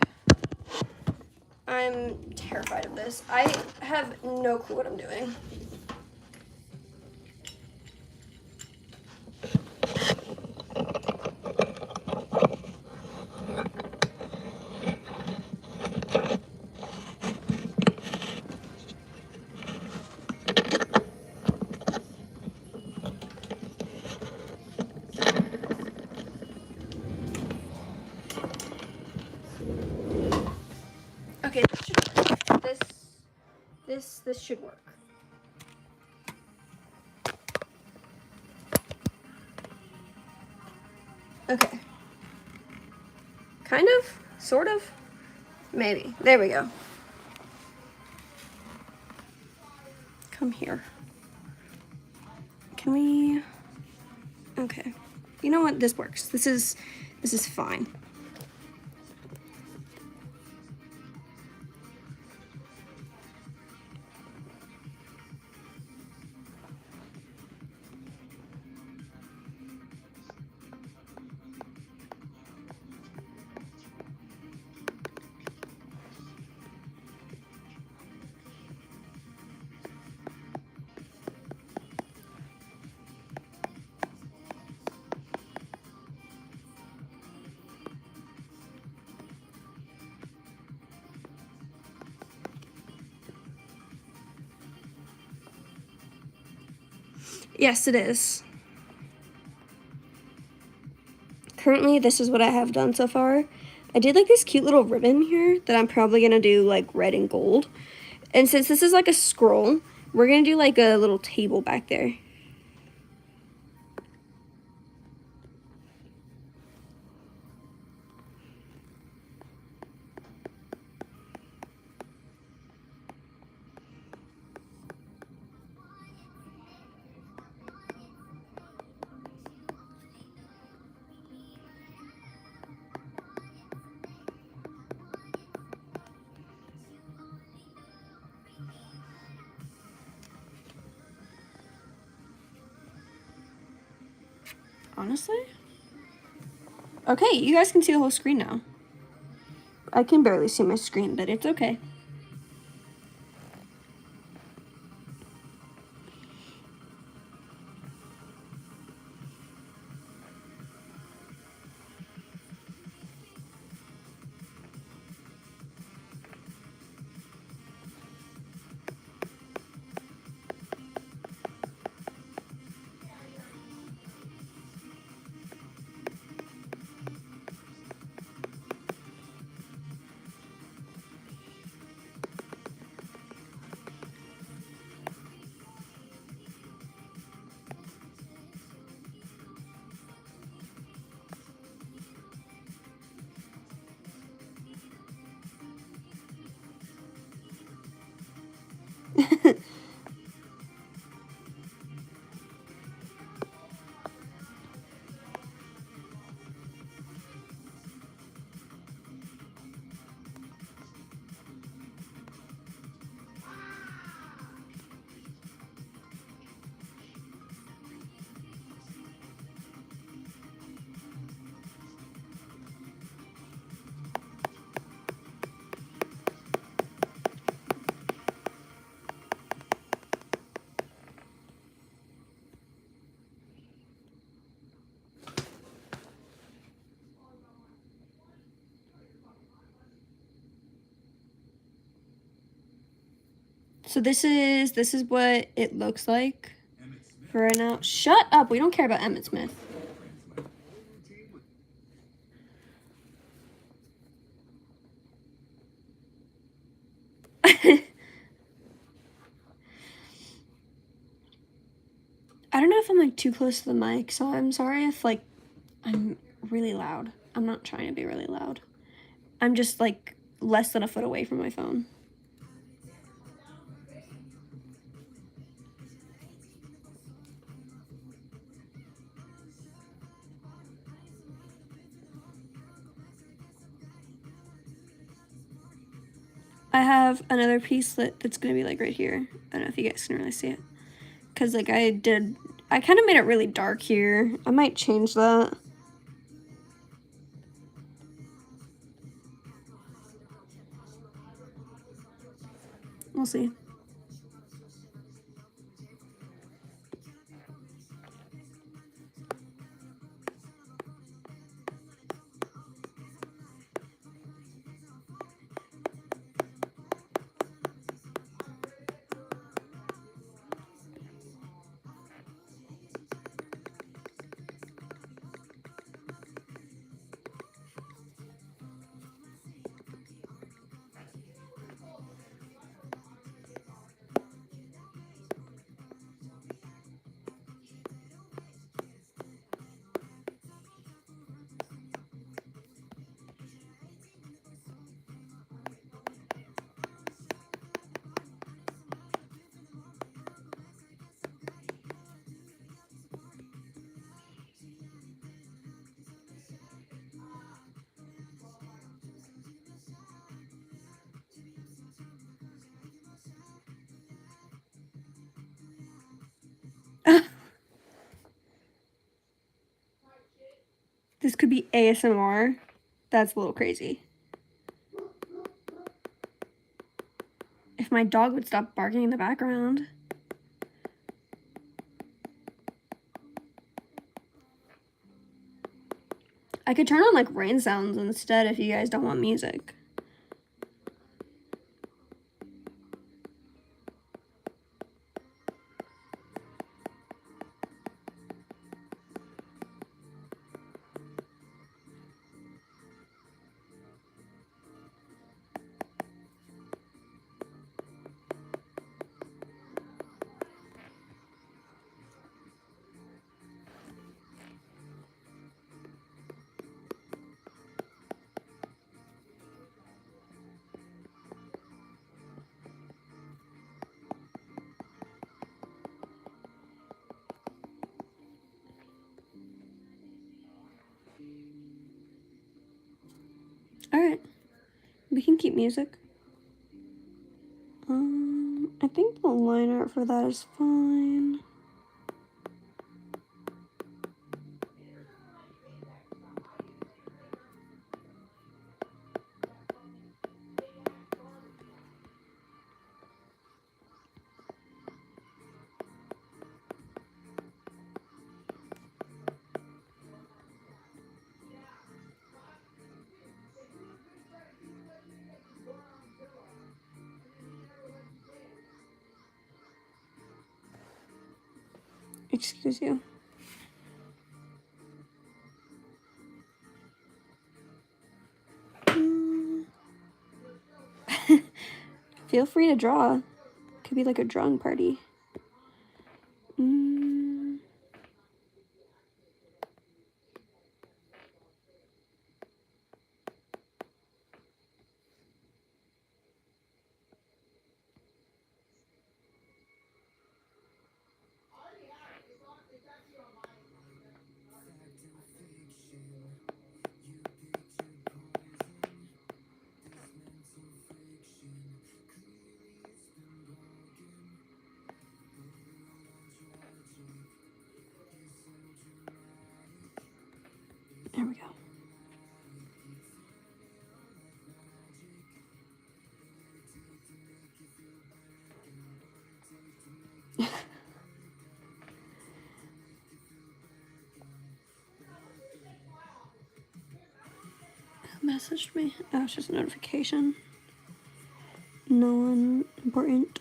I'm terrified of this. I have no clue what I'm doing. Okay, this should work. This should work. Okay. Kind of, sort of, maybe. There we go. Come here. Can we? Okay. You know what? This works. This is fine. Yes, it is. Currently, this is what I have done so far. I did like this cute little ribbon here that I'm probably gonna do like red and gold. And since this is like a scroll, we're gonna do like a little table back there. Honestly? Okay, you guys can see the whole screen now. I can barely see my screen, but it's okay. So this is what it looks like for right now. Shut up, we don't care about Emmett Smith. I don't know if I'm like too close to the mic, so I'm sorry if like I'm really loud. I'm not trying to be really loud. I'm just like less than a foot away from my phone. I have another piece that's gonna be like right here. I don't know if you guys can really see it. Cause like I kind of made it really dark here. I might change that. We'll see. This could be ASMR. That's a little crazy. If my dog would stop barking in the background. I could turn on like rain sounds instead if you guys don't want music. Alright. We can keep music. I think the line art for that is fine. Excuse you. Feel free to draw. Could be like a drawing party. There we go. Who messaged me? Oh, it's just a notification. No one important.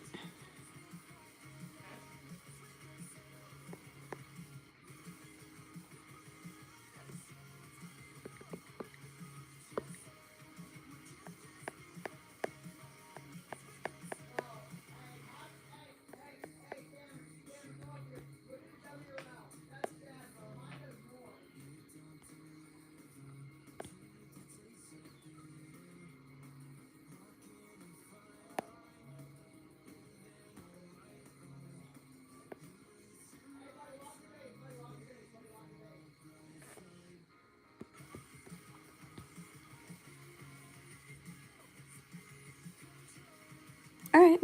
All right.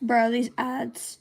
Bro, these ads.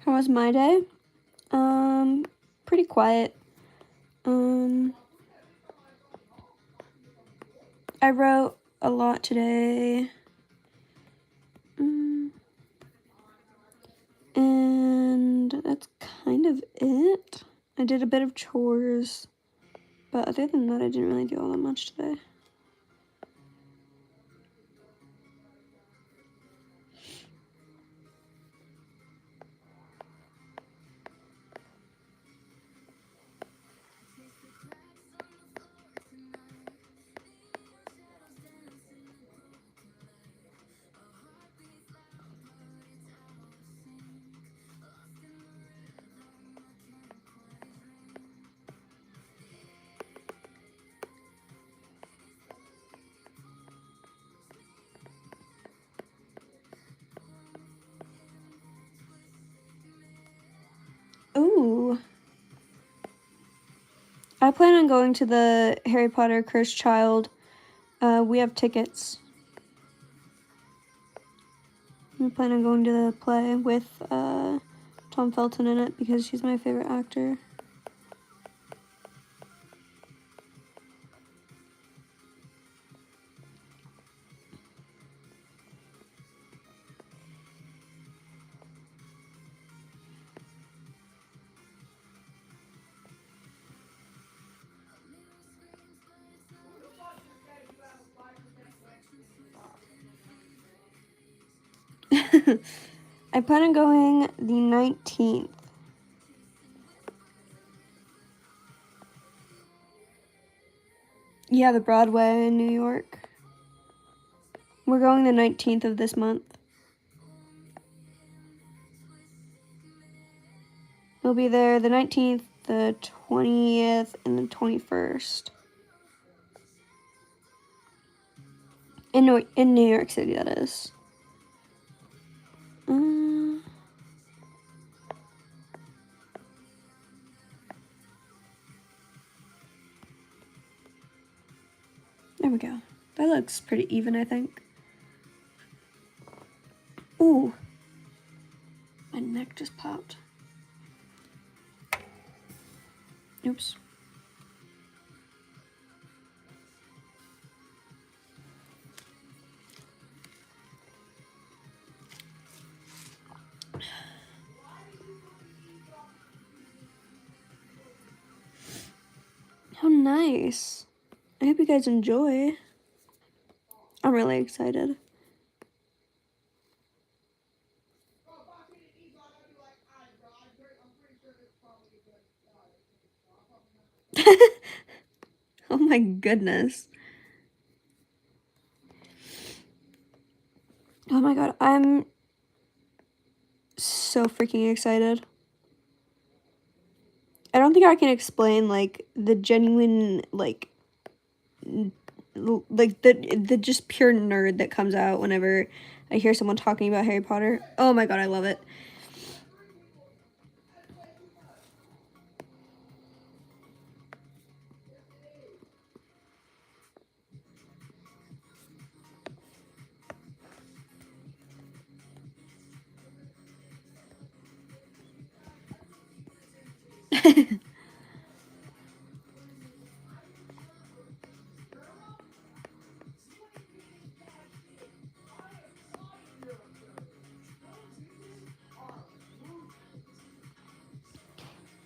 How was my day? Pretty quiet. I wrote a lot today. And that's kind of it. I did a bit of chores, but other than that, I didn't really do all that much today. Ooh. I plan on going to the Harry Potter Cursed Child. We have tickets. I plan on going to the play with Tom Felton in it because he's my favorite actor. I plan on going the 19th. Yeah, the Broadway in New York. We're going the 19th of this month. We'll be there the 19th, the 20th, and the 21st. In New York City, that is. There we go. That looks pretty even, I think. Ooh. My neck just popped. Oops. How nice. I hope you guys enjoy. I'm really excited. Oh my goodness. Oh my god, I'm so freaking excited. I don't think I can explain like the genuine like the just pure nerd that comes out whenever I hear someone talking about Harry Potter. Oh my god, I love it.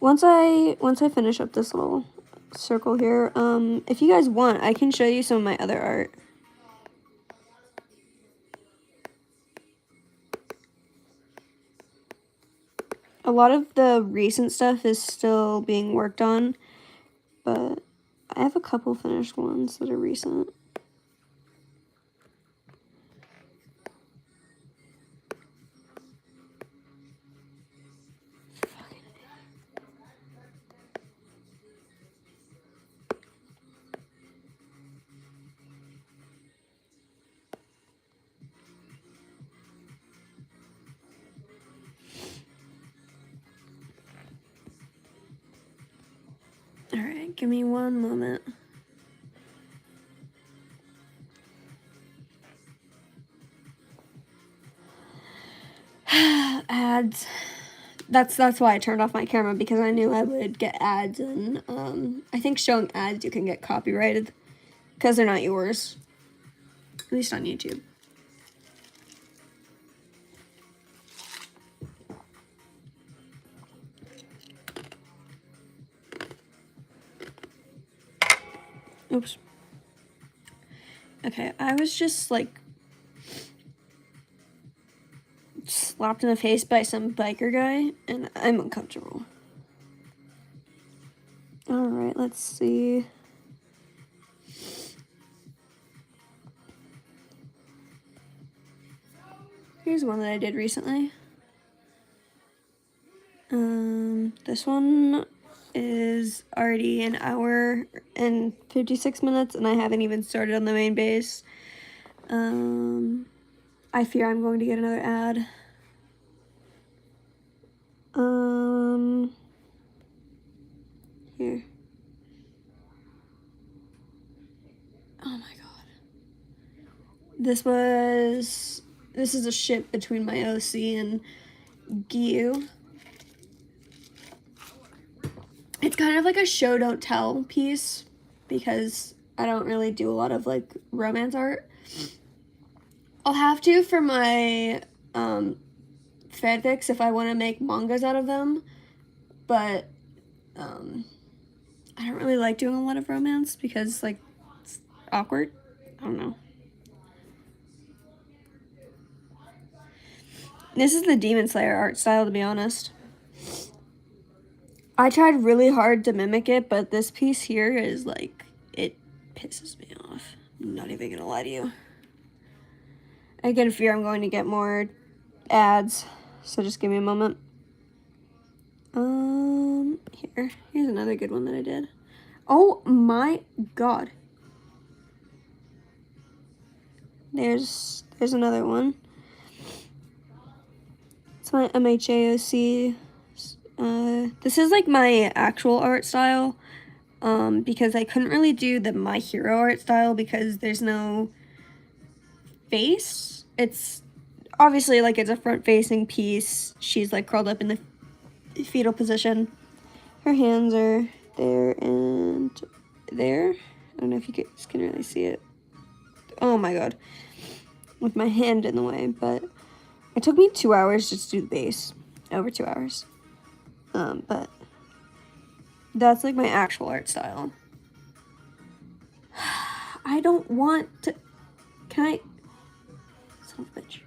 Once I finish up this little circle here, if you guys want, I can show you some of my other art. A lot of the recent stuff is still being worked on, but I have a couple finished ones that are recent. Alright, give me one moment. Ads. That's why I turned off my camera, because I knew I would get ads, and I think showing ads you can get copyrighted because they're not yours, at least on YouTube. Oops. Okay, I was just like slapped in the face by some biker guy, and I'm uncomfortable. Alright, let's see. Here's one that I did recently. This one is already an hour and 56 minutes, and I haven't even started on the main base. I fear I'm going to get another ad. Here. Oh my god. This is a ship between my OC and Gyu. It's kind of like a show don't tell piece, because I don't really do a lot of like romance art. I'll have to for my fanfics if I want to make mangas out of them, but I don't really like doing a lot of romance because like it's awkward. I don't know. This is the Demon Slayer art style, to be honest. I tried really hard to mimic it, but this piece here is like, it pisses me off. I'm not even gonna lie to you. I get a fear I'm going to get more ads, so just give me a moment. Here's another good one that I did. Oh my god. There's another one. It's my MHAOC. This is like my actual art style, because I couldn't really do the My Hero art style because there's no face. It's obviously like it's a front-facing piece. She's like curled up in the fetal position. Her hands are there and there. I don't know if you guys can really see it. Oh my god. With my hand in the way, but it took me 2 hours just to do the base. Over 2 hours. But that's like my actual art style. I don't want to... Can I... Son of a bitch.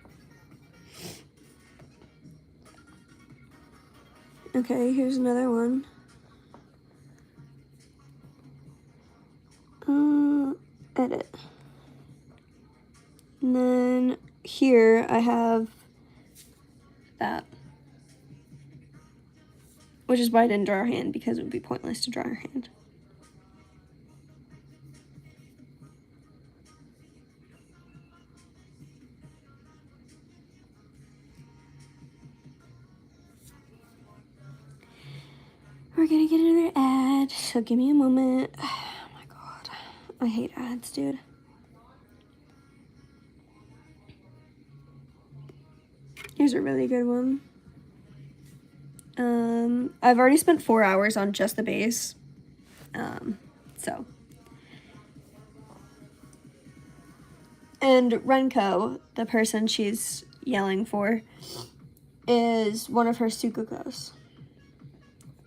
Okay, here's another one. Edit. And then here I have that. Which is why I didn't draw her hand, because it would be pointless to draw her hand. We're gonna get another ad, so give me a moment. Oh my god. I hate ads, dude. Here's a really good one. I've already spent 4 hours on just the base. So. And Renko, the person she's yelling for, is one of her Sukukos.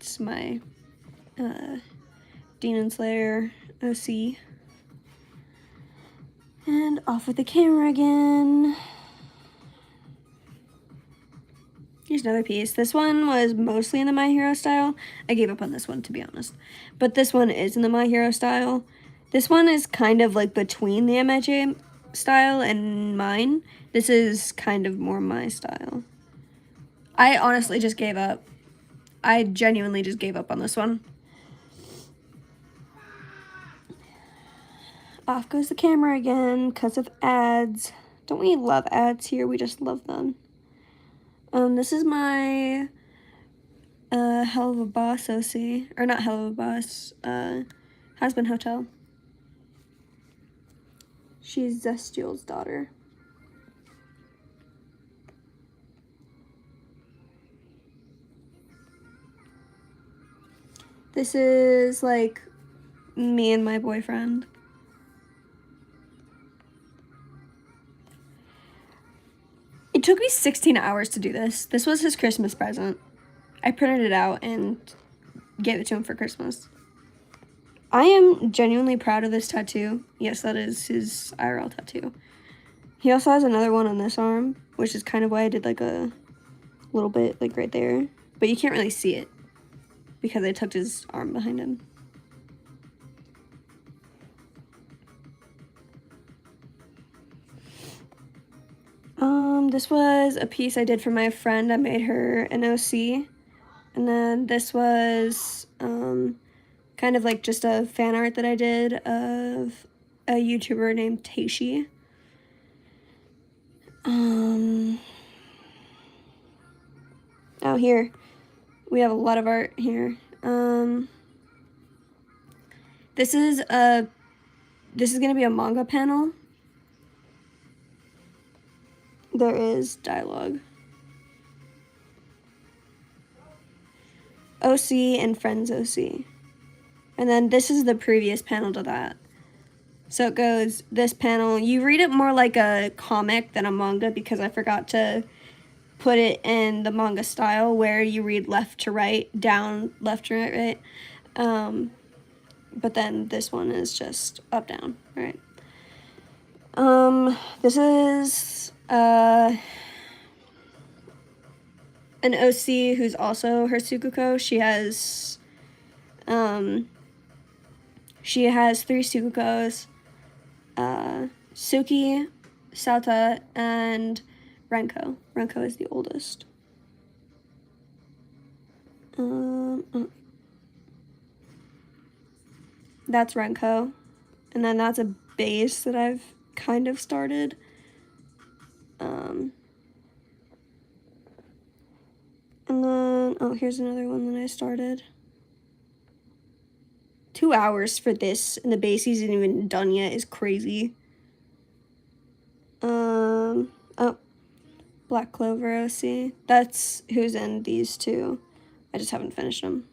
It's my Demon Slayer OC. And off with the camera again. Here's another piece. This one was mostly in the My Hero style. I gave up on this one, to be honest. But this one is in the My Hero style. This one is kind of like between the MHA style and mine. This is kind of more my style. I honestly just gave up. I genuinely just gave up on this one. Off goes the camera again because of ads. Don't we love ads here? We just love them. This is my Hell of a Boss OC. Or not Hell of a Boss. Husband Hotel. She's Zestiel's daughter. This is like me and my boyfriend. It took me 16 hours to do this. This was his Christmas present. I printed it out and gave it to him for Christmas. I am genuinely proud of this tattoo. Yes, that is his IRL tattoo. He also has another one on this arm, which is kind of why I did like a little bit like right there. But you can't really see it because I tucked his arm behind him. This was a piece I did for my friend. I made her an OC. And then this was kind of like just a fan art that I did of a YouTuber named Taishi. Oh, here. We have a lot of art here. This is gonna be a manga panel. There is dialogue. OC and Friends OC. And then this is the previous panel to that. So it goes, this panel, you read it more like a comic than a manga because I forgot to put it in the manga style where you read left to right, down, left to right, right. But then this one is just up, down, right? This is an OC who's also her Tsukuko. She has 3 Tsukukos, Suki, Sauta, and Renko. Renko is the oldest. That's Renko. And then that's a base that I've kind of started. And then, oh, here's another one that I started. 2 hours for this, and the base isn't even done yet is crazy. Oh, Black Clover OC. That's who's in these two. I just haven't finished them.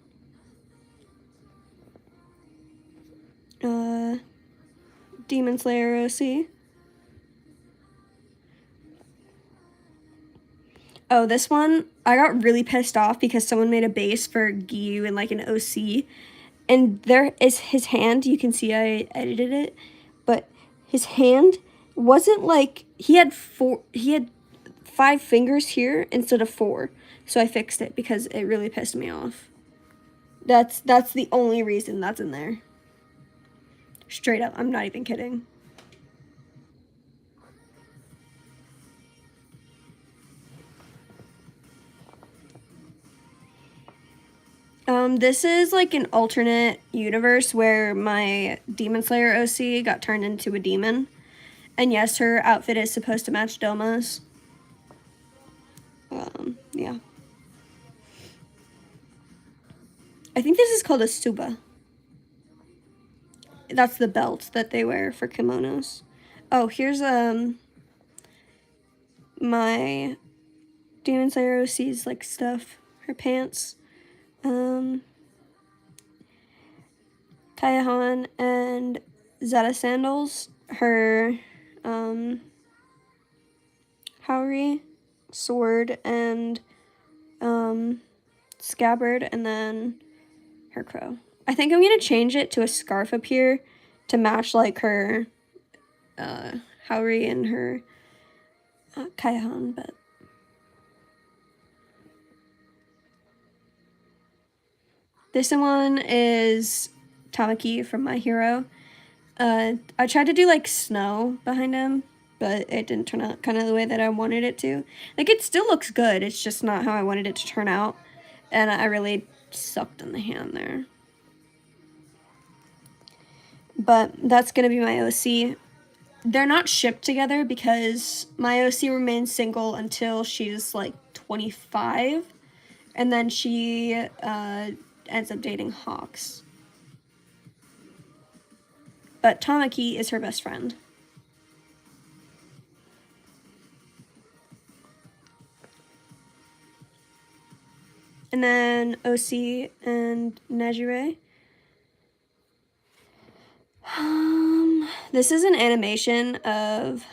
Demon Slayer OC. Oh, this one, I got really pissed off because someone made a base for Gyu and like an OC. And there is his hand. You can see I edited it. But his hand wasn't like, he had 5 fingers here instead of 4. So I fixed it because it really pissed me off. That's the only reason that's in there. Straight up, I'm not even kidding. This is like an alternate universe where my Demon Slayer OC got turned into a demon. And yes, her outfit is supposed to match Doma's. Yeah. I think this is called a Suba. That's the belt that they wear for kimonos. Oh, here's my Demon Slayer OC's like stuff. Her pants. Kayahan and Zeta sandals. Her Haori sword and scabbard, and then her crow. I think I'm gonna change it to a scarf up here to match like her Haori and her Kayahan, but this one is Tamaki from My Hero. I tried to do like snow behind him, but it didn't turn out kind of the way that I wanted it to. Like, it still looks good, it's just not how I wanted it to turn out, and I really sucked in the hand there. But that's gonna be my OC. They're not shipped together because my OC remains single until she's like 25, and then she ends up dating Hawks. But Tamaki is her best friend. And then OC and Najire. This is an animation of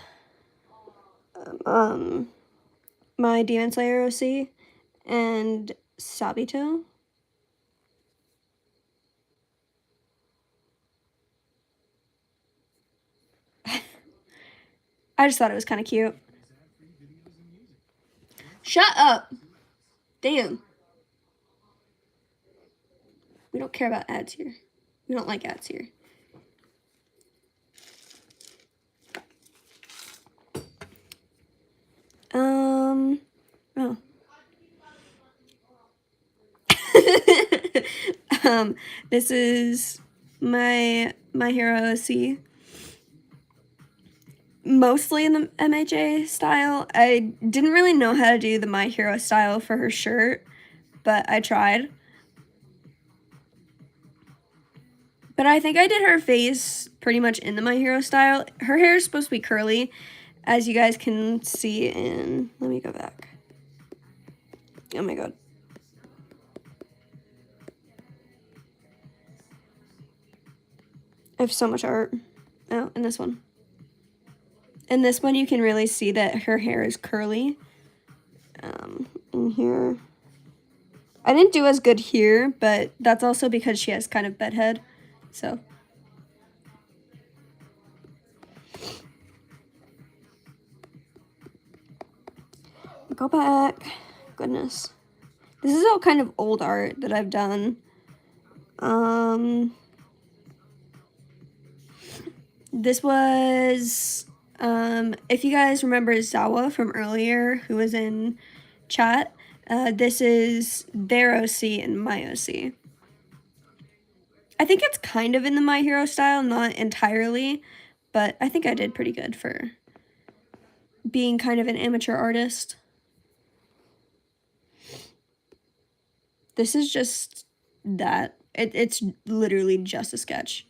my Demon Slayer OC and Sabito. I just thought it was kind of cute. Shut up! Damn. We don't care about ads here. We don't like ads here. Oh. This is my Hero OC. Mostly in the MHA style. I didn't really know how to do the My Hero style for her shirt, but I tried. But I think I did her face pretty much in the My Hero style. Her hair is supposed to be curly, as you guys can see in... Let me go back. Oh my god. I have so much art. Oh, and this one. In this one, you can really see that her hair is curly. In here. I didn't do as good here, but that's also because she has kind of bedhead. So. Go back. Goodness. This is all kind of old art that I've done. This was, if you guys remember Zawa from earlier, who was in chat, this is their OC and my OC. I think it's kind of in the My Hero style, not entirely, but I think I did pretty good for being kind of an amateur artist. This is just that. It's literally just a sketch.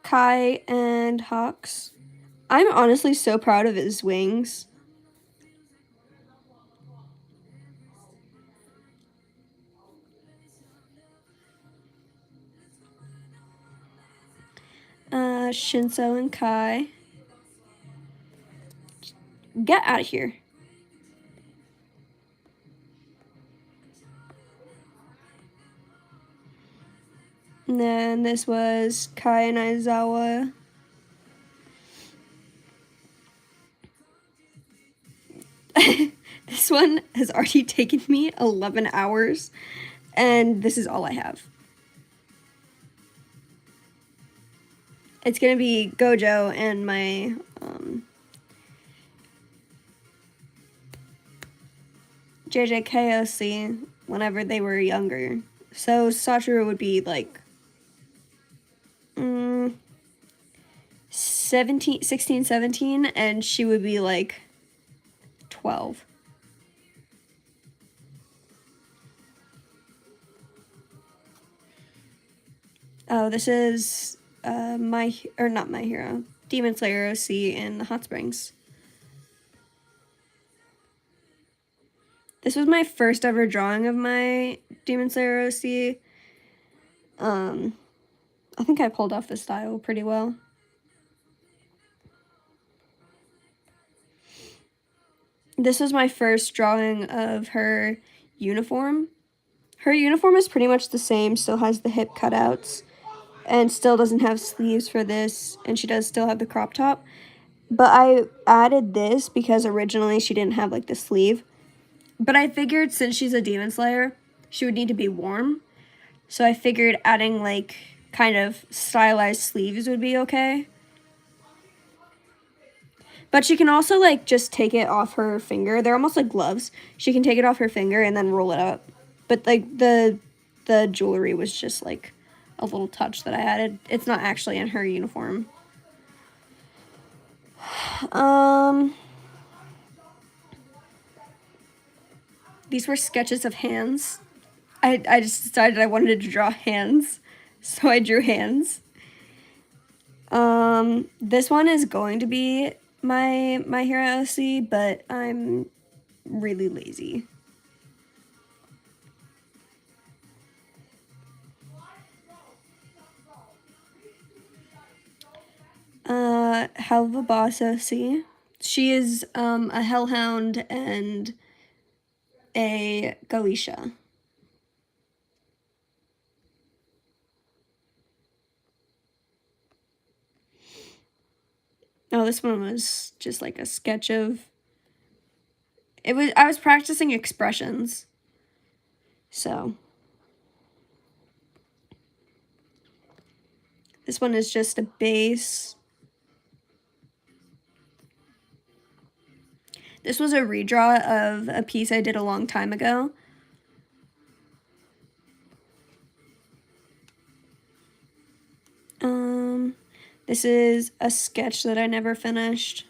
Kai and Hawks. I'm honestly so proud of his wings. Shinso and Kai. Get out of here. And then this was Kai and Aizawa. This one has already taken me 11 hours, and this is all I have. It's gonna be Gojo and my JJKOC whenever they were younger. So Satoru would be like 16, 17, and she would be like 12. Oh, this is not My Hero, Demon Slayer OC in the Hot Springs. This was my first ever drawing of my Demon Slayer OC. I think I pulled off the style pretty well. This was my first drawing of her uniform. Her uniform is pretty much the same, still has the hip cutouts, and still doesn't have sleeves for this, and she does still have the crop top. But I added this because originally she didn't have like the sleeve. But I figured since she's a Demon Slayer, she would need to be warm. So I figured adding like kind of stylized sleeves would be okay. But she can also like just take it off her finger. They're almost like gloves. She can take it off her finger and then roll it up. But like the jewelry was just like a little touch that I added. It's not actually in her uniform. These were sketches of hands. I just decided I wanted to draw hands, so I drew hands. This one is going to be my hero OC, but I'm really lazy. Hell of a boss OC. She is a hellhound and a Galisha. Oh, this one was just like a sketch of. I was practicing expressions. So. This one is just a base. This was a redraw of a piece I did a long time ago. This is a sketch that I never finished.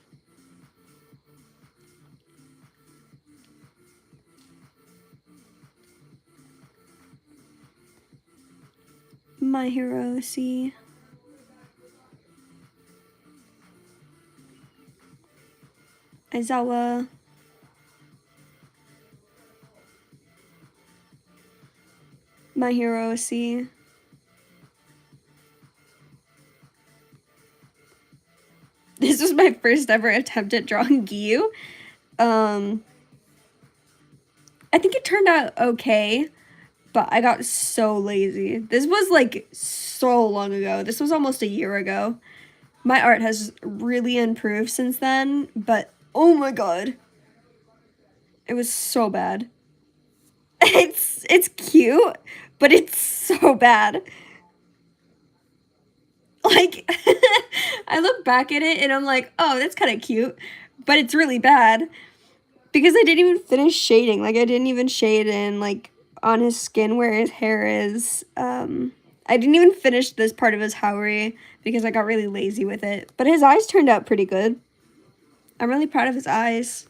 My hero OC. Aizawa. My hero OC. This was my first ever attempt at drawing Gyu. I think it turned out okay, but I got so lazy. This was like so long ago. This was almost a year ago. My art has really improved since then, but oh my god. It was so bad. It's cute, but it's so bad. Like, I look back at it and I'm like, oh, that's kind of cute, but it's really bad because I didn't even finish shading. Like, I didn't even shade in, like, on his skin where his hair is. I didn't even finish this part of his Haori because I got really lazy with it. But his eyes turned out pretty good. I'm really proud of his eyes.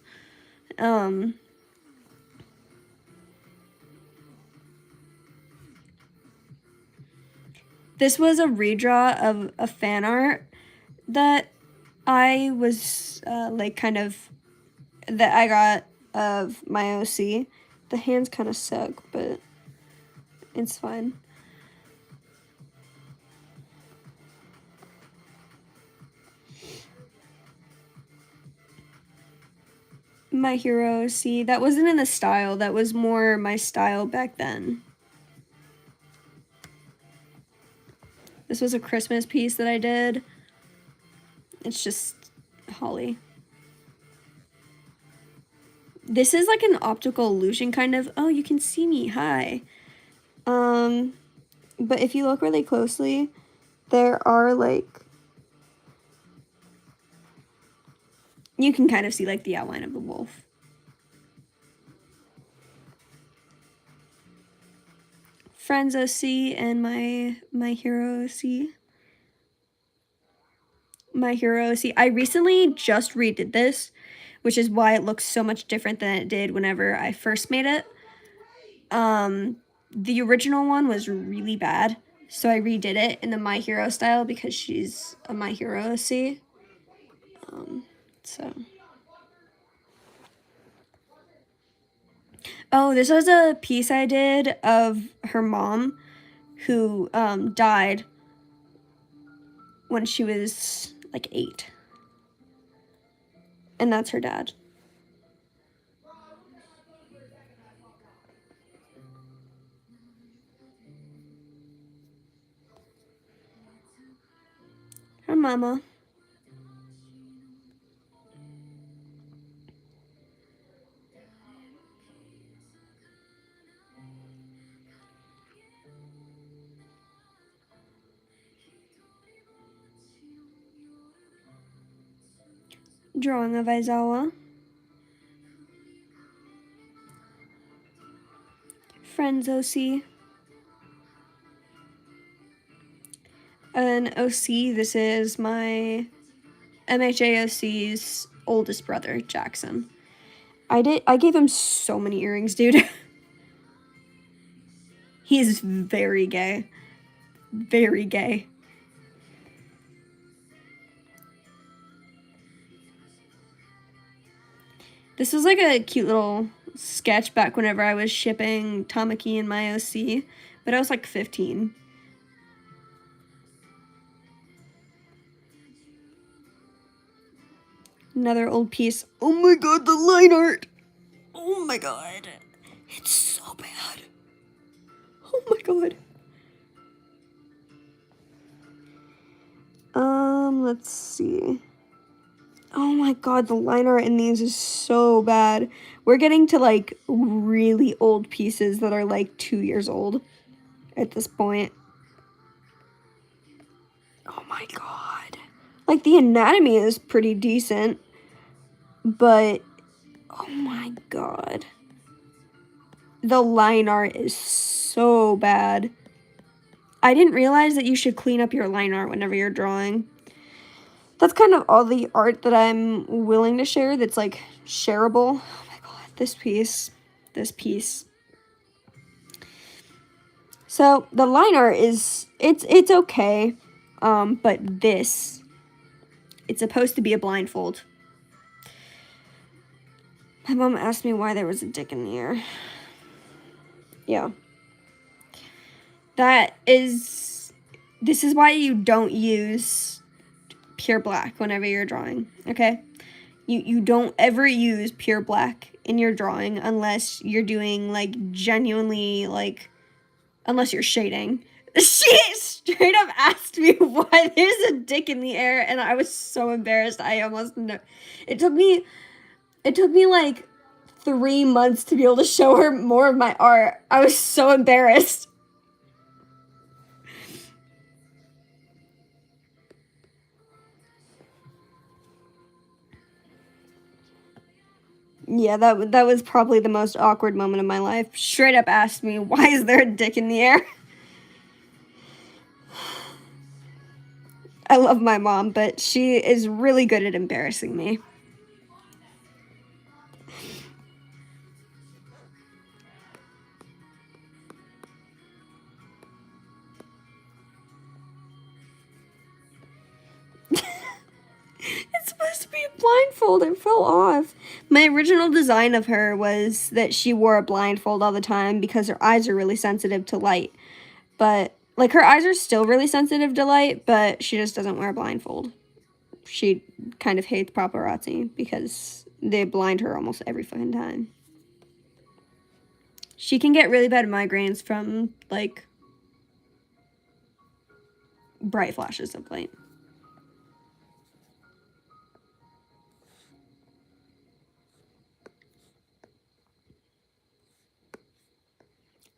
This was a redraw of a fan art that I was, like, kind of, that I got of my OC. The hands kind of suck, but it's fine. My hero OC. That wasn't in the style. That was more my style back then. This was a Christmas piece that I did. It's just Holly. This is like an optical illusion kind of. Oh, you can see me. Hi. But if you look really closely, there are like, you can kind of see like the outline of the wolf. Friends OC and my hero OC. My hero OC. I recently just redid this, which is why it looks so much different than it did whenever I first made it. The original one was really bad, so I redid it in the My Hero style because she's a My Hero OC. So. Oh, this was a piece I did of her mom who died when she was like 8. And that's her dad. Her mama. Drawing of Aizawa. Friends OC. An OC, this is my MHAOC's oldest brother, Jackson. I gave him so many earrings, dude. He's very gay. Very gay. This was like a cute little sketch back whenever I was shipping Tamaki and my OC, but I was like 15. Another old piece. Oh my god, the line art! Oh my god. It's so bad. Oh my god. Let's see. Oh my god, the line art in these is so bad. We're getting to like really old pieces that are like 2 years old at this point. Oh my god. Like the anatomy is pretty decent, but oh my god. The line art is so bad. I didn't realize that you should clean up your line art whenever you're drawing. That's kind of all the art that I'm willing to share that's like shareable. Oh my god, this piece. So the line art is, it's okay, but this, it's supposed to be a blindfold. My mom asked me why there was a dick in the air. Yeah. This is why you don't use pure black whenever you're drawing, okay? You don't ever use pure black in your drawing unless you're doing, like, genuinely, like, unless you're shading. She straight up asked me why there's a dick in the air, and I was so embarrassed. I almost know. It took me, like, 3 months to be able to show her more of my art. I was so embarrassed. Yeah, that was probably the most awkward moment of my life. Straight up asked me, why is there a dick in the air? I love my mom, but she is really good at embarrassing me. It's supposed to be a blindfold. It fell off. My original design of her was that she wore a blindfold all the time because her eyes are really sensitive to light. But, like, her eyes are still really sensitive to light, but she just doesn't wear a blindfold. She kind of hates paparazzi because they blind her almost every fucking time. She can get really bad migraines from, like, bright flashes of light.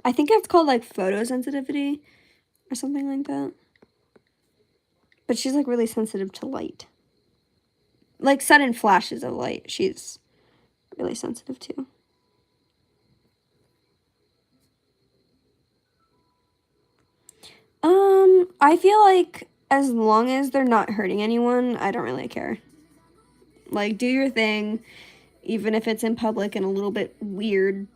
I think it's called, like, photosensitivity or something like that. But she's, like, really sensitive to light. Like, sudden flashes of light, she's really sensitive to. I feel like as long as they're not hurting anyone, I don't really care. Like, do your thing, even if it's in public and a little bit weird.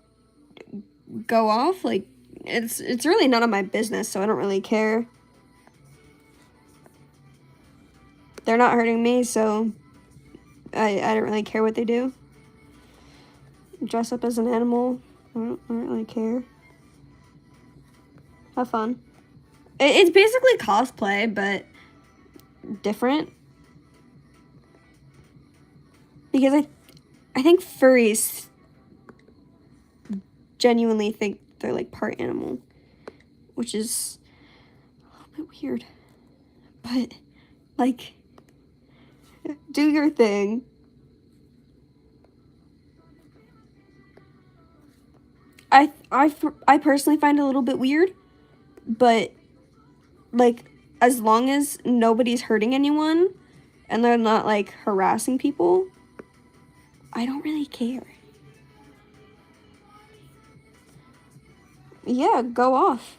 Go off, like, it's really none of my business, so I don't really care. They're not hurting me, so I don't really care what they do. Dress up as an animal, I don't really care. Have fun. It's basically cosplay, but different. Because I think furries genuinely think they're, like, part animal, which is a little bit weird. But, like, do your thing. I personally find it a little bit weird, but, like, as long as nobody's hurting anyone and they're not, like, harassing people, I don't really care. Yeah, go off.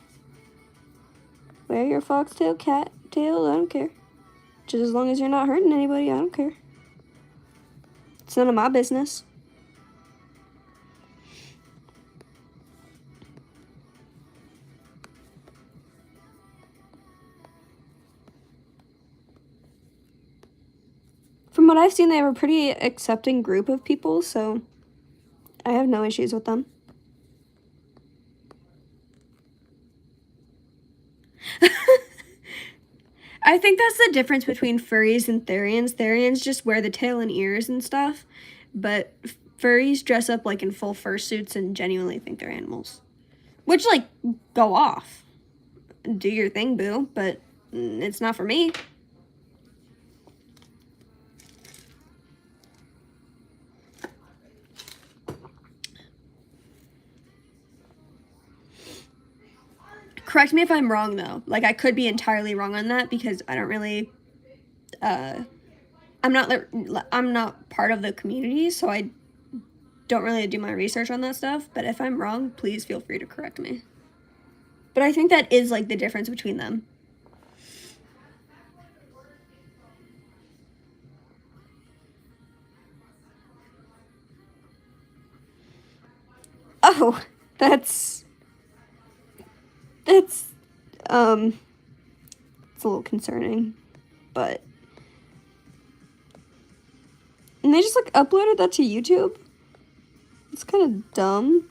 Wear your foxtail, cat tail, I don't care. Just as long as you're not hurting anybody, I don't care. It's none of my business. From what I've seen, they have a pretty accepting group of people, so I have no issues with them. I think that's the difference between furries and Therians. Therians just wear the tail and ears and stuff, but furries dress up like in full fursuits and genuinely think they're animals. Which, like, go off. Do your thing, boo, but it's not for me. Correct me if I'm wrong, though. Like, I could be entirely wrong on that because I don't really, I'm not part of the community, so I don't really do my research on that stuff. But if I'm wrong, please feel free to correct me. But I think that is, like, the difference between them. Oh, it's a little concerning, but, and they just, like, uploaded that to YouTube? It's kind of dumb.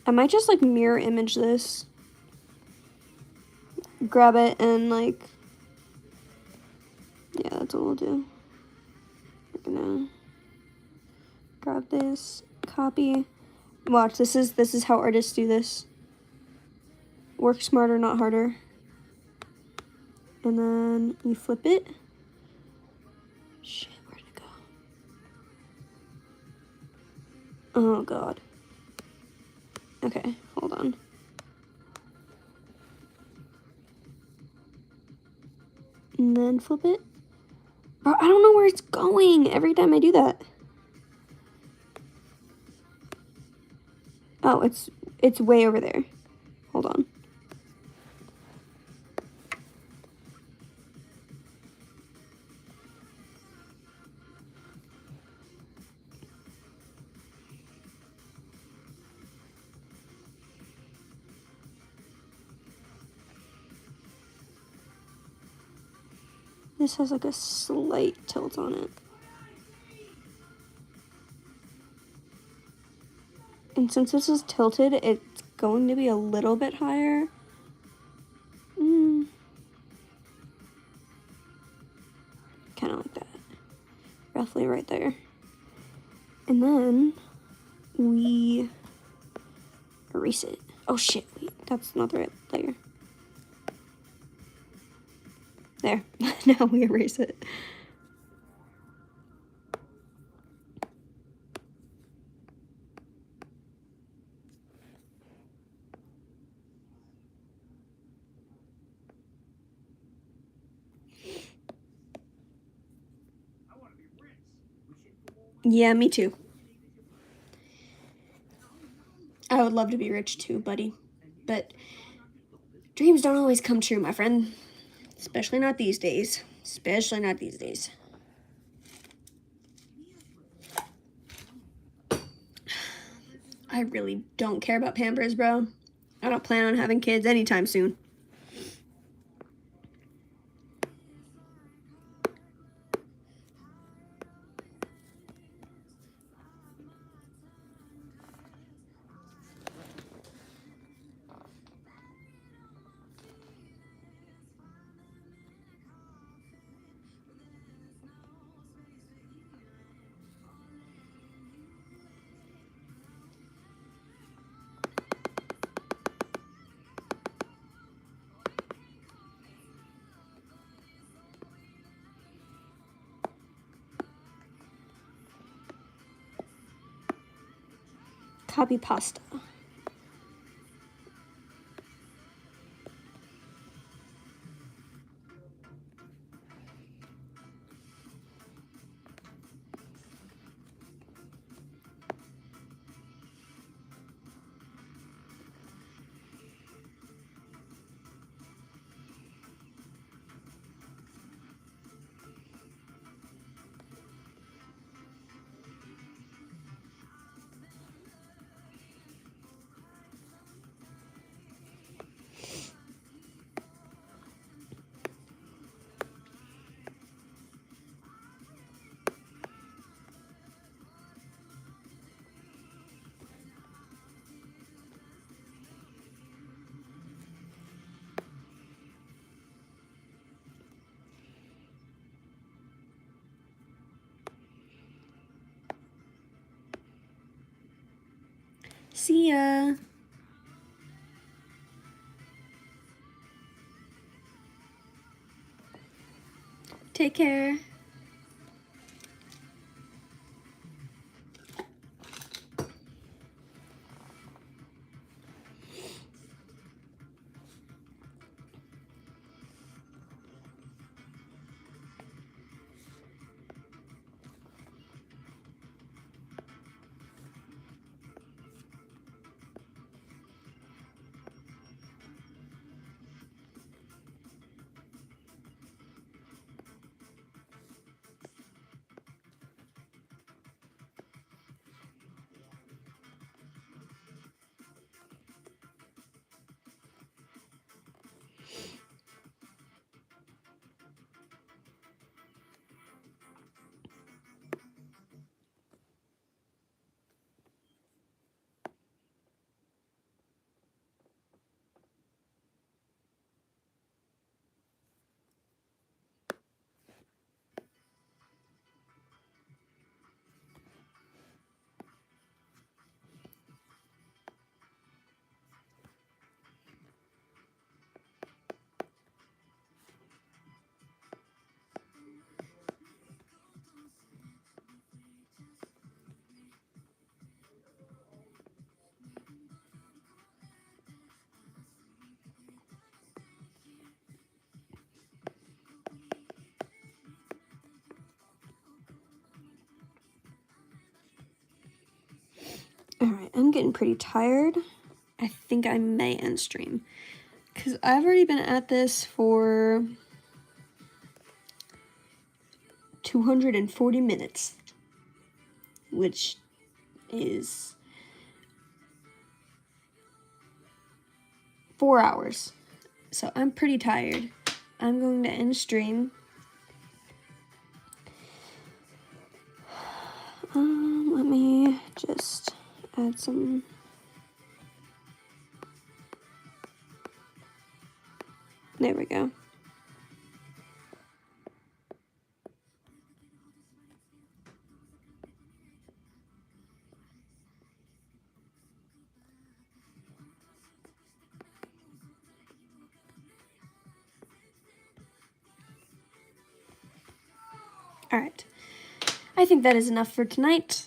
I might just, like, mirror image this. Grab it and, like, yeah, that's what we'll do. We're gonna grab this, copy. Watch, this is how artists do this. Work smarter, not harder. And then you flip it. Shit, where'd it go? Oh, God. Okay, hold on. And then flip it. Bro, I don't know where it's going every time I do that. Oh, it's way over there. Hold on. This has like a slight tilt on it. And since this is tilted, it's going to be a little bit higher. Kind of like that. Roughly right there. And then we erase it. Oh shit, wait, that's not the right layer. There, now we erase it. Yeah, me too. I would love to be rich too, buddy. But dreams don't always come true, my friend. Especially not these days. Especially not these days. I really don't care about Pampers, bro. I don't plan on having kids anytime soon. Copy pasta. See ya. Take care. Alright, I'm getting pretty tired. I think I may end stream. Because I've already been at this for 240 minutes. Which is 4 hours. So I'm pretty tired. I'm going to end stream. Let me just add some. There we go. Alright. I think that is enough for tonight.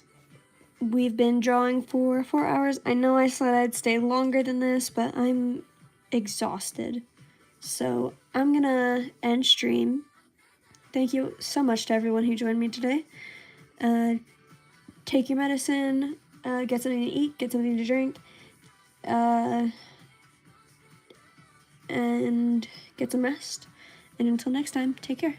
We've been drawing for 4 hours. I know I said I'd stay longer than this, but I'm exhausted. So I'm gonna end stream. Thank you so much to everyone who joined me today. Take your medicine, get something to eat, get something to drink, and get some rest. And until next time, take care.